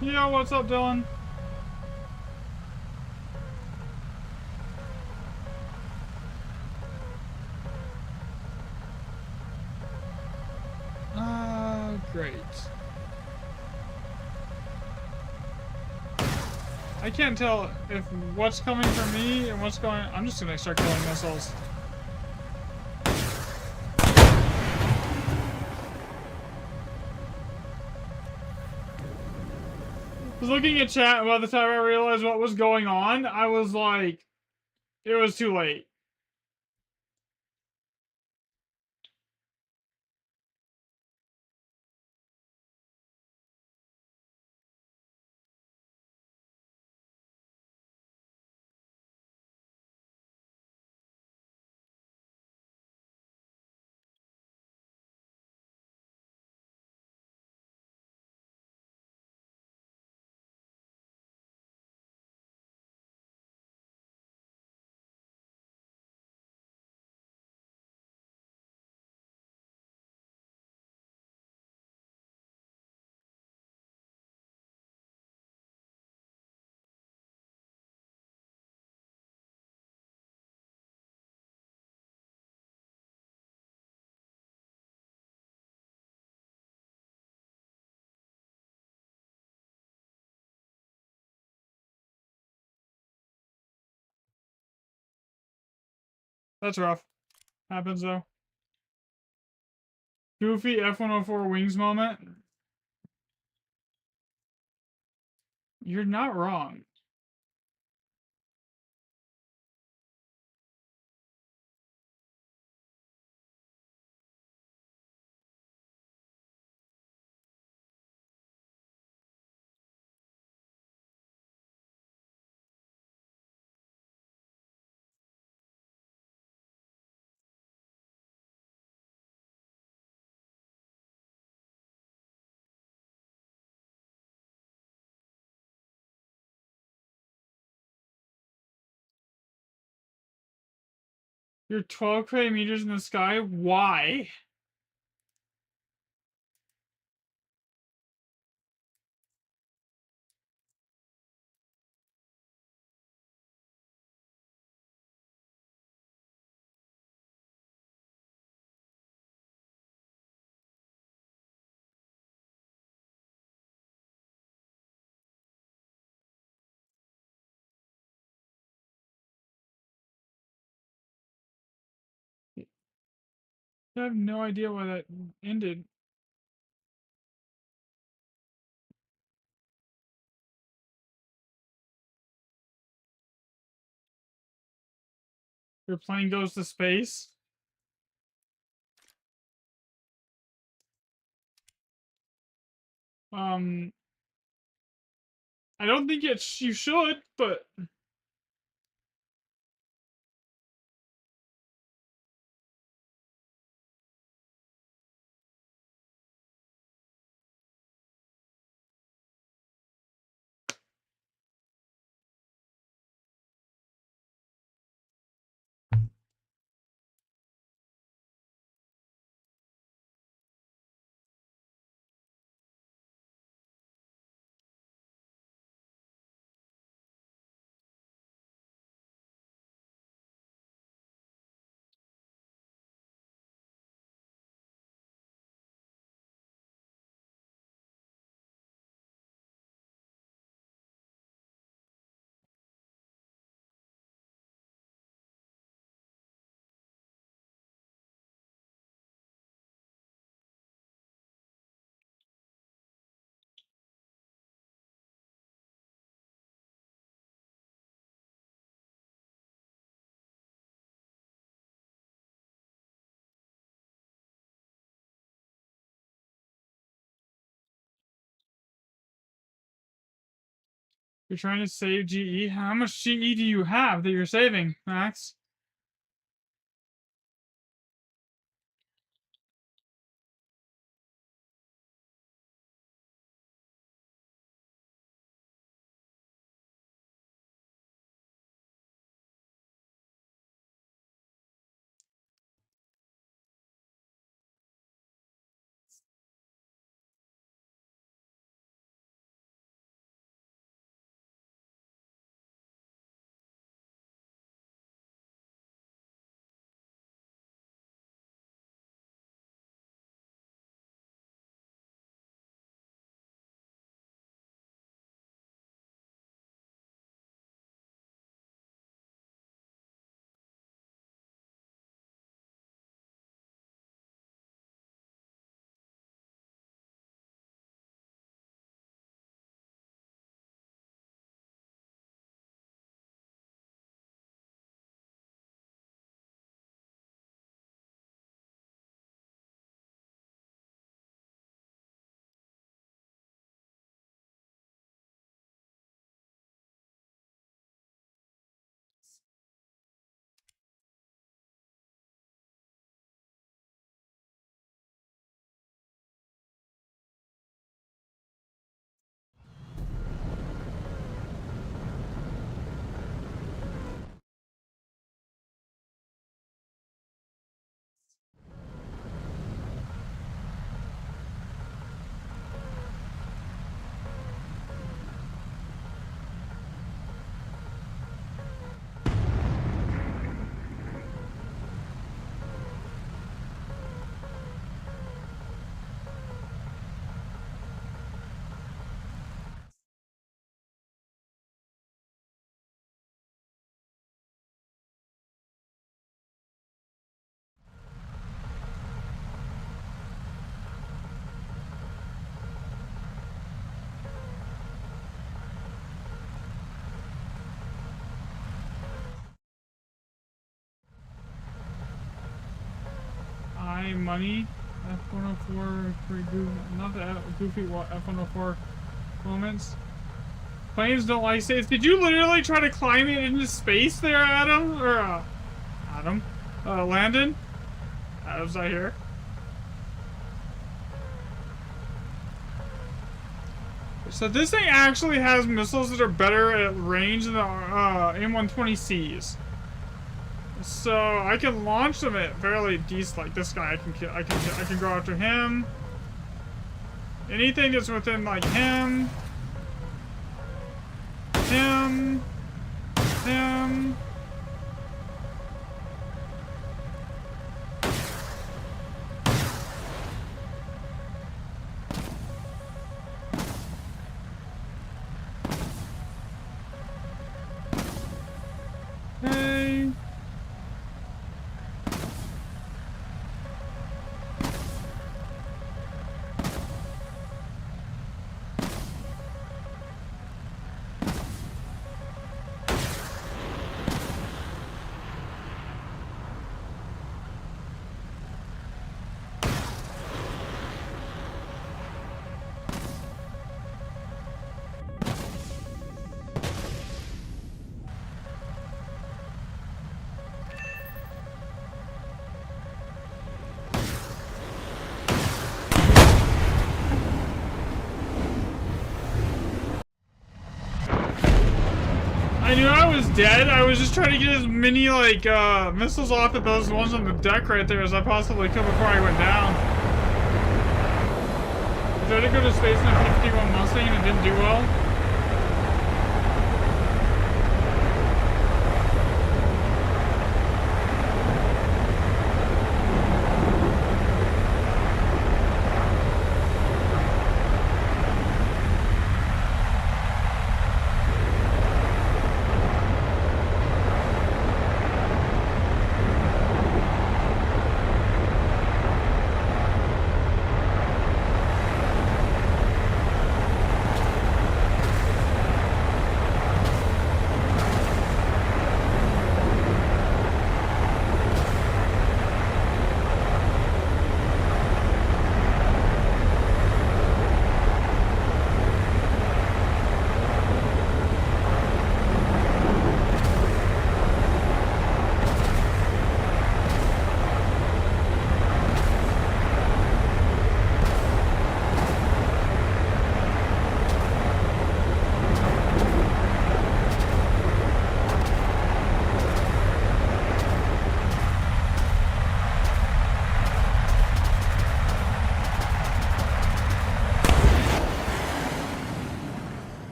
Yo, what's up, Dylan? Great. I can't tell if what's coming from me and what's going... I'm just gonna start killing missiles. I was looking at chat, and by the time I realized what was going on, I was like... It was too late. That's rough. Happens, though. Goofy F-104 wings moment. You're not wrong. You're 12 meters in the sky? Why? I have no idea why that ended. Your plane goes to space. Um, I don't think you should, but you're trying to save GE. How much GE do you have that you're saving, Max? Money. F-104 for not the goofy F-104 moments. Planes don't like space. Did you literally try to climb it into space there, Adam? Or, Adam? Landon? Adam's not here. So this thing actually has missiles that are better at range than the M120Cs. So I can launch them at fairly decent. Like this guy, I can go after him. Anything that's within like him. Him. Hey. I knew I was dead. I was just trying to get as many, like, missiles off at those ones on the deck right there as I possibly could before I went down. I tried to go to space in a P-51 Mustang and it didn't do well.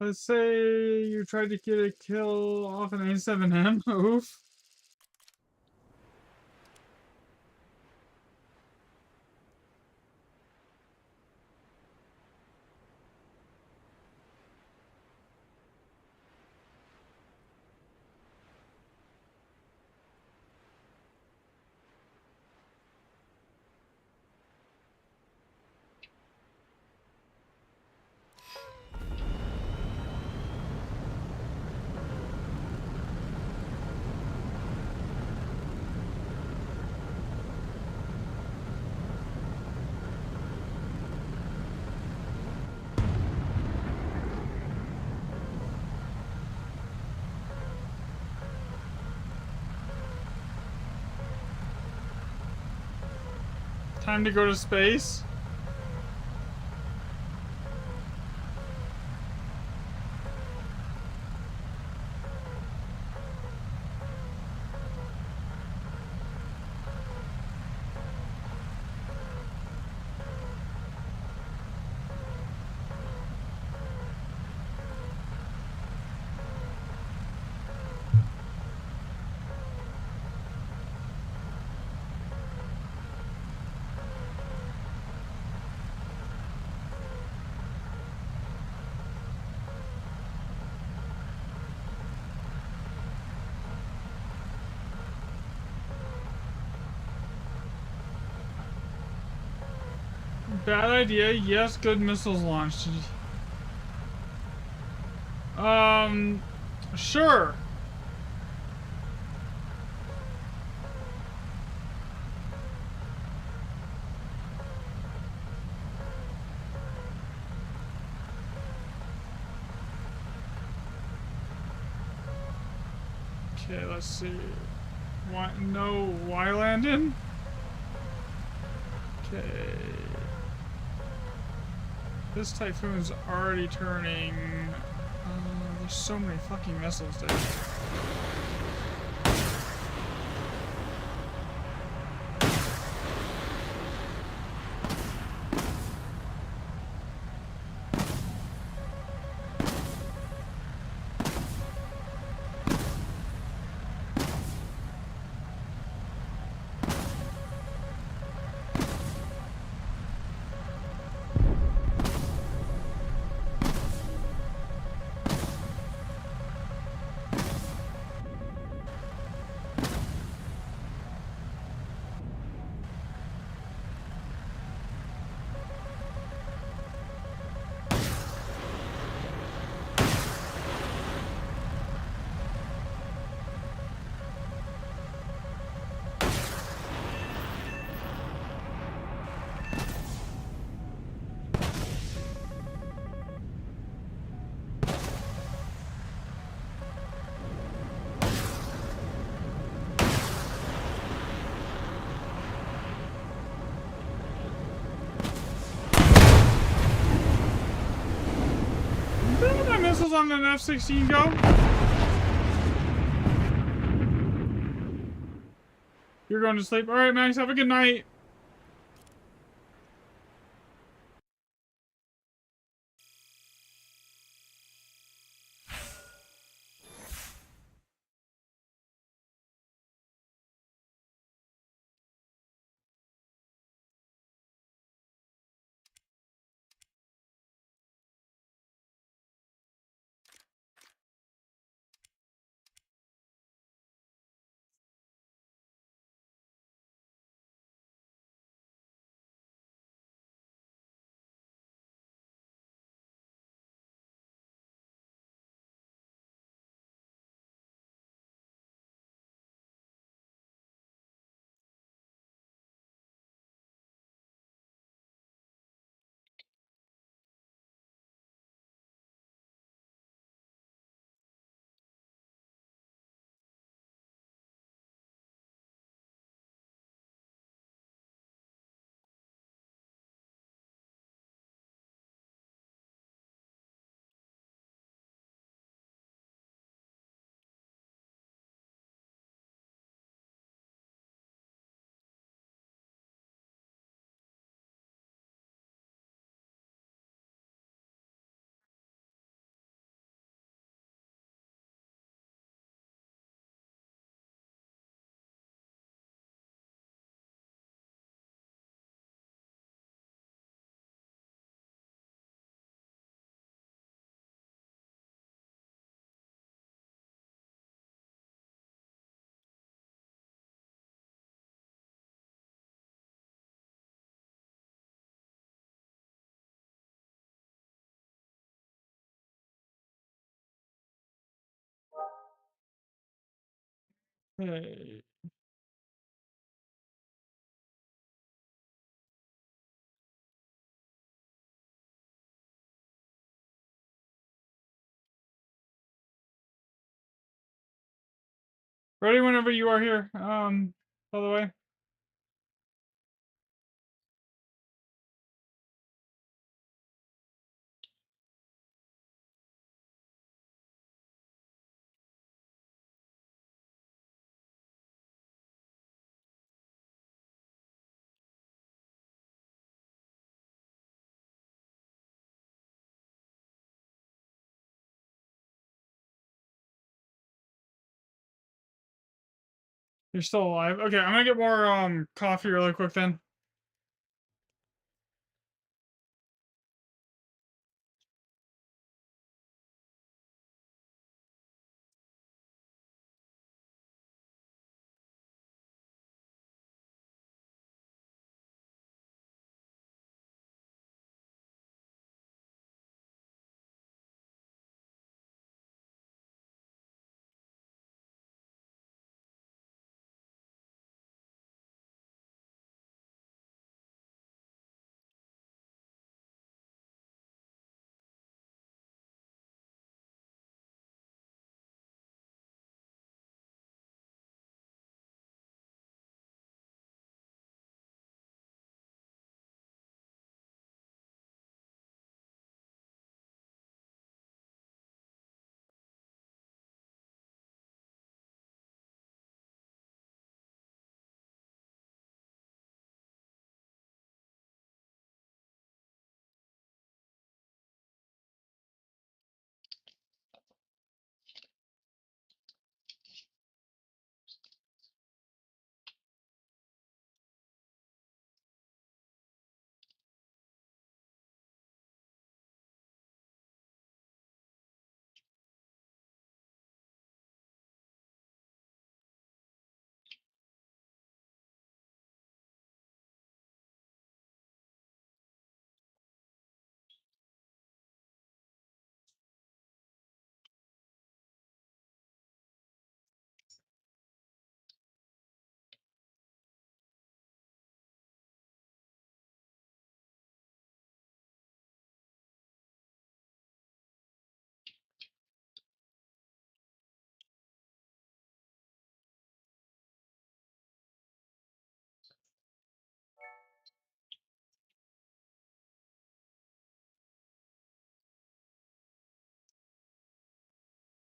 Let's say you tried to get a kill off an A7M. Oof. Time to go to space. Bad idea. Yes, good missiles launched. Sure. Okay, let's see. Why, no, why landing? Okay. This typhoon's already turning. There's so many fucking missiles there. missiles on an F-16 go? You're going to sleep. All right, Max. Have a good night. Hey. Ready whenever you are here. By the way. You're still alive. Okay, I'm gonna get more coffee really quick then.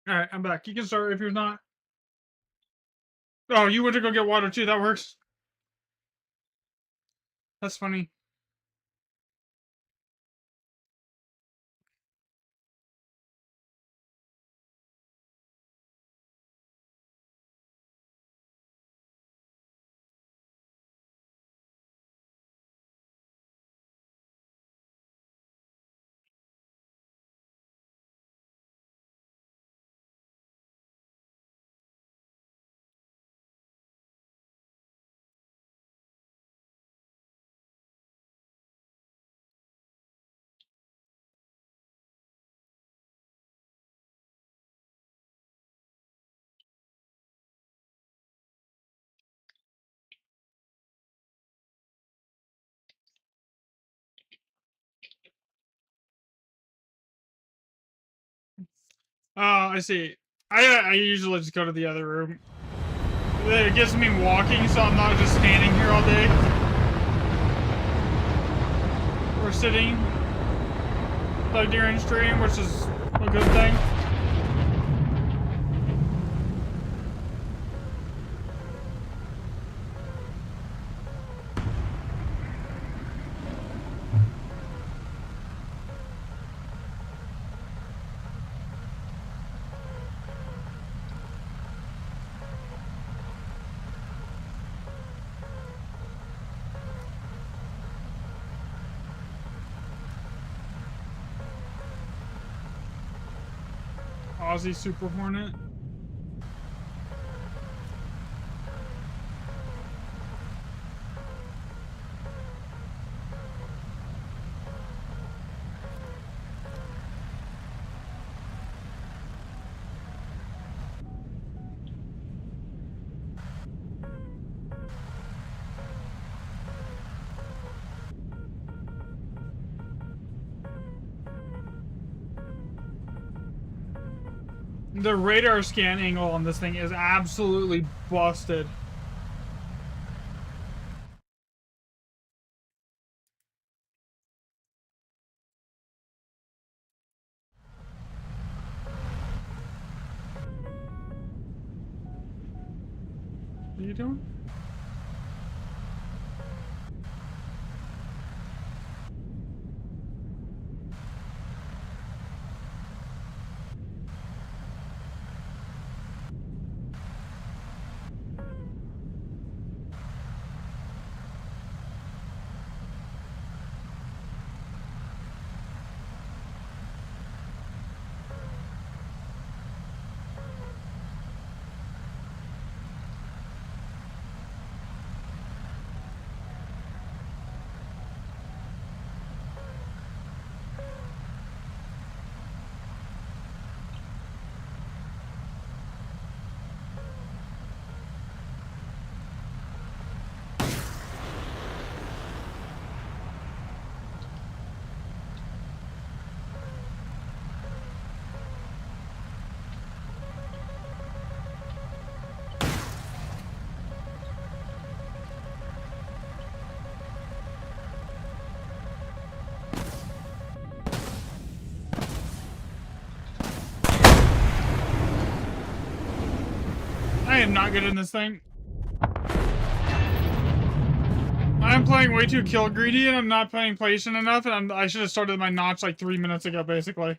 Alright, I'm back. You can start if you're not. Oh, you went to go get water too. That works. That's funny. I see. I usually just go to the other room. It gets me walking, so I'm not just standing here all day. Or sitting. Like during stream, which is a good thing. Aussie Super Hornet. The radar scan angle on this thing is absolutely busted. What are you doing? I am not good in this thing. I'm playing way too kill greedy and I'm not playing patient enough, and I should have started my notch like 3 minutes ago, basically.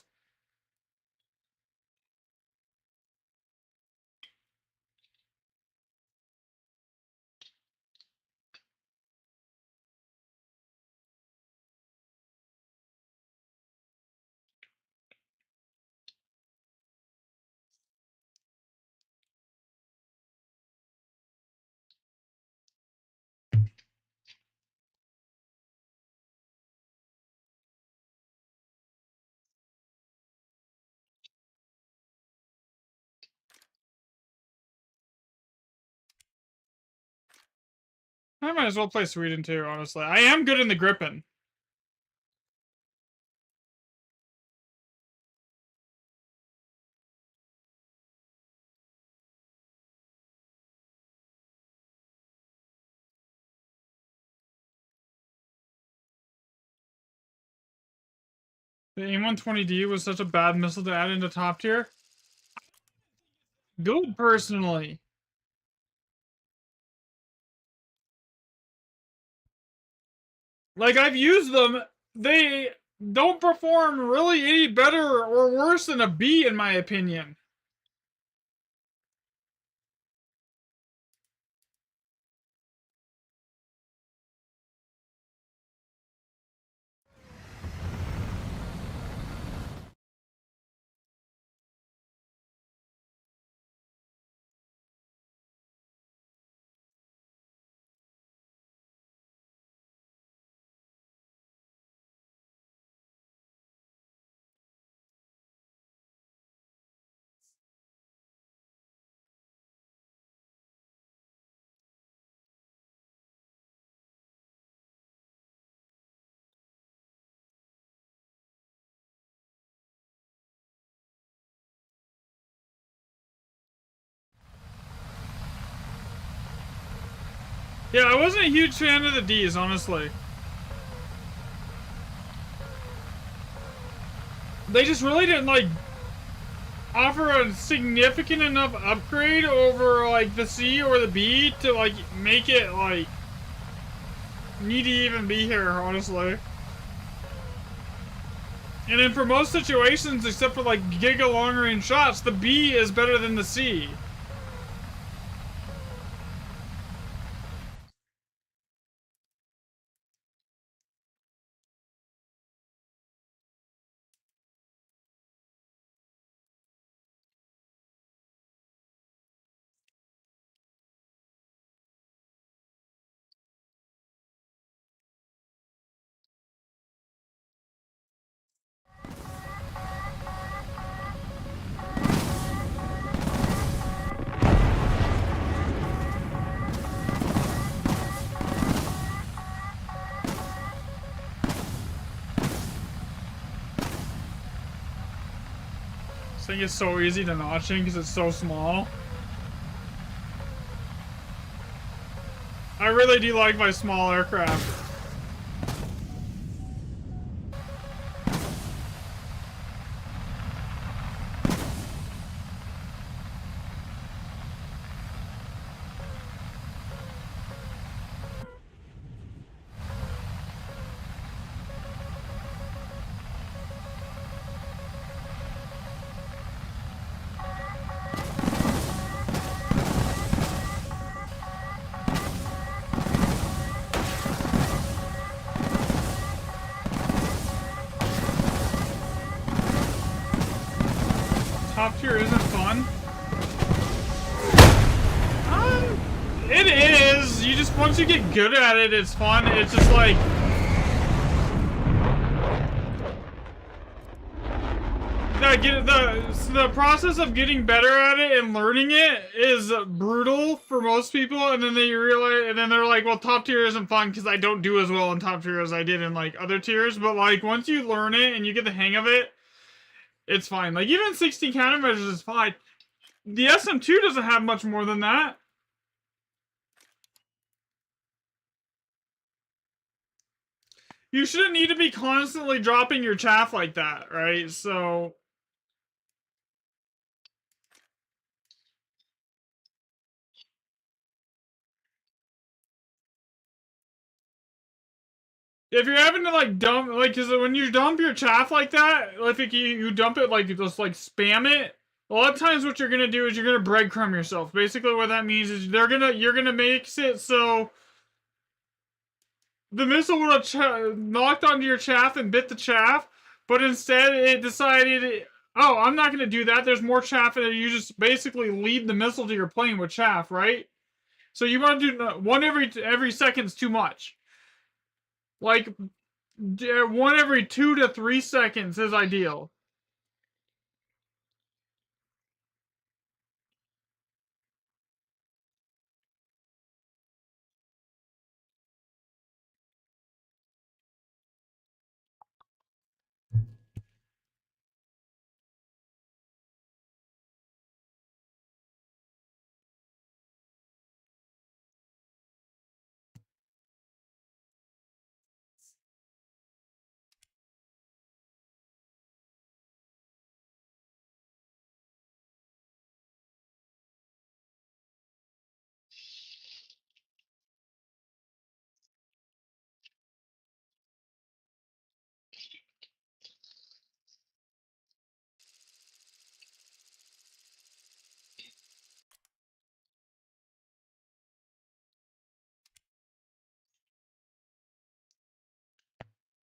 I might as well play Sweden too, honestly. I am good in the gripping. The AIM-120D was such a bad missile to add into top tier. good personally. Like, I've used them. They don't perform really any better or worse than a B, in my opinion. Yeah, I wasn't a huge fan of the D's, honestly. They just really didn't, like, offer a significant enough upgrade over, like, the C or the B to, like, make it, like, need to even be here, honestly. And then for most situations, except for, like, giga long-range shots, the B is better than the C. This thing is so easy to notch in because it's so small. I really do like my small aircraft. Top tier isn't fun. It is. You just, once you get good at it, it's fun. It's just like, the process of getting better at it and learning it is brutal for most people, and then they realize, and then they're like, well, top tier isn't fun because I don't do as well in top tier as I did in, like, other tiers. But, like, once you learn it and you get the hang of it, it's fine. Like, even 16 countermeasures is fine. The SM2 doesn't have much more than that. You shouldn't need to be constantly dropping your chaff like that, right? So if you're having to, like, dump, like, because when you dump your chaff like that, if you dump it, like, you just, like, spam it, a lot of times what you're gonna do is you're gonna breadcrumb yourself. Basically what that means is you're gonna make it so the missile would have knocked onto your chaff and bit the chaff, but instead it decided, oh, I'm not gonna do that, there's more chaff, and you just basically lead the missile to your plane with chaff, right? So you want to do one every second's too much. Like, one every 2 to 3 seconds is ideal.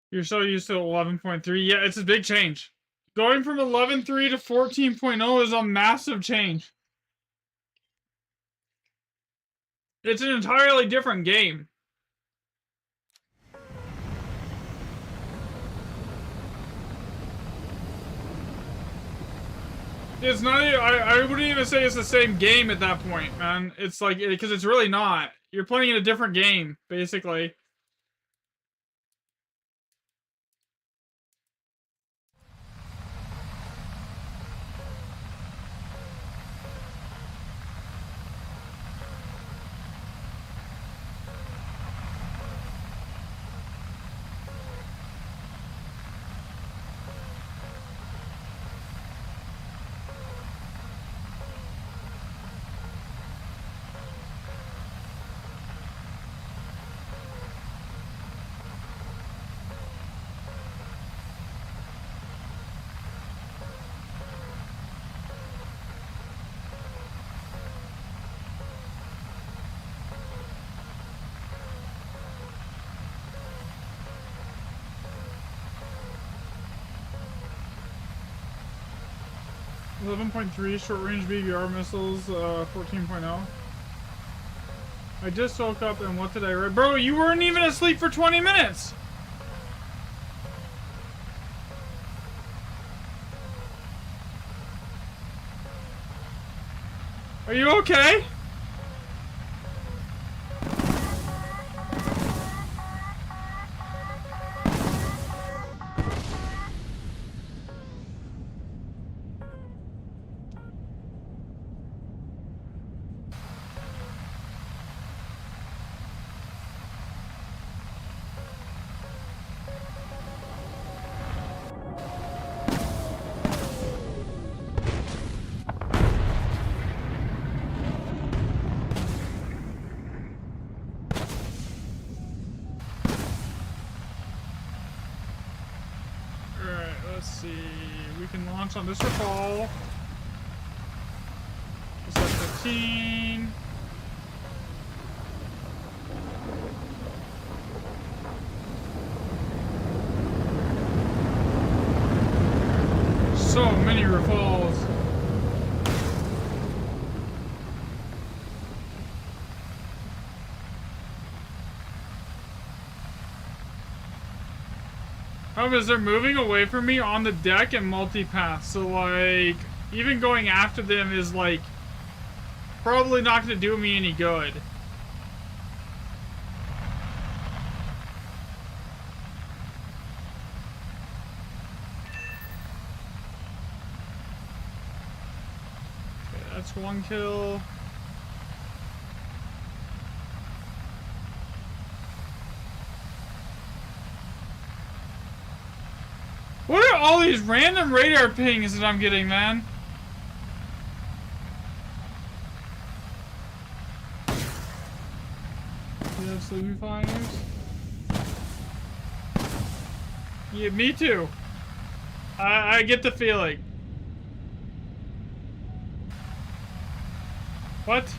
You're so used to 11.3. Yeah, it's a big change. Going from 11.3 to 14.0 is a massive change. It's an entirely different game. It's not. I wouldn't even say it's the same game at that point, man. It's like because it's really not. You're playing in a different game, basically. 11.3 short-range BBR missiles, 14.0. I just woke up and what did I write? Bro, you weren't even asleep for 20 minutes! Are you okay? Let's see. We can launch on this recall. This is 15. So many recalls. Because they're moving away from me on the deck and multipath, so like even going after them is like probably not going to do me any good. Okay, that's one kill. What are all these random radar pings that I'm getting, man? You have sleepy fires? Yeah, me too. I get the feeling. What?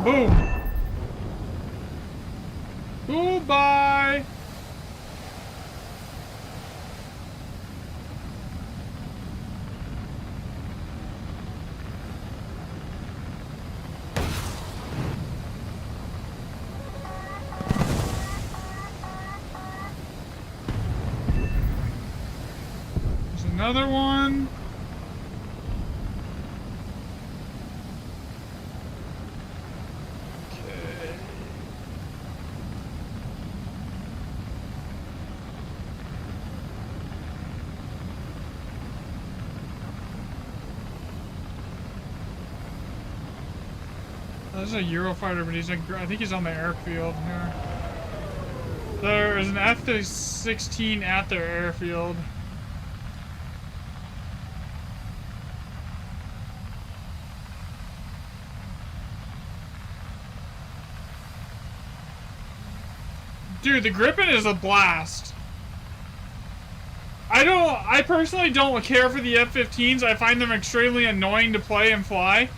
Boom. Goodbye. There's another one. There's a Eurofighter, but I think he's on the airfield here. There is an F-16 at their airfield. Dude, the Gripen is a blast. I personally don't care for the F-15s. I find them extremely annoying to play and fly.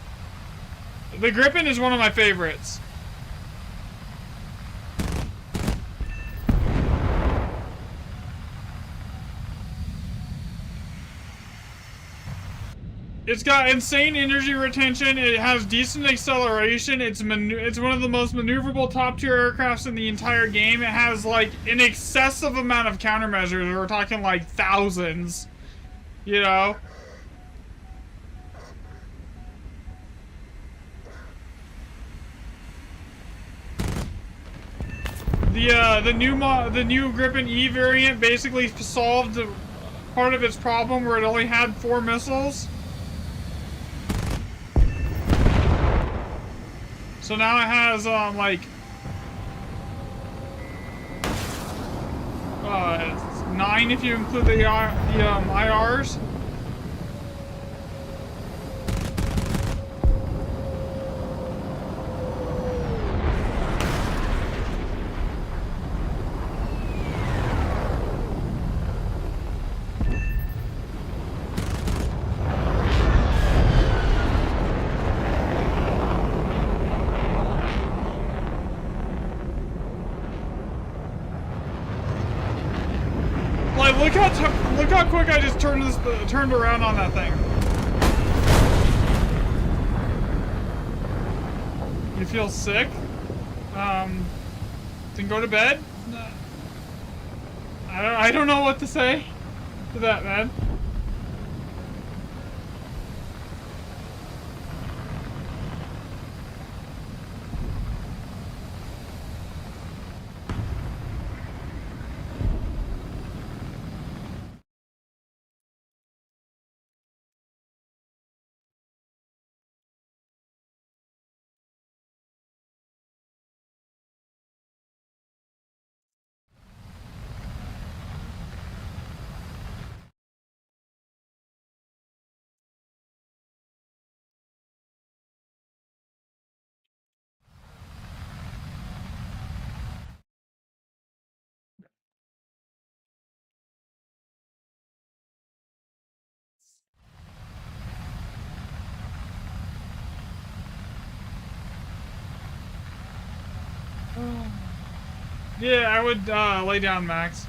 The Gripen is one of my favorites. It's got insane energy retention. It has decent acceleration. It's one of the most maneuverable top-tier aircrafts in the entire game. It has like an excessive amount of countermeasures. We're talking like thousands. You know. The new Gripen E variant basically solved part of its problem where it only had 4 missiles. So now it has like 9 if you include the IRs. Look how quick I just turned around on that thing. You feel sick? Then go to bed? I don't know what to say to that, man. Yeah, I would lay down, Max.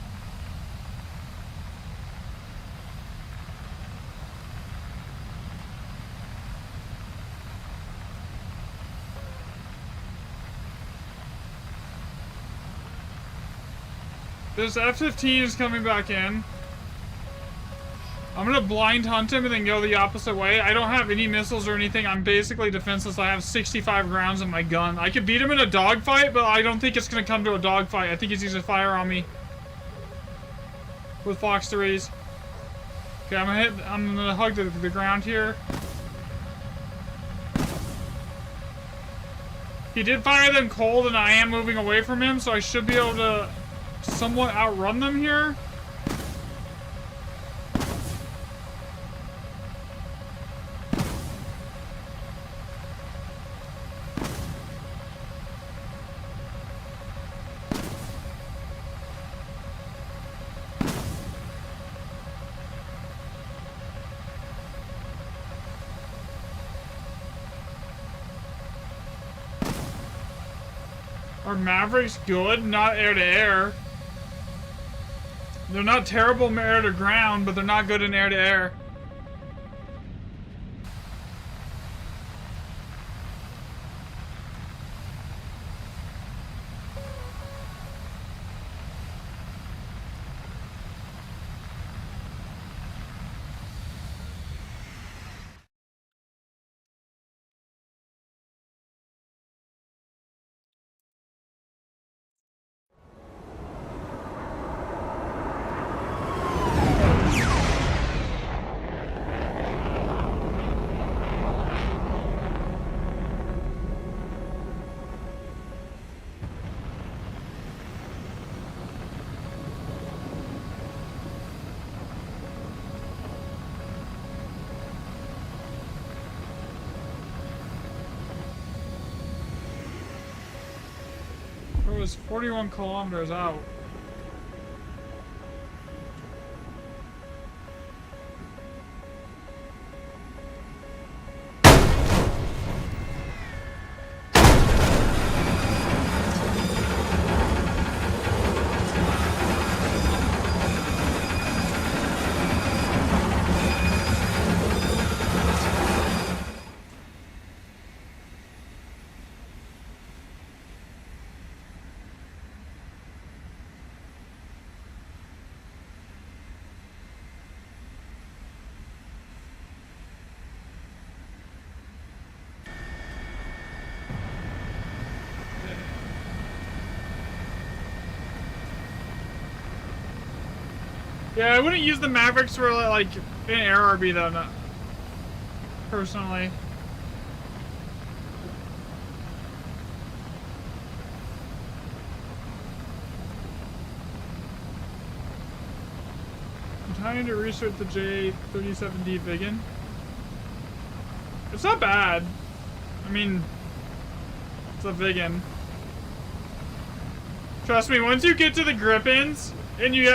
This F-15 is coming back in. I'm gonna blind hunt him and then go the opposite way. I don't have any missiles or anything. I'm basically defenseless. I have 65 rounds in my gun. I could beat him in a dogfight, but I don't think it's gonna come to a dogfight. I think he's gonna fire on me with Fox 3s. Okay, I'm gonna hug the ground here. He did fire them cold, and I am moving away from him, so I should be able to somewhat outrun them here. Are Mavericks good? Not air to air. They're not terrible air to ground, but they're not good in air to air. was 41 kilometers out. Yeah, I wouldn't use the Mavericks for like an air RB though, not personally. I'm trying to research the J37D Viggen. It's not bad. I mean, it's a Viggen. Trust me, once you get to the Gripens, and you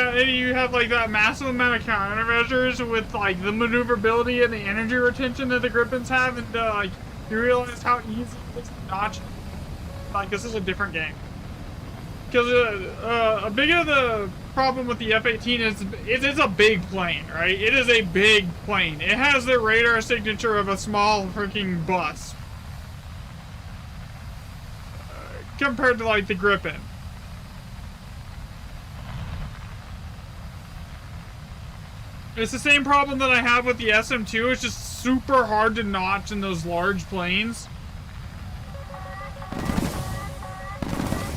have like that massive amount of countermeasures with like the maneuverability and the energy retention that the Gripens have, and like you realize how easy it is to notch. Like this is a different game. Because a big of the problem with the F-18 is it's a big plane, right? It is a big plane. It has the radar signature of a small freaking bus compared to like the Gripen. It's the same problem that I have with the SM-2. It's just super hard to notch in those large planes.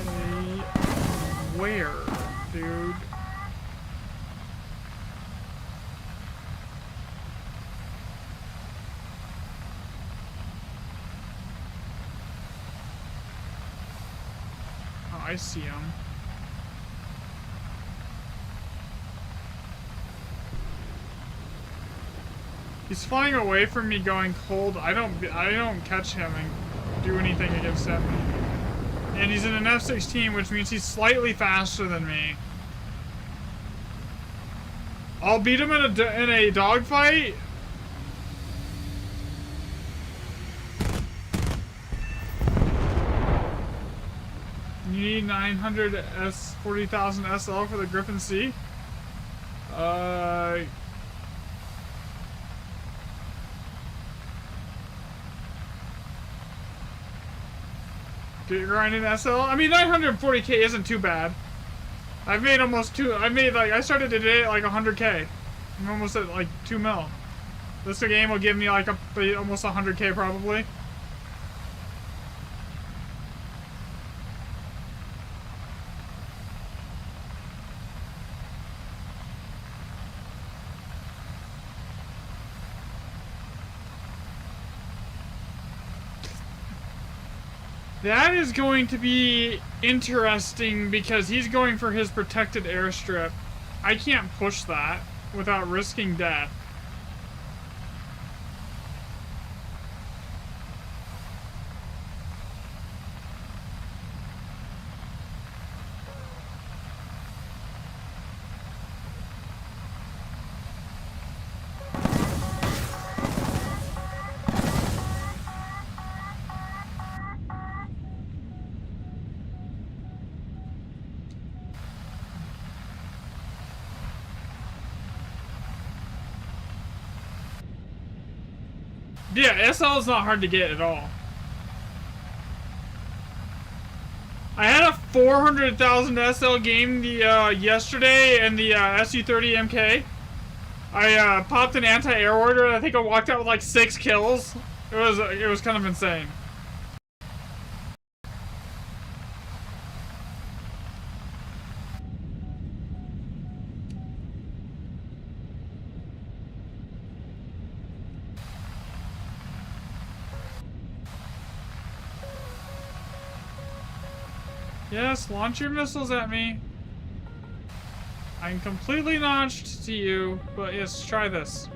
Okay, where, dude? Oh, I see him. He's flying away from me going cold. I don't catch him and do anything against him. And he's in an F-16, which means he's slightly faster than me. I'll beat him in a dogfight. You need 900 40,000 SL for the Gripen C? Get grinding SL? I mean, 940k isn't too bad. I've made I started today at like 100k. I'm almost at like 2 mil. This game will give me like almost 100k probably. That is going to be interesting because he's going for his protected airstrip. I can't push that without risking death. Yeah, SL is not hard to get at all. I had a 400,000 SL game yesterday in the SU-30 MK. I popped an anti-air order and I think I walked out with like 6 kills. It was kind of insane. Yes, launch your missiles at me. I'm completely notched to you, but yes, try this.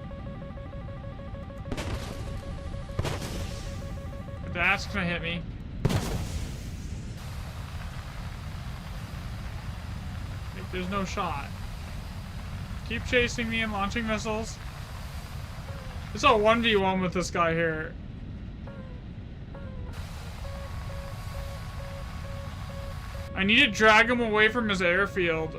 That's gonna hit me. Like, there's no shot. Keep chasing me and launching missiles. It's a 1v1 with this guy here. I need to drag him away from his airfield.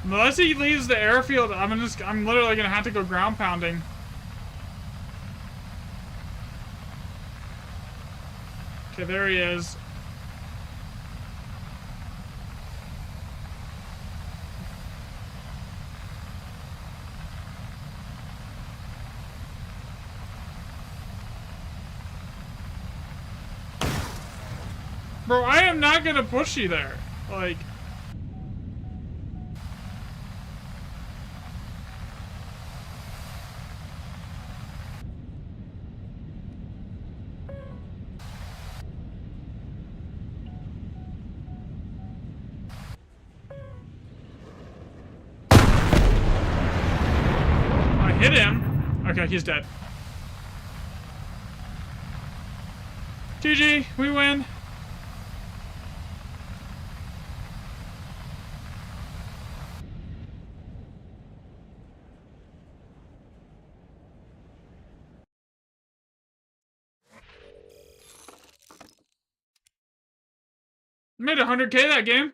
Unless he leaves the airfield, I'm literally gonna have to go ground pounding. Okay, there he is. Bro, I am not gonna push you there. Like... hit him. Okay, he's dead. GG, we win. Made 100K that game.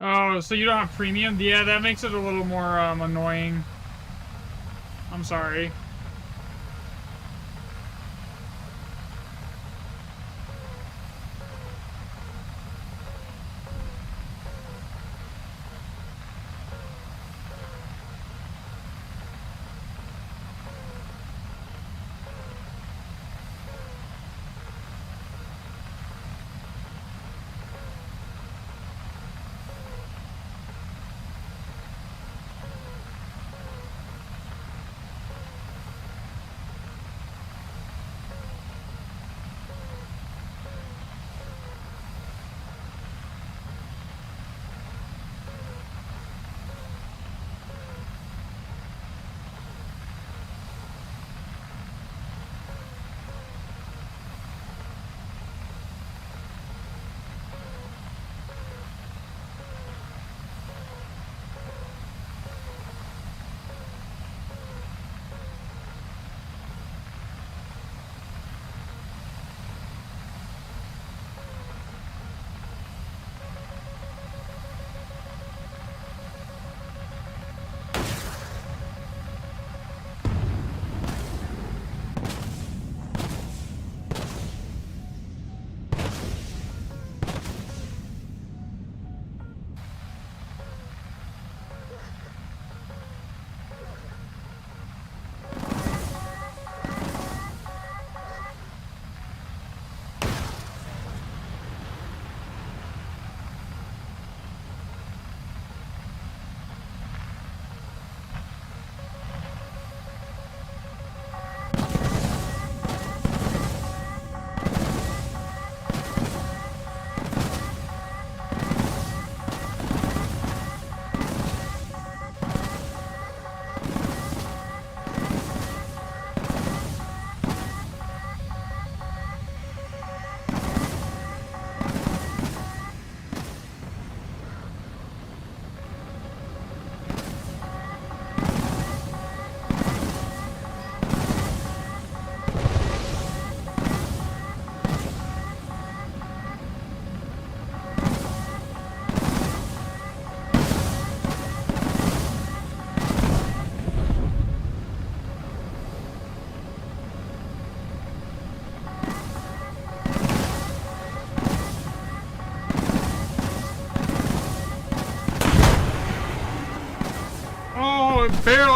Oh, so you don't have premium? Yeah, that makes it a little more annoying. I'm sorry.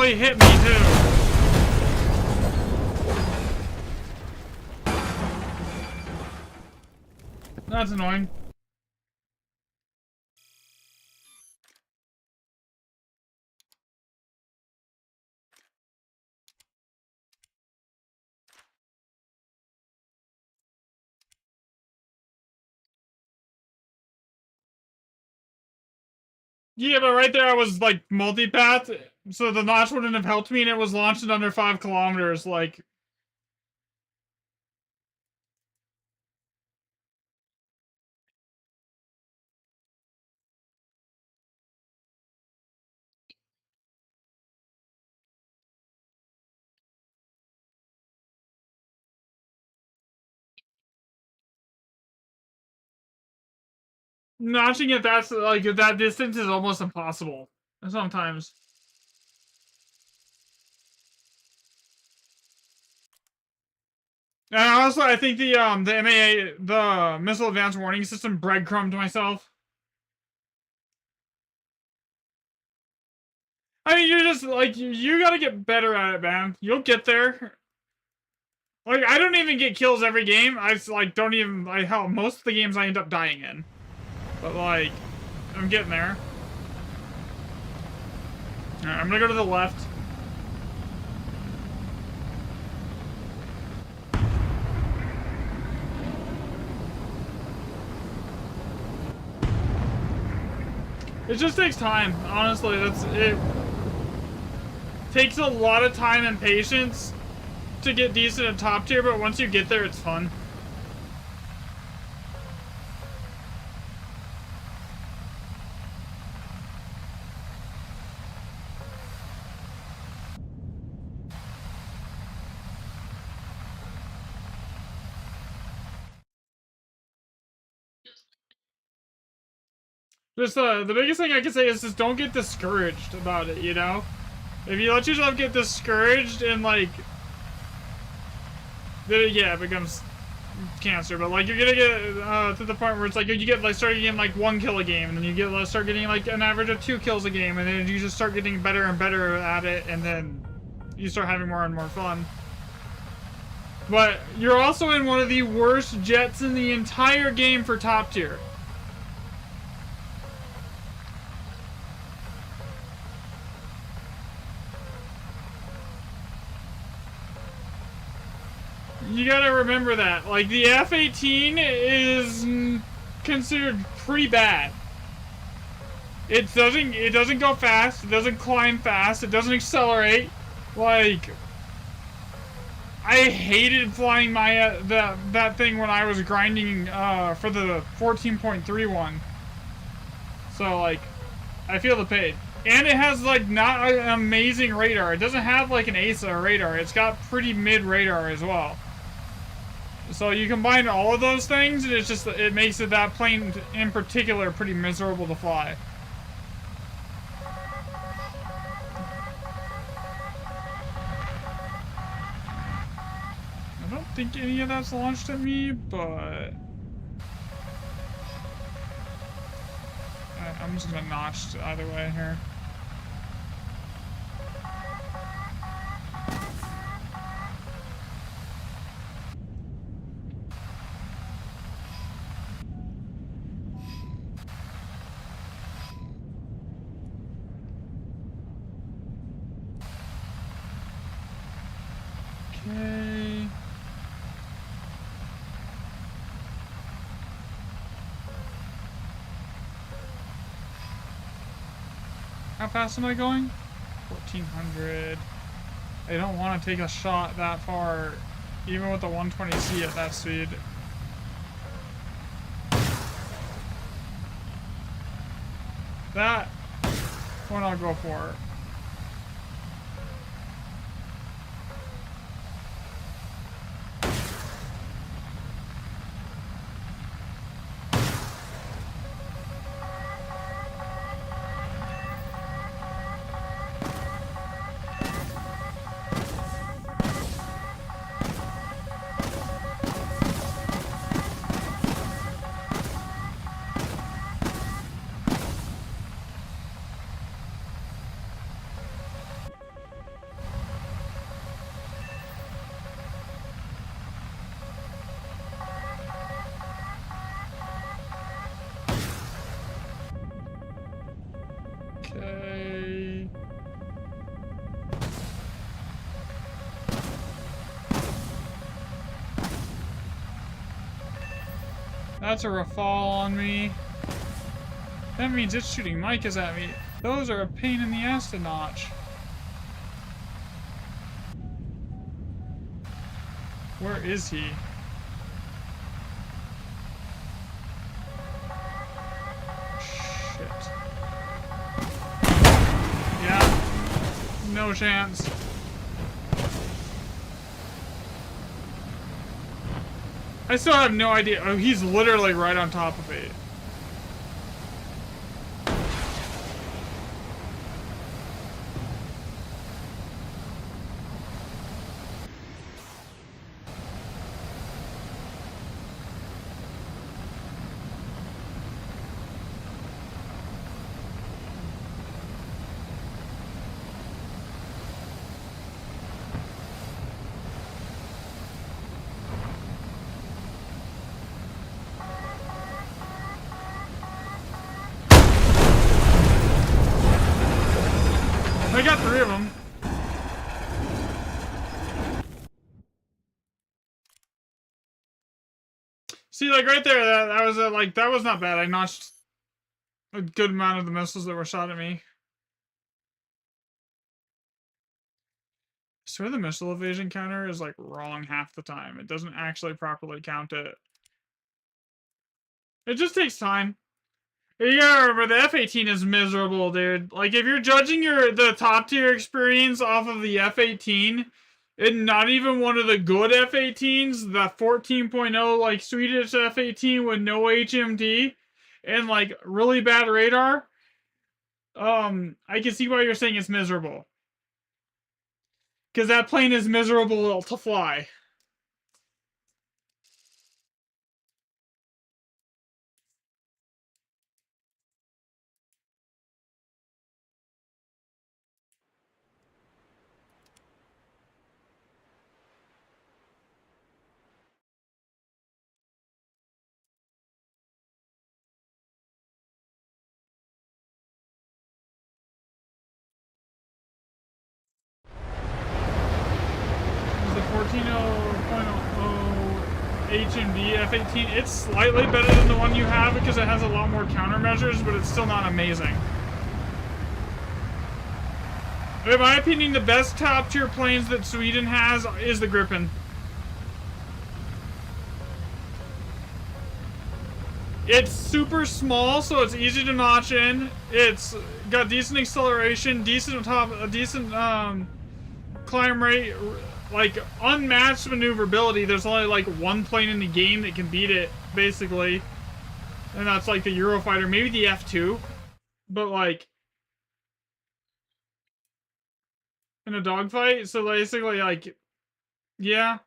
he hit me too. That's annoying. Yeah, but right there I was like multi-path, so the notch wouldn't have helped me, and it was launched in under 5 kilometers. Like, notching at that distance is almost impossible sometimes. And also, I think the MAA, the Missile Advanced Warning System, breadcrumbed myself. I mean, you're just like you gotta get better at it, man. You'll get there. Like, I don't even get kills every game. I like don't even hell most of the games I end up dying in. But like, I'm getting there. Alright, I'm gonna go to the left. It just takes time, honestly. It takes a lot of time and patience to get decent at top tier, but once you get there, it's fun. Just the biggest thing I can say is just don't get discouraged about it, you know? If you let yourself get discouraged and like, yeah, it becomes cancer. But like, you're gonna get to the point where it's like you get like start getting like 1 kill a game, and then you get start getting like an average of 2 kills a game, and then you just start getting better and better at it, and then you start having more and more fun. But you're also in one of the worst jets in the entire game for top tier. You gotta remember that. Like, the F-18 is considered pretty bad. It doesn't go fast, it doesn't climb fast, it doesn't accelerate. Like, I hated flying my that thing when I was grinding for the 14.31. So like, I feel the pain. And it has like not an amazing radar. It doesn't have like an ASA radar. It's got pretty mid radar as well. So you combine all of those things, and it makes that plane in particular pretty miserable to fly. I don't think any of that's launched at me, but I'm just gonna notch either way here. Okay. How fast am I going? 1400. I don't want to take a shot that far, even with the 120C at that speed. That one I'll go for. Okay. That's a Rafale on me. That means it's shooting Micas at me. Those are a pain in the ass to notch. Where is he? Shit. Yeah. No chance. I still have no idea. Oh, he's literally right on top of it. I got 3 of them. See, like right there, that was like that was not bad. I notched a good amount of the missiles that were shot at me. I swear the missile evasion counter is like wrong half the time. It doesn't actually properly count it. It just takes time. You gotta remember, the F-18 is miserable, dude. Like, if you're judging the top tier experience off of the F-18, and not even one of the good F-18s, the 14.0, like, Swedish F-18 with no HMD, and, like, really bad radar, I can see why you're saying it's miserable. Because that plane is miserable to fly. The 14.0 HMD F-18, it's slightly better than the one you have because it has a lot more countermeasures, but it's still not amazing. In my opinion, the best top tier planes that Sweden has is the Gripen. It's super small, so it's easy to notch in. It's got decent acceleration, decent climb rate, like unmatched maneuverability. There's only like one plane in the game that can beat it, basically, and that's like the Eurofighter, maybe the F2, but like in a dogfight. So basically, like, yeah.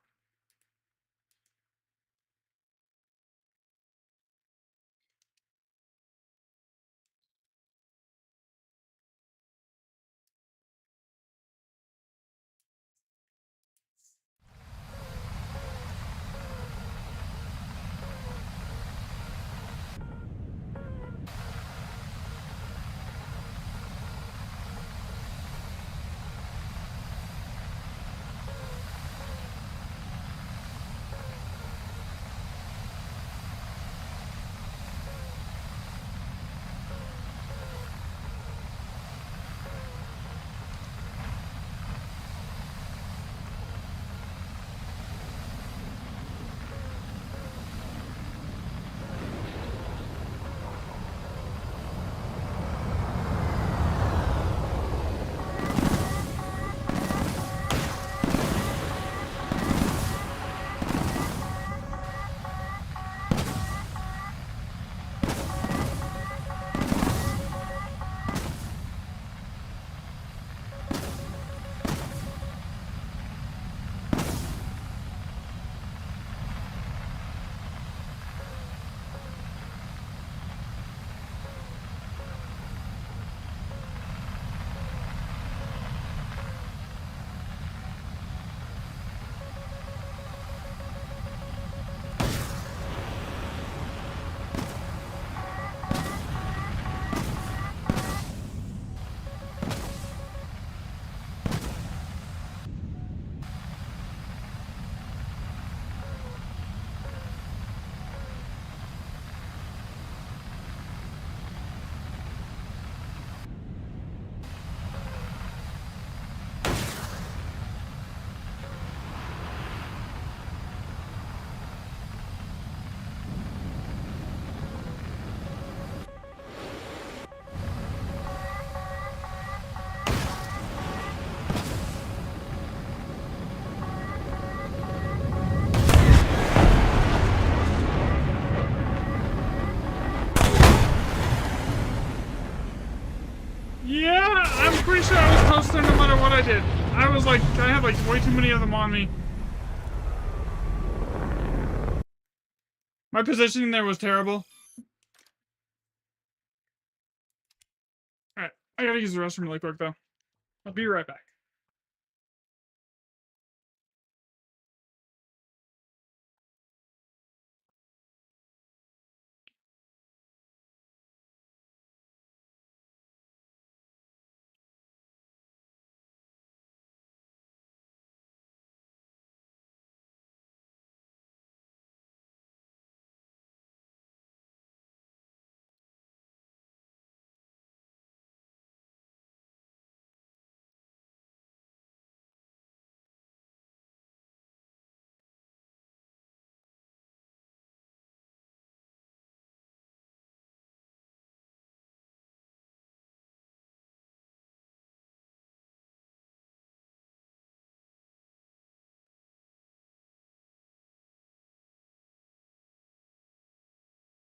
I'm pretty sure I was toasting no matter what I did. I was like, I had like way too many of them on me. My positioning there was terrible. Alright, I gotta use the restroom really quick though. I'll be right back.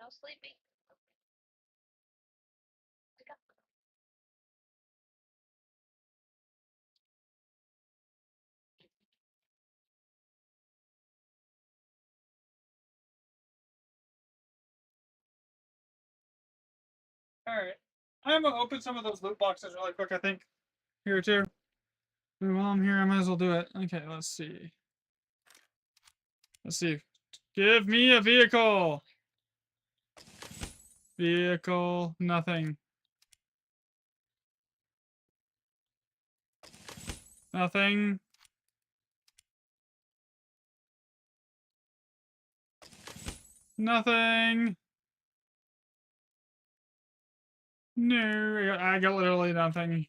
No sleeping. Wake up. Alright. I'm gonna open some of those loot boxes really quick, I think. Here too. And while I'm here, I might as well do it. Okay, let's see. Let's see. Give me a vehicle! Vehicle, nothing. Nothing. Nothing. No, I got literally nothing.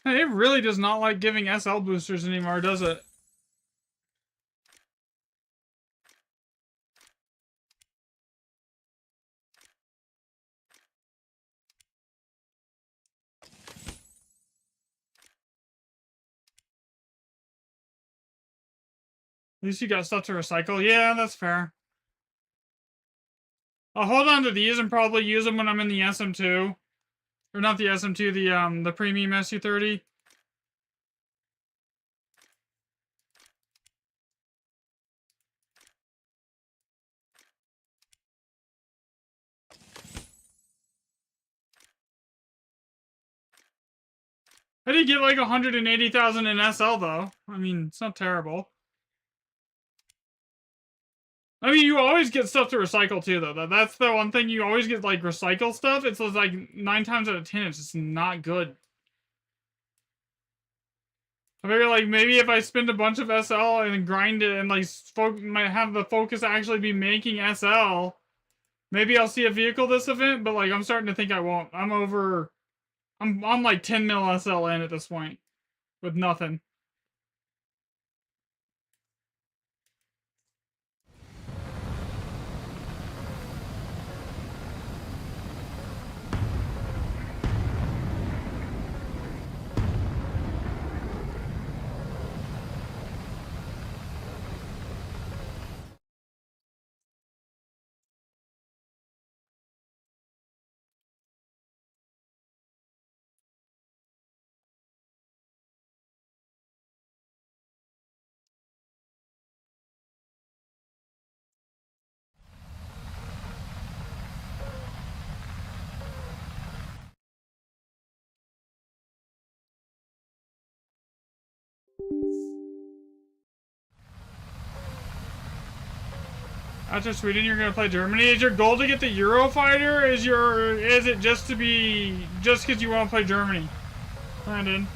Hey, it really does not like giving SL boosters anymore, does it? At least you got stuff to recycle. Yeah, that's fair. I'll hold on to these and probably use them when I'm in the SM2. Or not the SM2, the premium SU30. I did get like 180,000 in SL though. I mean, it's not terrible. I mean, you always get stuff to recycle too, though. That's the one thing, you always get like recycle stuff. It's like 9 times out of 10, it's just not good. I figure like maybe if I spend a bunch of SL and grind it and like might have the focus actually be making SL, maybe I'll see a vehicle this event. But like I'm starting to think I won't. I'm like 10 mil SL in at this point with nothing. After Sweden, you're gonna play Germany. Is your goal to get the Eurofighter? Is it just to be just because you want to play Germany, Brandon?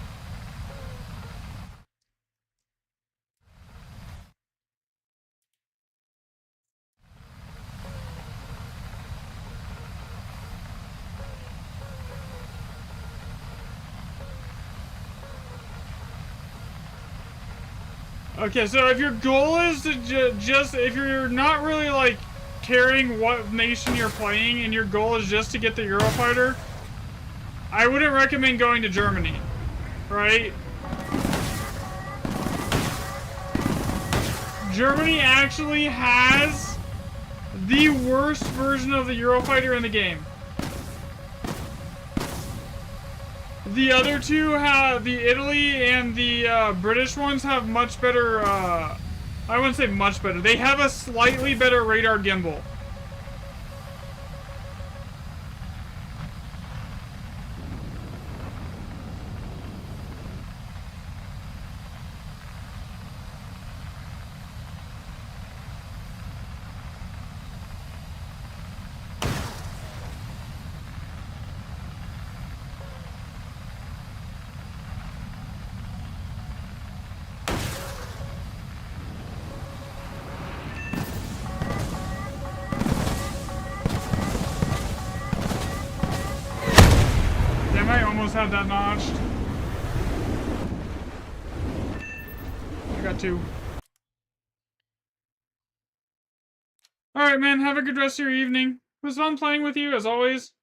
Okay, so if your goal is to just if you're not really like caring what nation you're playing and your goal is just to get the Eurofighter, I wouldn't recommend going to Germany, right? Germany actually has the worst version of the Eurofighter in the game. The other two have, the Italy and the British ones have much better, I wouldn't say much better. They have a slightly better radar gimbal. I almost had that notched. I got two. Alright, man. Have a good rest of your evening. It was fun playing with you, as always.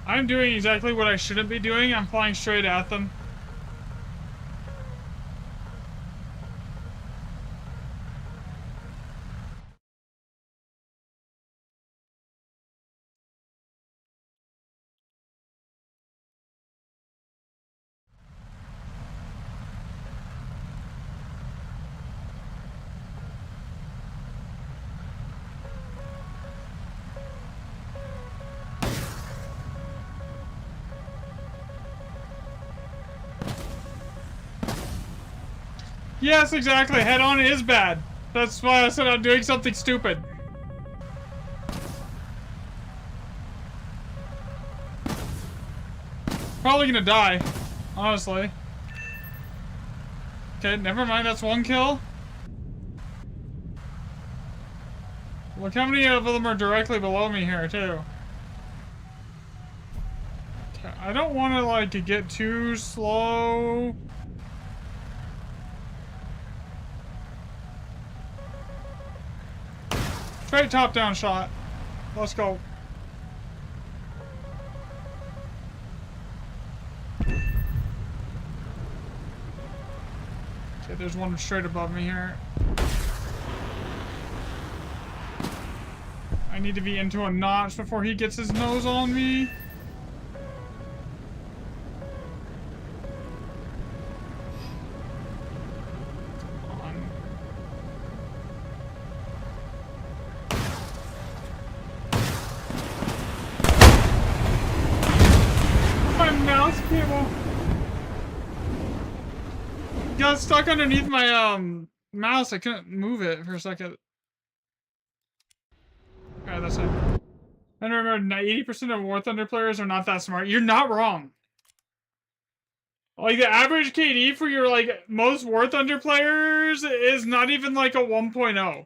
I'm doing exactly what I shouldn't be doing. I'm flying straight at them. Yes, exactly. Head on is bad. That's why I said I'm doing something stupid. Probably gonna die, honestly. Okay, never mind, that's one kill. Look how many of them are directly below me here, too. Okay, I don't want to, like, get too slow. Straight top-down shot. Let's go. Okay, there's one straight above me here. I need to be into a notch before he gets his nose on me. Come on. My mouse cable got stuck underneath my mouse. I couldn't move it for a second. Alright, that's it. And remember, 80% of War Thunder players are not that smart. You're not wrong. Like, the average KD for your, like, most War Thunder players is not even, like, a 1.0.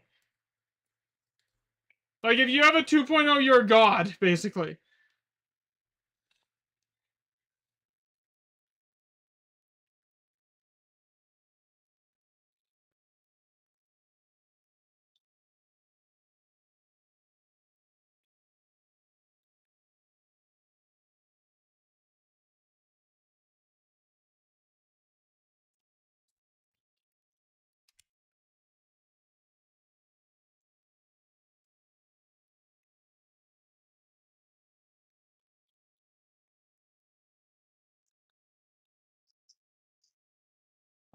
Like, if you have a 2.0, you're a god, basically.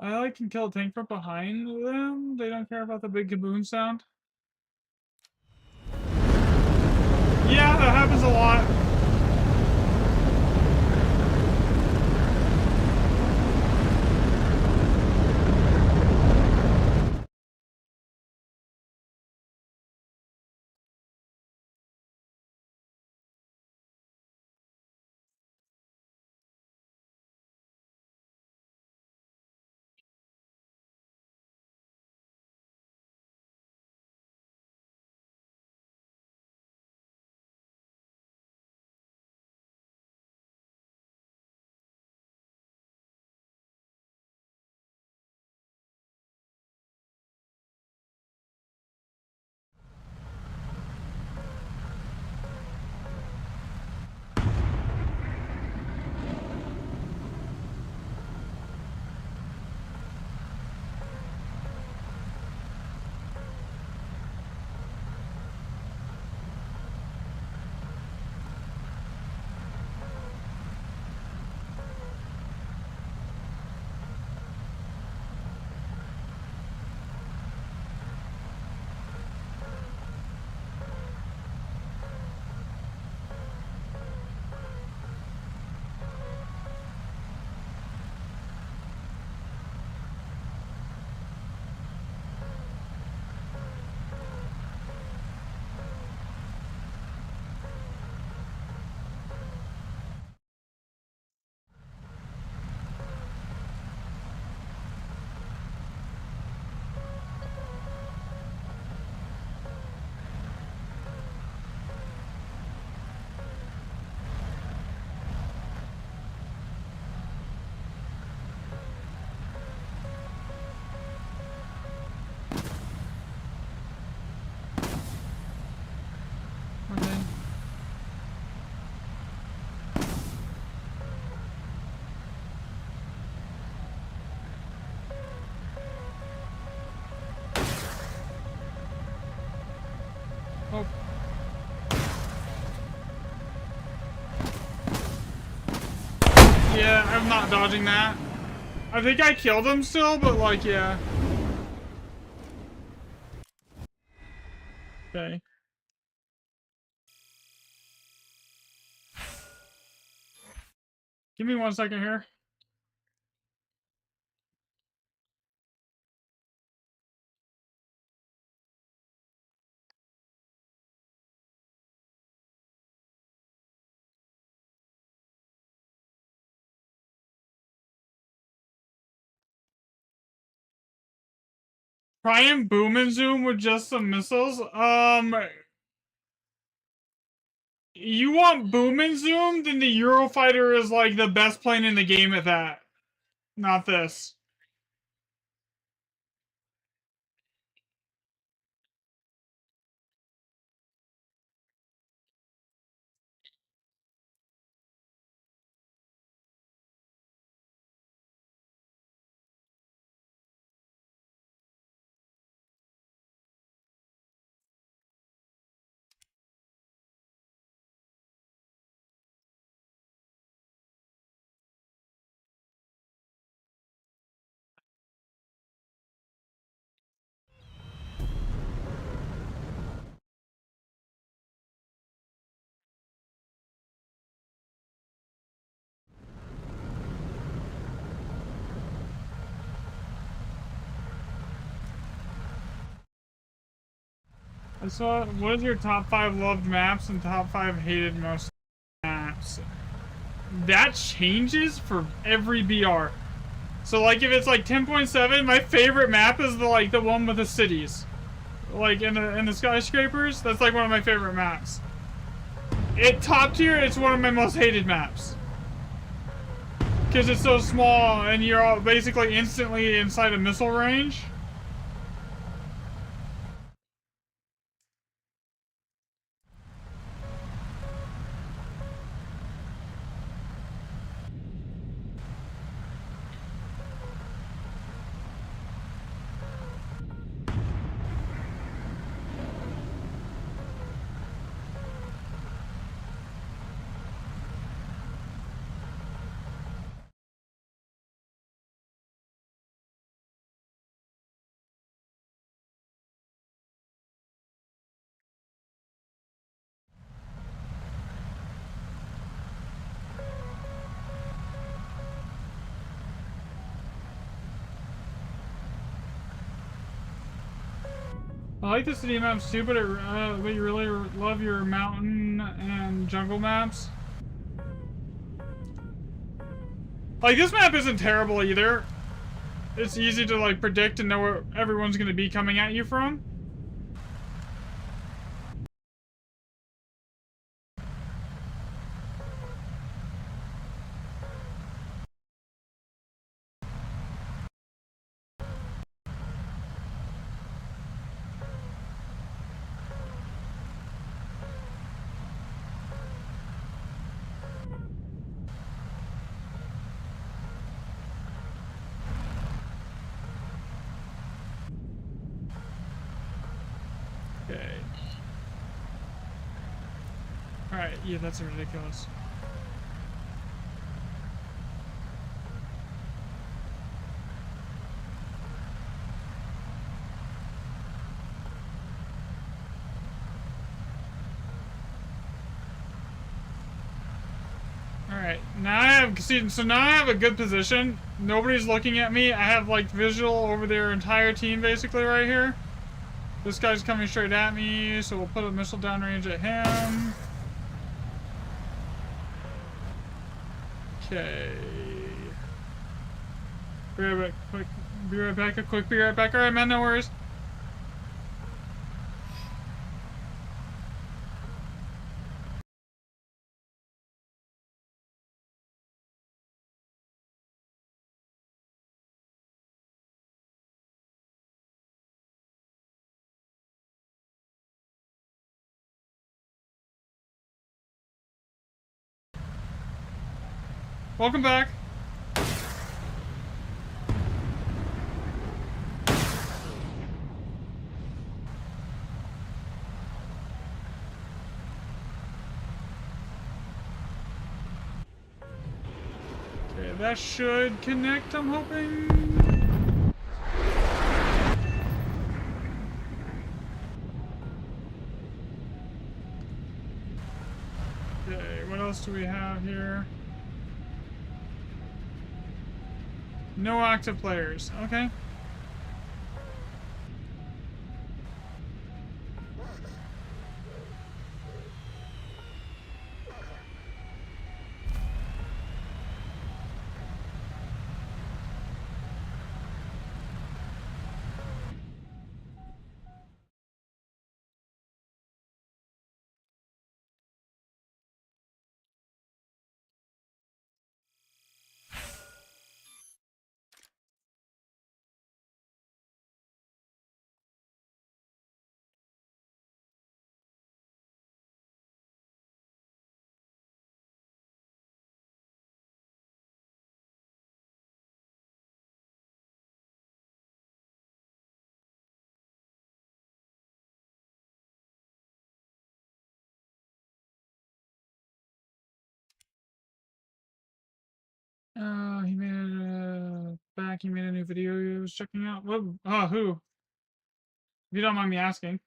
I, like, can kill a tank from behind them. They don't care about the big kaboom sound. Yeah, that happens a lot. Okay. Oh. Yeah, I'm not dodging that. I think I killed him still, but, like, yeah. Okay. Give me 1 second here. Try and boom and zoom with just some missiles. You want boom and zoom? Then the Eurofighter is like the best plane in the game at that. Not this. I saw. What is your top 5 loved maps and top 5 hated most maps? That changes for every BR. So like if it's like 10.7, my favorite map is the one with the cities, like in the skyscrapers. That's like one of my favorite maps. At top tier, it's one of my most hated maps because it's so small and you're all basically instantly inside a missile range. I like the city maps too, but you really love your mountain and jungle maps. Like this map isn't terrible either. It's easy to like predict and know where everyone's gonna be coming at you from. Okay. Alright, yeah, that's ridiculous. Alright, now I have, so now I have a good position. Nobody's looking at me. I have like visual over their entire team basically right here. This guy's coming straight at me, so we'll put a missile downrange at him. Okay. Be right back, quick. Be right back, a quick be right back. Alright, man, no worries. Welcome back. Okay, that should connect, I'm hoping. Okay, what else do we have here? No active players. Okay. He made it back. He made a new video he was checking out. What? Who? If you don't mind me asking.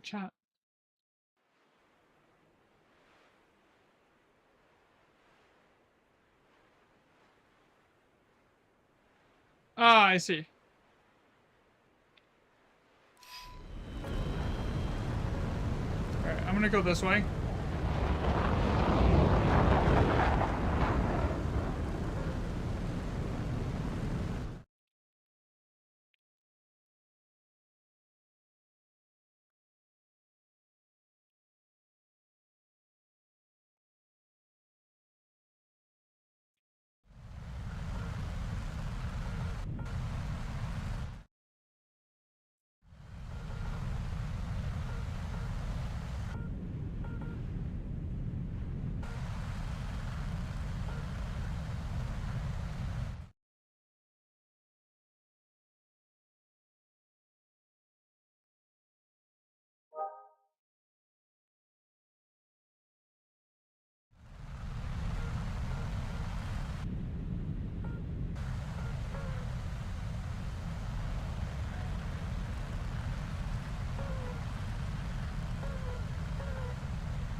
Chat. Ah, I see. Alright, I'm gonna go this way.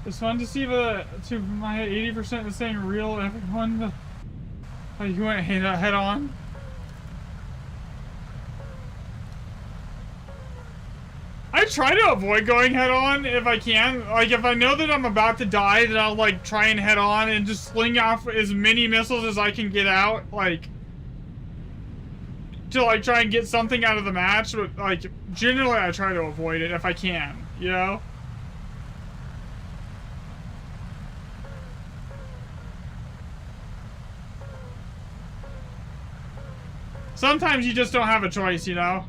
It's fun to see to my 80% is saying real everyone, but like you went head on. I try to avoid going head on if I can. Like if I know that I'm about to die, then I'll like try and head on and just sling off as many missiles as I can get out, like to like try and get something out of the match. But like generally, I try to avoid it if I can, you know. Sometimes you just don't have a choice, you know?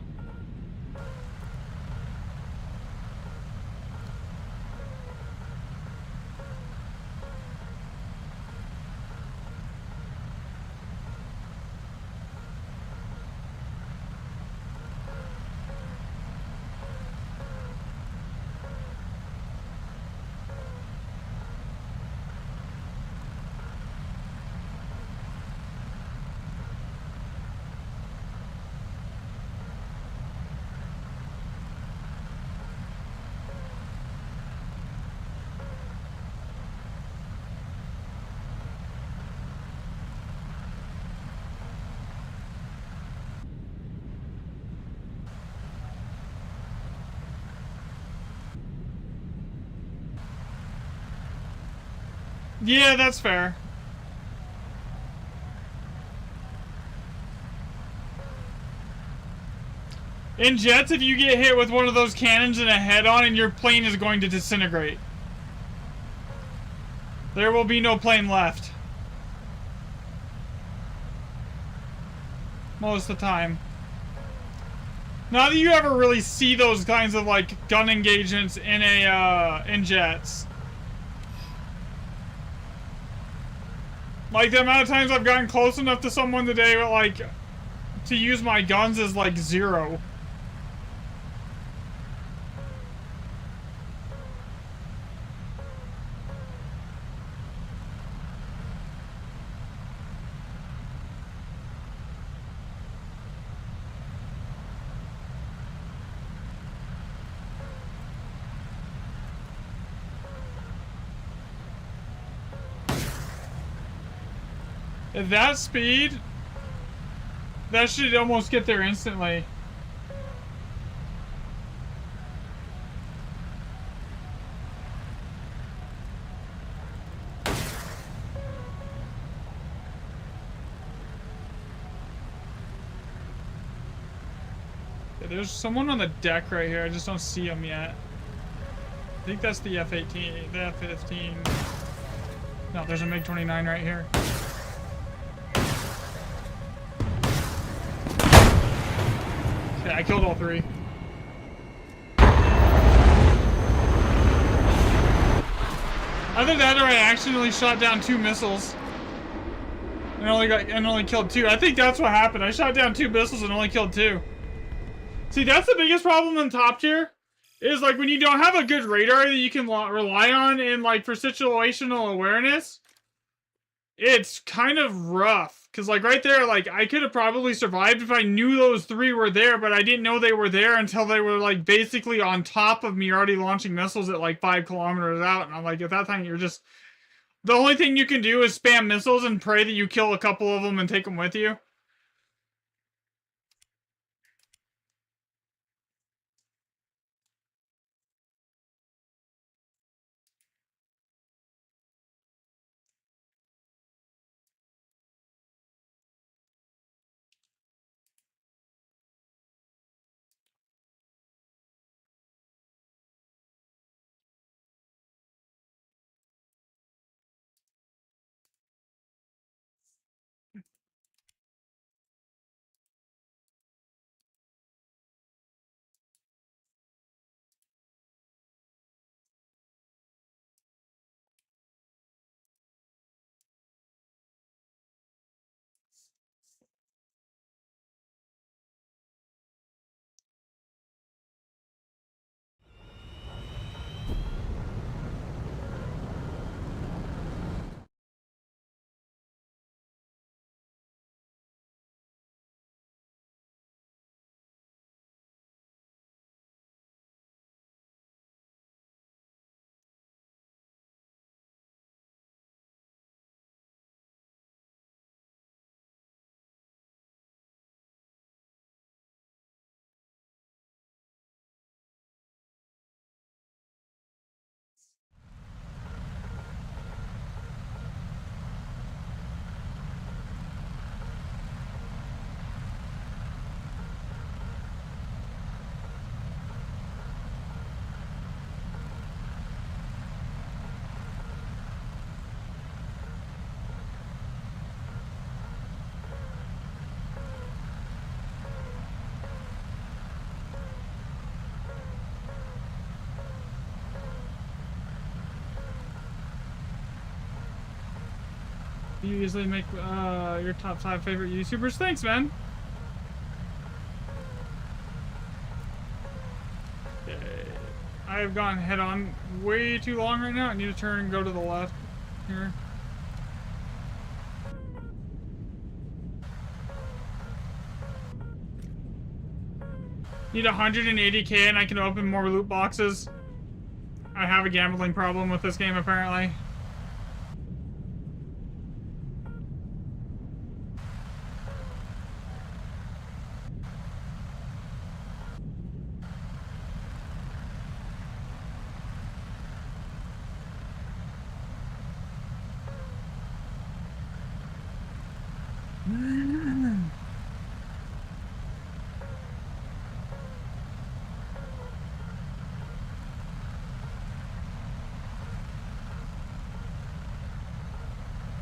Yeah, that's fair. In jets, if you get hit with one of those cannons in a head-on and your plane is going to disintegrate. There will be no plane left. Most of the time. Not that you ever really see those kinds of like gun engagements in in jets. Like the amount of times I've gotten close enough to someone today, but like to use my guns is like 0. At that speed, that should almost get there instantly. Yeah, there's someone on the deck right here. I just don't see him yet. I think that's the F-18, the F-15. No, there's a MiG-29 right here. Yeah, I killed all 3. Either that or I accidentally shot down 2 missiles. and only killed 2. I think that's what happened. I shot down 2 missiles and only killed 2. See, that's the biggest problem in top tier. Is like when you don't have a good radar that you can rely on and like for situational awareness, it's kind of rough. Cause like right there, like I could have probably survived if I knew those 3 were there, but I didn't know they were there until they were like basically on top of me already launching missiles at like 5 kilometers out. And I'm like, at that time you're just, the only thing you can do is spam missiles and pray that you kill a couple of them and take them with you. You usually make your top 5 favorite YouTubers. Thanks, man. Okay. I've gone head on way too long right now. I need to turn and go to the left here. Need 180k and I can open more loot boxes. I have a gambling problem with this game apparently.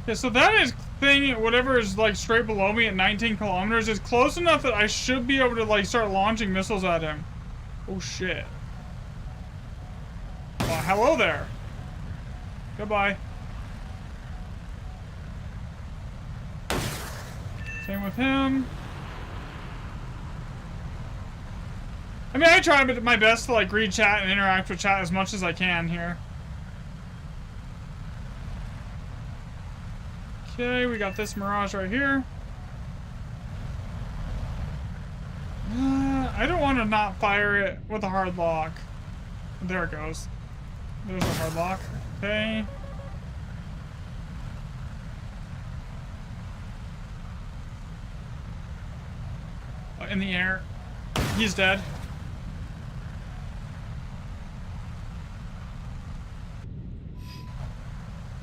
Yeah, so that is thing, whatever is like straight below me at 19 kilometers is close enough that I should be able to like start launching missiles at him. Oh shit. Well, hello there. Goodbye. Same with him. I mean, I try my best to like read chat and interact with chat as much as I can here. Okay, we got this Mirage right here. I don't want to not fire it with a hard lock. There it goes. There's a hard lock. Okay. In the air. He's dead.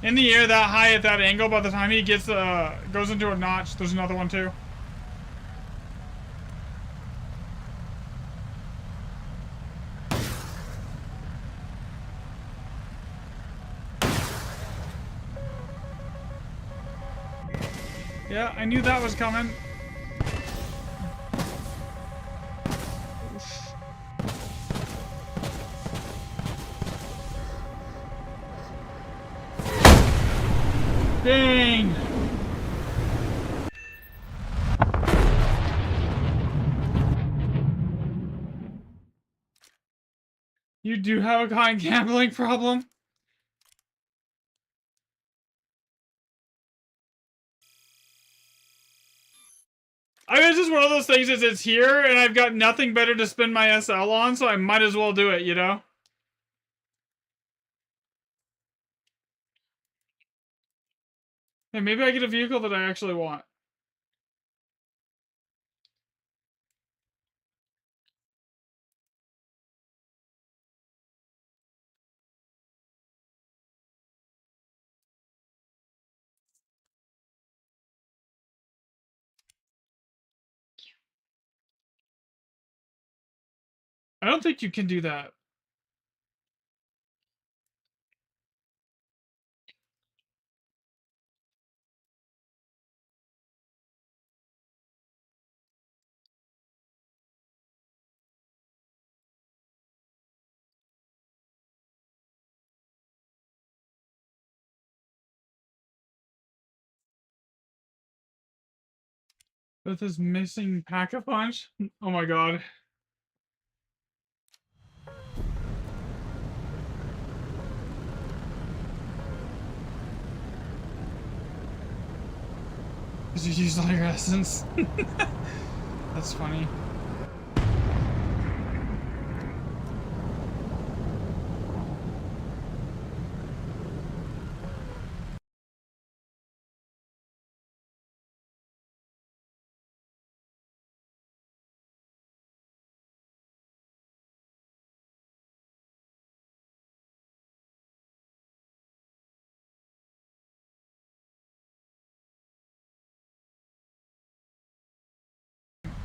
In the air that high at that angle, by the time he gets goes into a notch, there's another one too. Yeah, I knew that was coming. Dang! do have a kind of gambling problem. I mean, it's just one of those things is it's here, and I've got nothing better to spend my SL on, so I might as well do it, you know? And maybe I get a vehicle that I actually want. I don't think you can do that. With this missing Pack-a-Punch? Oh my god. Did you use all your essence? That's funny.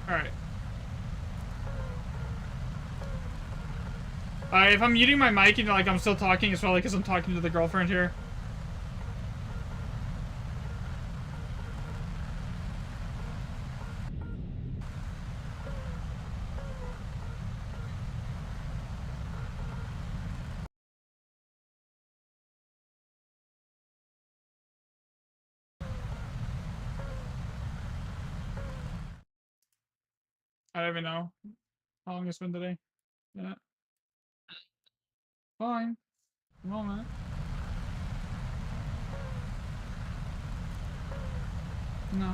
Alright. If I'm muting my mic and like I'm still talking, it's probably because I'm talking to the girlfriend here. I don't even know how long it's been today. Yeah. Fine. Moment. No.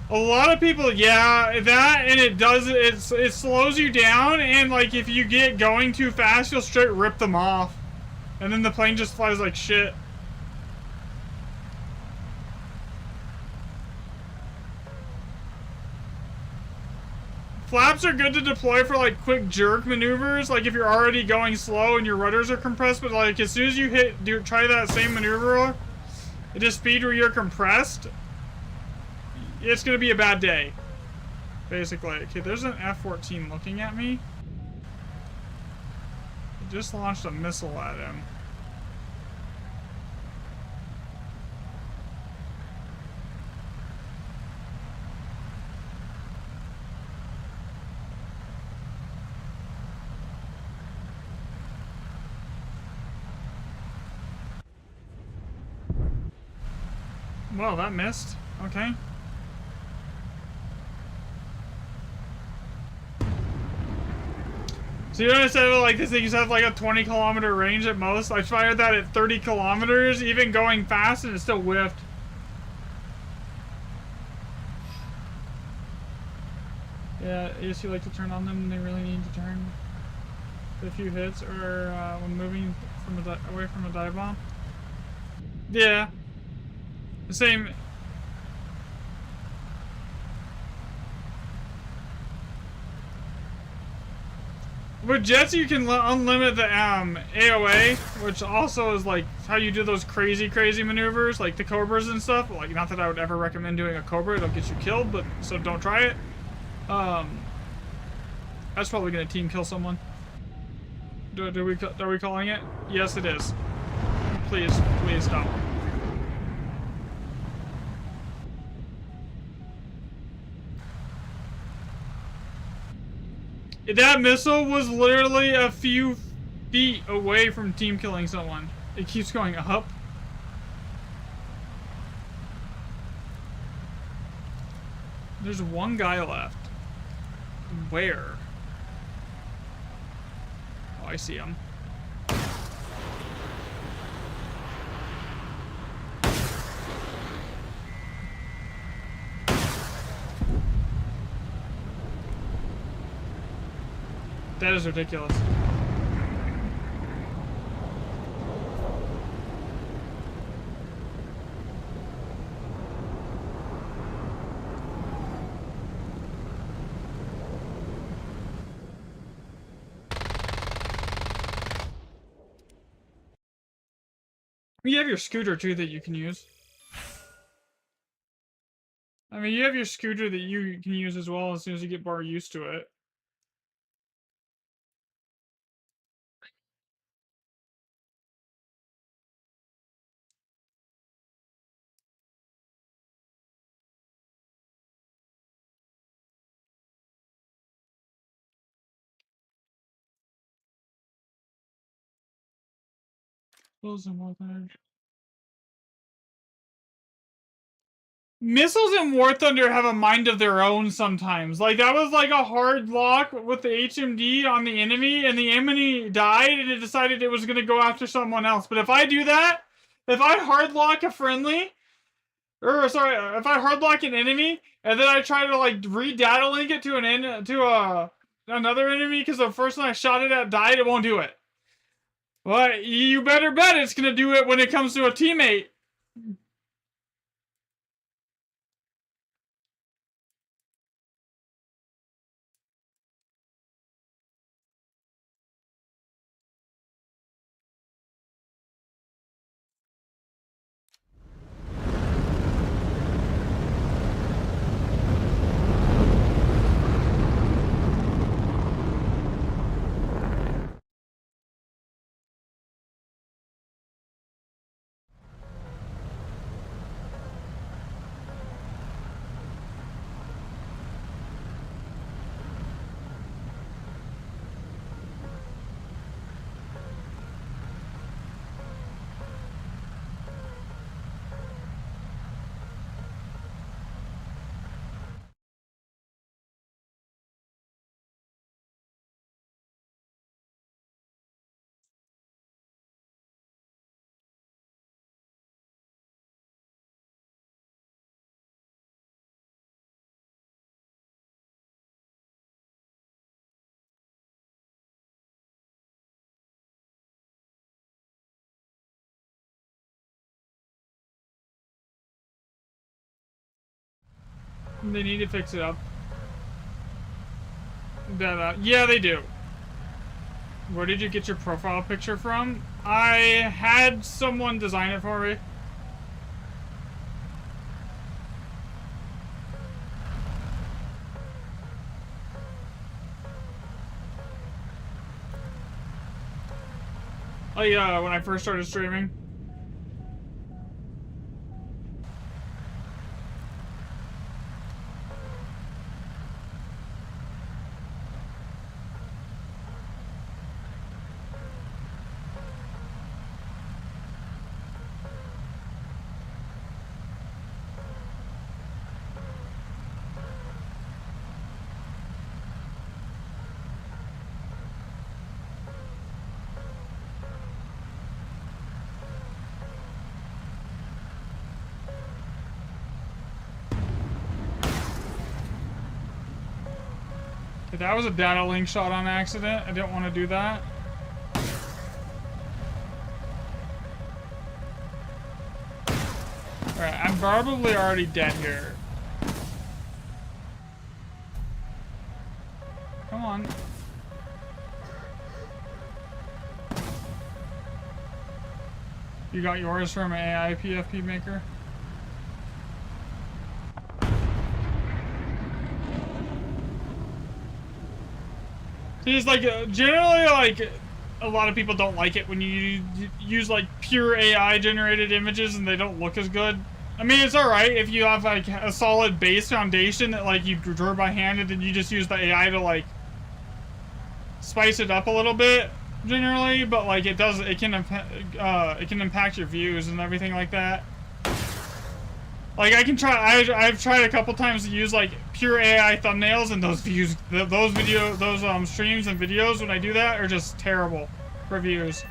A lot of people, yeah, that, and it slows you down, and like if you get going too fast, you'll straight rip them off. And then the plane just flies like shit. Flaps are good to deploy for like quick jerk maneuvers, like if you're already going slow and your rudders are compressed, but like as soon as you try that same maneuver at a speed where you're compressed, it's gonna be a bad day. Basically. Okay, there's an F-14 looking at me. I just launched a missile at him. Well, that missed. Okay. So you understand, like, these things have like a 20-kilometer range at most? I fired that at 30 kilometers, even going fast, and it still whiffed. Yeah, ASU like to turn on them when they really need to turn. A few hits, or when moving from away from a dive bomb. Yeah. The same. With jets, you can unlimit the AOA, which also is like how you do those crazy maneuvers, like the Cobras and stuff. Like, not that I would ever recommend doing a Cobra; it'll get you killed. But so don't try it. That's probably gonna team kill someone. Are we calling it? Yes, it is. Please don't. That missile was literally a few feet away from team killing someone. It keeps going up. There's one guy left. Where? Oh, I see him. That is ridiculous. You have your scooter too that you can use. I mean, you have your scooter that you can use as well as soon as you get more used to it. Missiles in War Thunder have a mind of their own sometimes. Like, that was like a hard lock with the HMD on the enemy, and the enemy died, and it decided it was going to go after someone else. But if I do that, if I hard lock a friendly, or sorry, if I hard lock an enemy, and then I try to like re-data link it to another enemy because the first one I shot it at died, it won't do it. Well, you better bet it's going to do it when it comes to a teammate. They need to fix it up. Yeah, they do. Where did you get your profile picture from? I had someone design it for me. Oh yeah, when I first started streaming. If that was a data link shot on accident, I didn't want to do that. Alright, I'm probably already dead here. Come on. You got yours from an AI PFP maker? It's like, generally, like, a lot of people don't like it when you use, like, pure AI generated images and they don't look as good. I mean, it's alright if you have, like, a solid base foundation that, like, you drew by hand and then you just use the AI to, like, spice it up a little bit generally, but like it can impact your views and everything like that. Like I can try, I've tried a couple times to use like pure AI thumbnails, and those streams and videos when I do that are just terrible for views.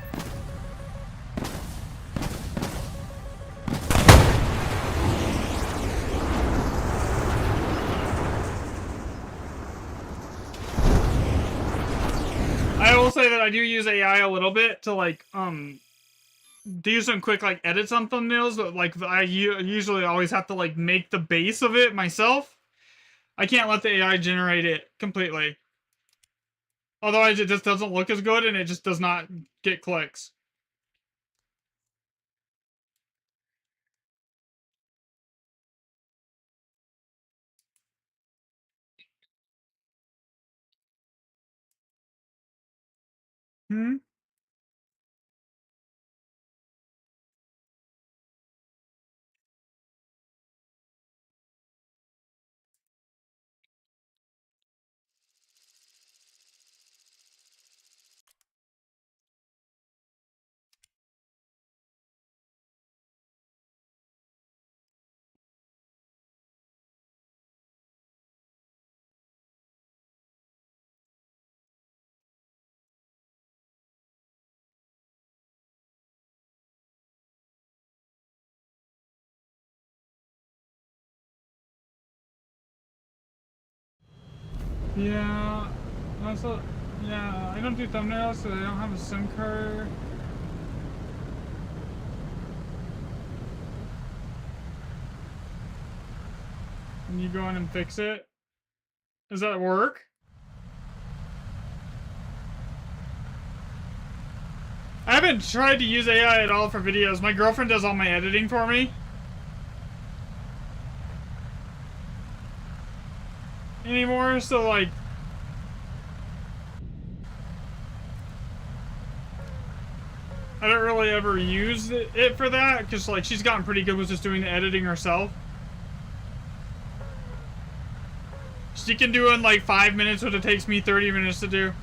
I will say that I do use AI a little bit to like do some quick like edits on thumbnails, but like I usually always have to like make the base of it myself. I can't let the AI generate it completely. Otherwise it just doesn't look as good and it just does not get clicks. Hmm? Yeah, yeah, I don't do thumbnails, so I don't have a SIM card. And you go in and fix it. Does that work? I haven't tried to use AI at all for videos. My girlfriend does all my editing for me. Anymore, so like I don't really ever use it for that, because like she's gotten pretty good with just doing the editing herself. She can do it in like 5 minutes what it takes me 30 minutes to do.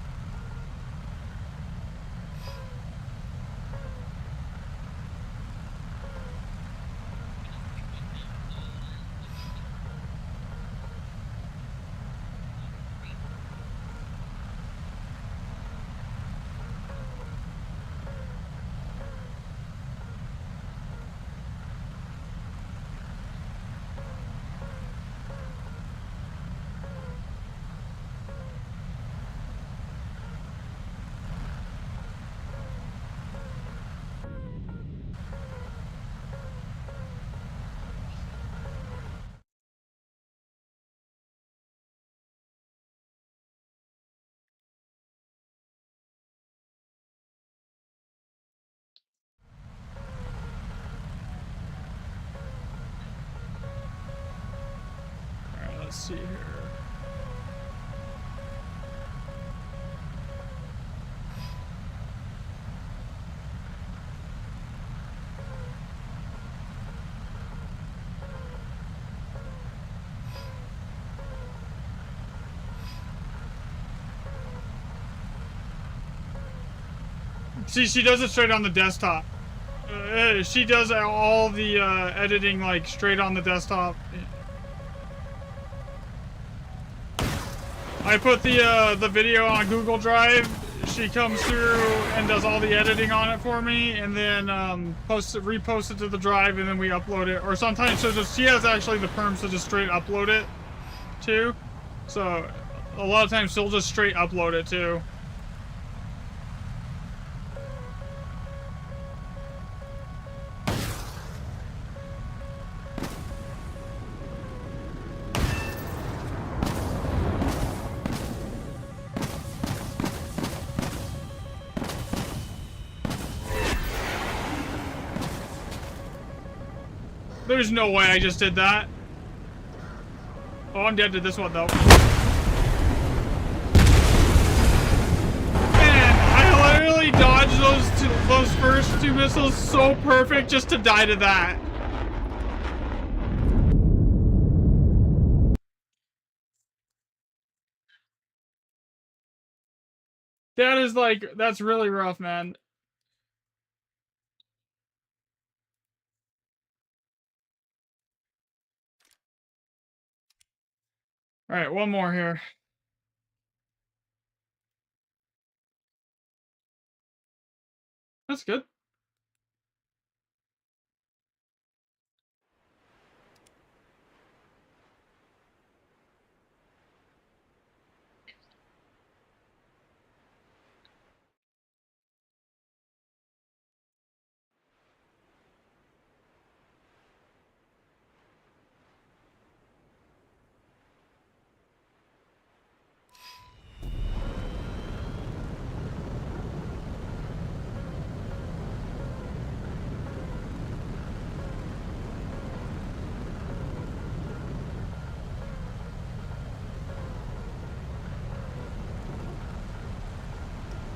Alright, let's see here. See, she does it straight on the desktop. She does all the editing like straight on the desktop. I put the video on Google Drive. She comes through and does all the editing on it for me, and then repost it to the drive, and then we upload it. Or sometimes she has actually the perms to just straight upload it too. So a lot of times she'll just straight upload it too. There's no way I just did that. Oh, I'm dead to this one though. Man, I literally dodged those first two missiles so perfect just to die to that. That is like, that's really rough, man. All right, one more here. That's good.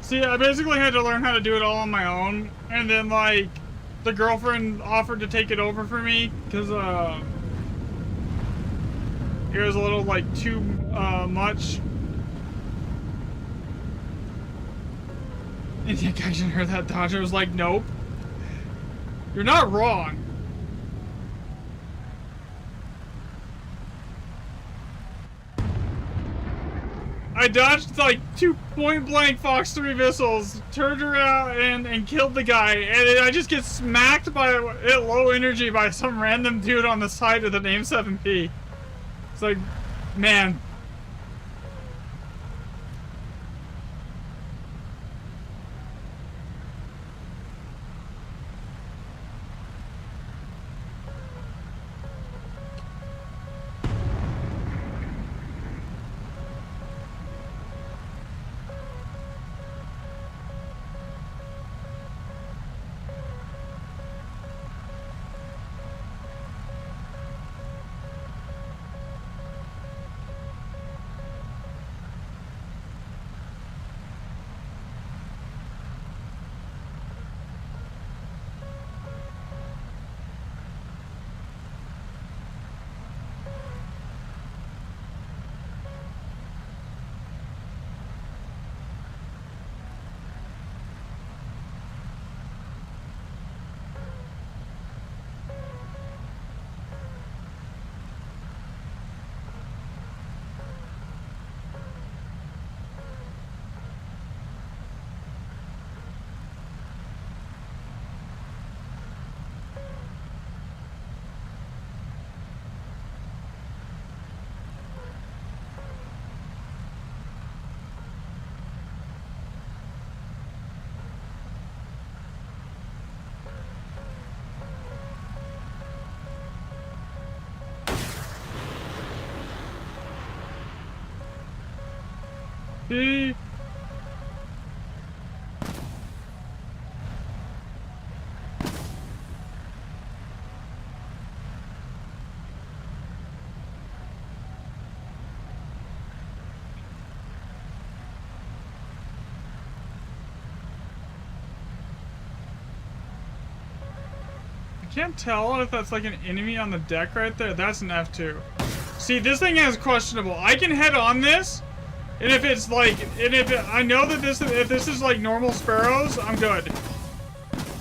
See, I basically had to learn how to do it all on my own, and then like the girlfriend offered to take it over for me because it was a little like too much. And the guy should heard that Dodger was like, nope. You're not wrong. I dodged like 2 point-blank Fox 3 missiles, turned around and killed the guy, and I just get smacked by at low energy by some random dude on the side of the name 7P. It's like, man. See? I can't tell if that's like an enemy on the deck right there. That's an F2. See, this thing is questionable. I can head on this, and if it's like, I know that if this is like normal Sparrows, I'm good.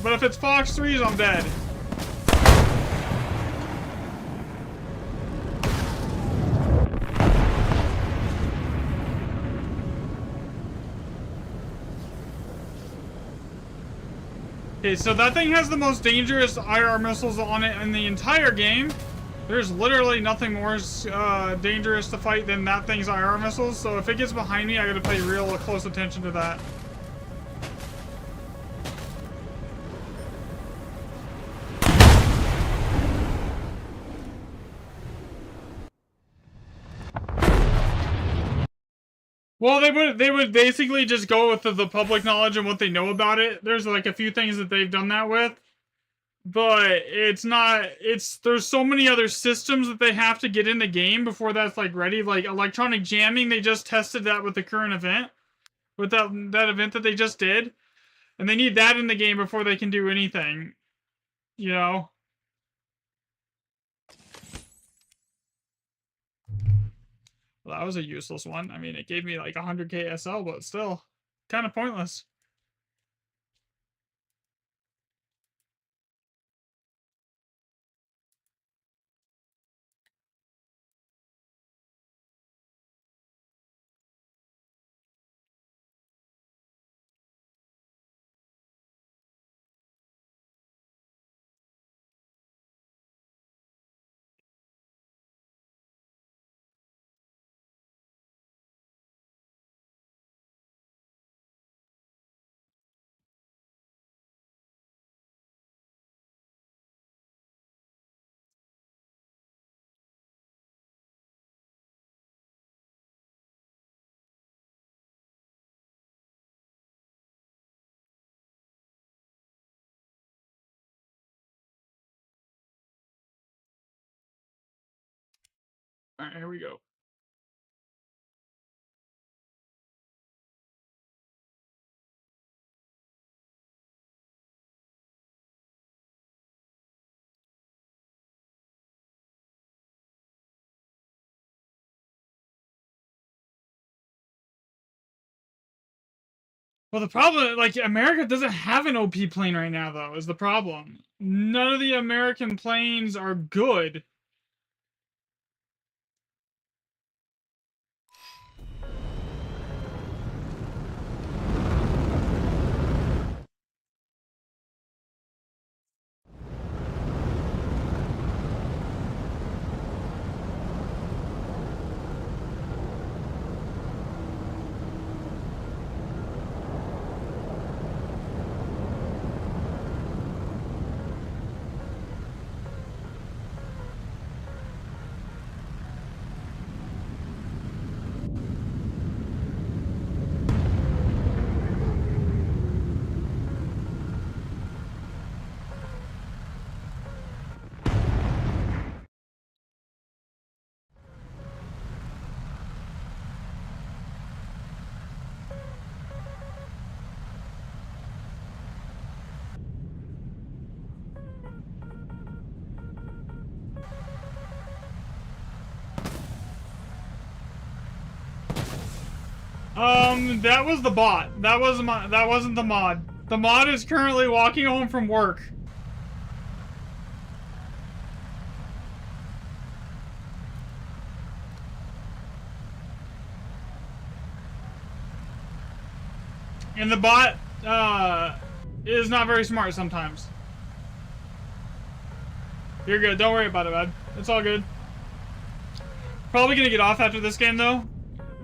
But if it's Fox 3s, I'm dead. Okay, so that thing has the most dangerous IR missiles on it in the entire game. There's literally nothing more dangerous to fight than that thing's IR missiles, so if it gets behind me, I gotta pay real close attention to that. Well, they would basically just go with the public knowledge and what they know about it. There's like a few things that they've done that with, but it's not. There's so many other systems that they have to get in the game before that's like ready. Like electronic jamming, they just tested that with the current event, with that event that they just did, and they need that in the game before they can do anything. You know. Well, that was a useless one. I mean, it gave me like 100k SL, but still. kind of pointless. All right, here we go. Well, the problem, like, America doesn't have an OP plane right now, though, is the problem. None of the American planes are good. That was the bot. That wasn't the mod. The mod is currently walking home from work. And the bot, is not very smart sometimes. You're good. Don't worry about it, bud. It's all good. Probably gonna get off after this game, though.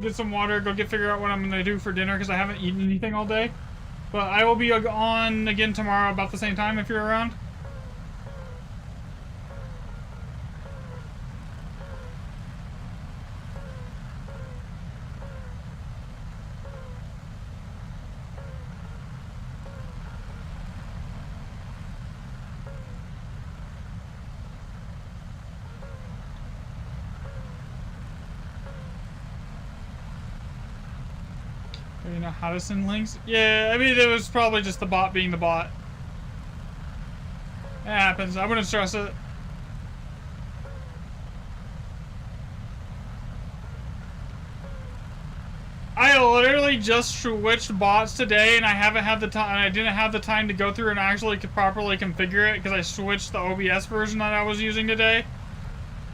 Get some water, figure out what I'm gonna do for dinner, because I haven't eaten anything all day. But I will be on again tomorrow about the same time if you're around. You know how to send links? Yeah, I mean, it was probably just the bot being the bot. It happens. I wouldn't stress it. I literally just switched bots today, and I haven't had the time. I didn't have the time to go through and actually properly configure it because I switched the OBS version that I was using today.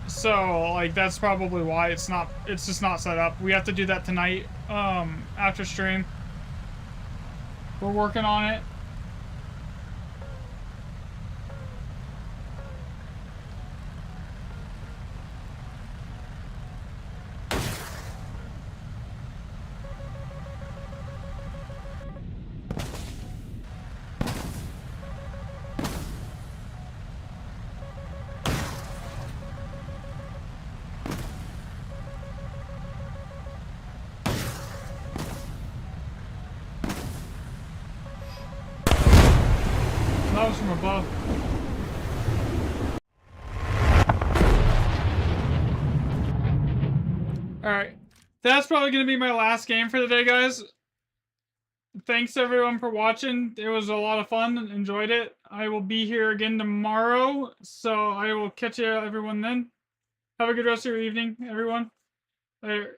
So, like, that's probably why it's just not set up. We have to do that tonight, after stream. We're working on it. That was from above. Alright. That's probably going to be my last game for the day, guys. Thanks everyone for watching. It was a lot of fun. Enjoyed it. I will be here again tomorrow. So I will catch you everyone then. Have a good rest of your evening, everyone. Later.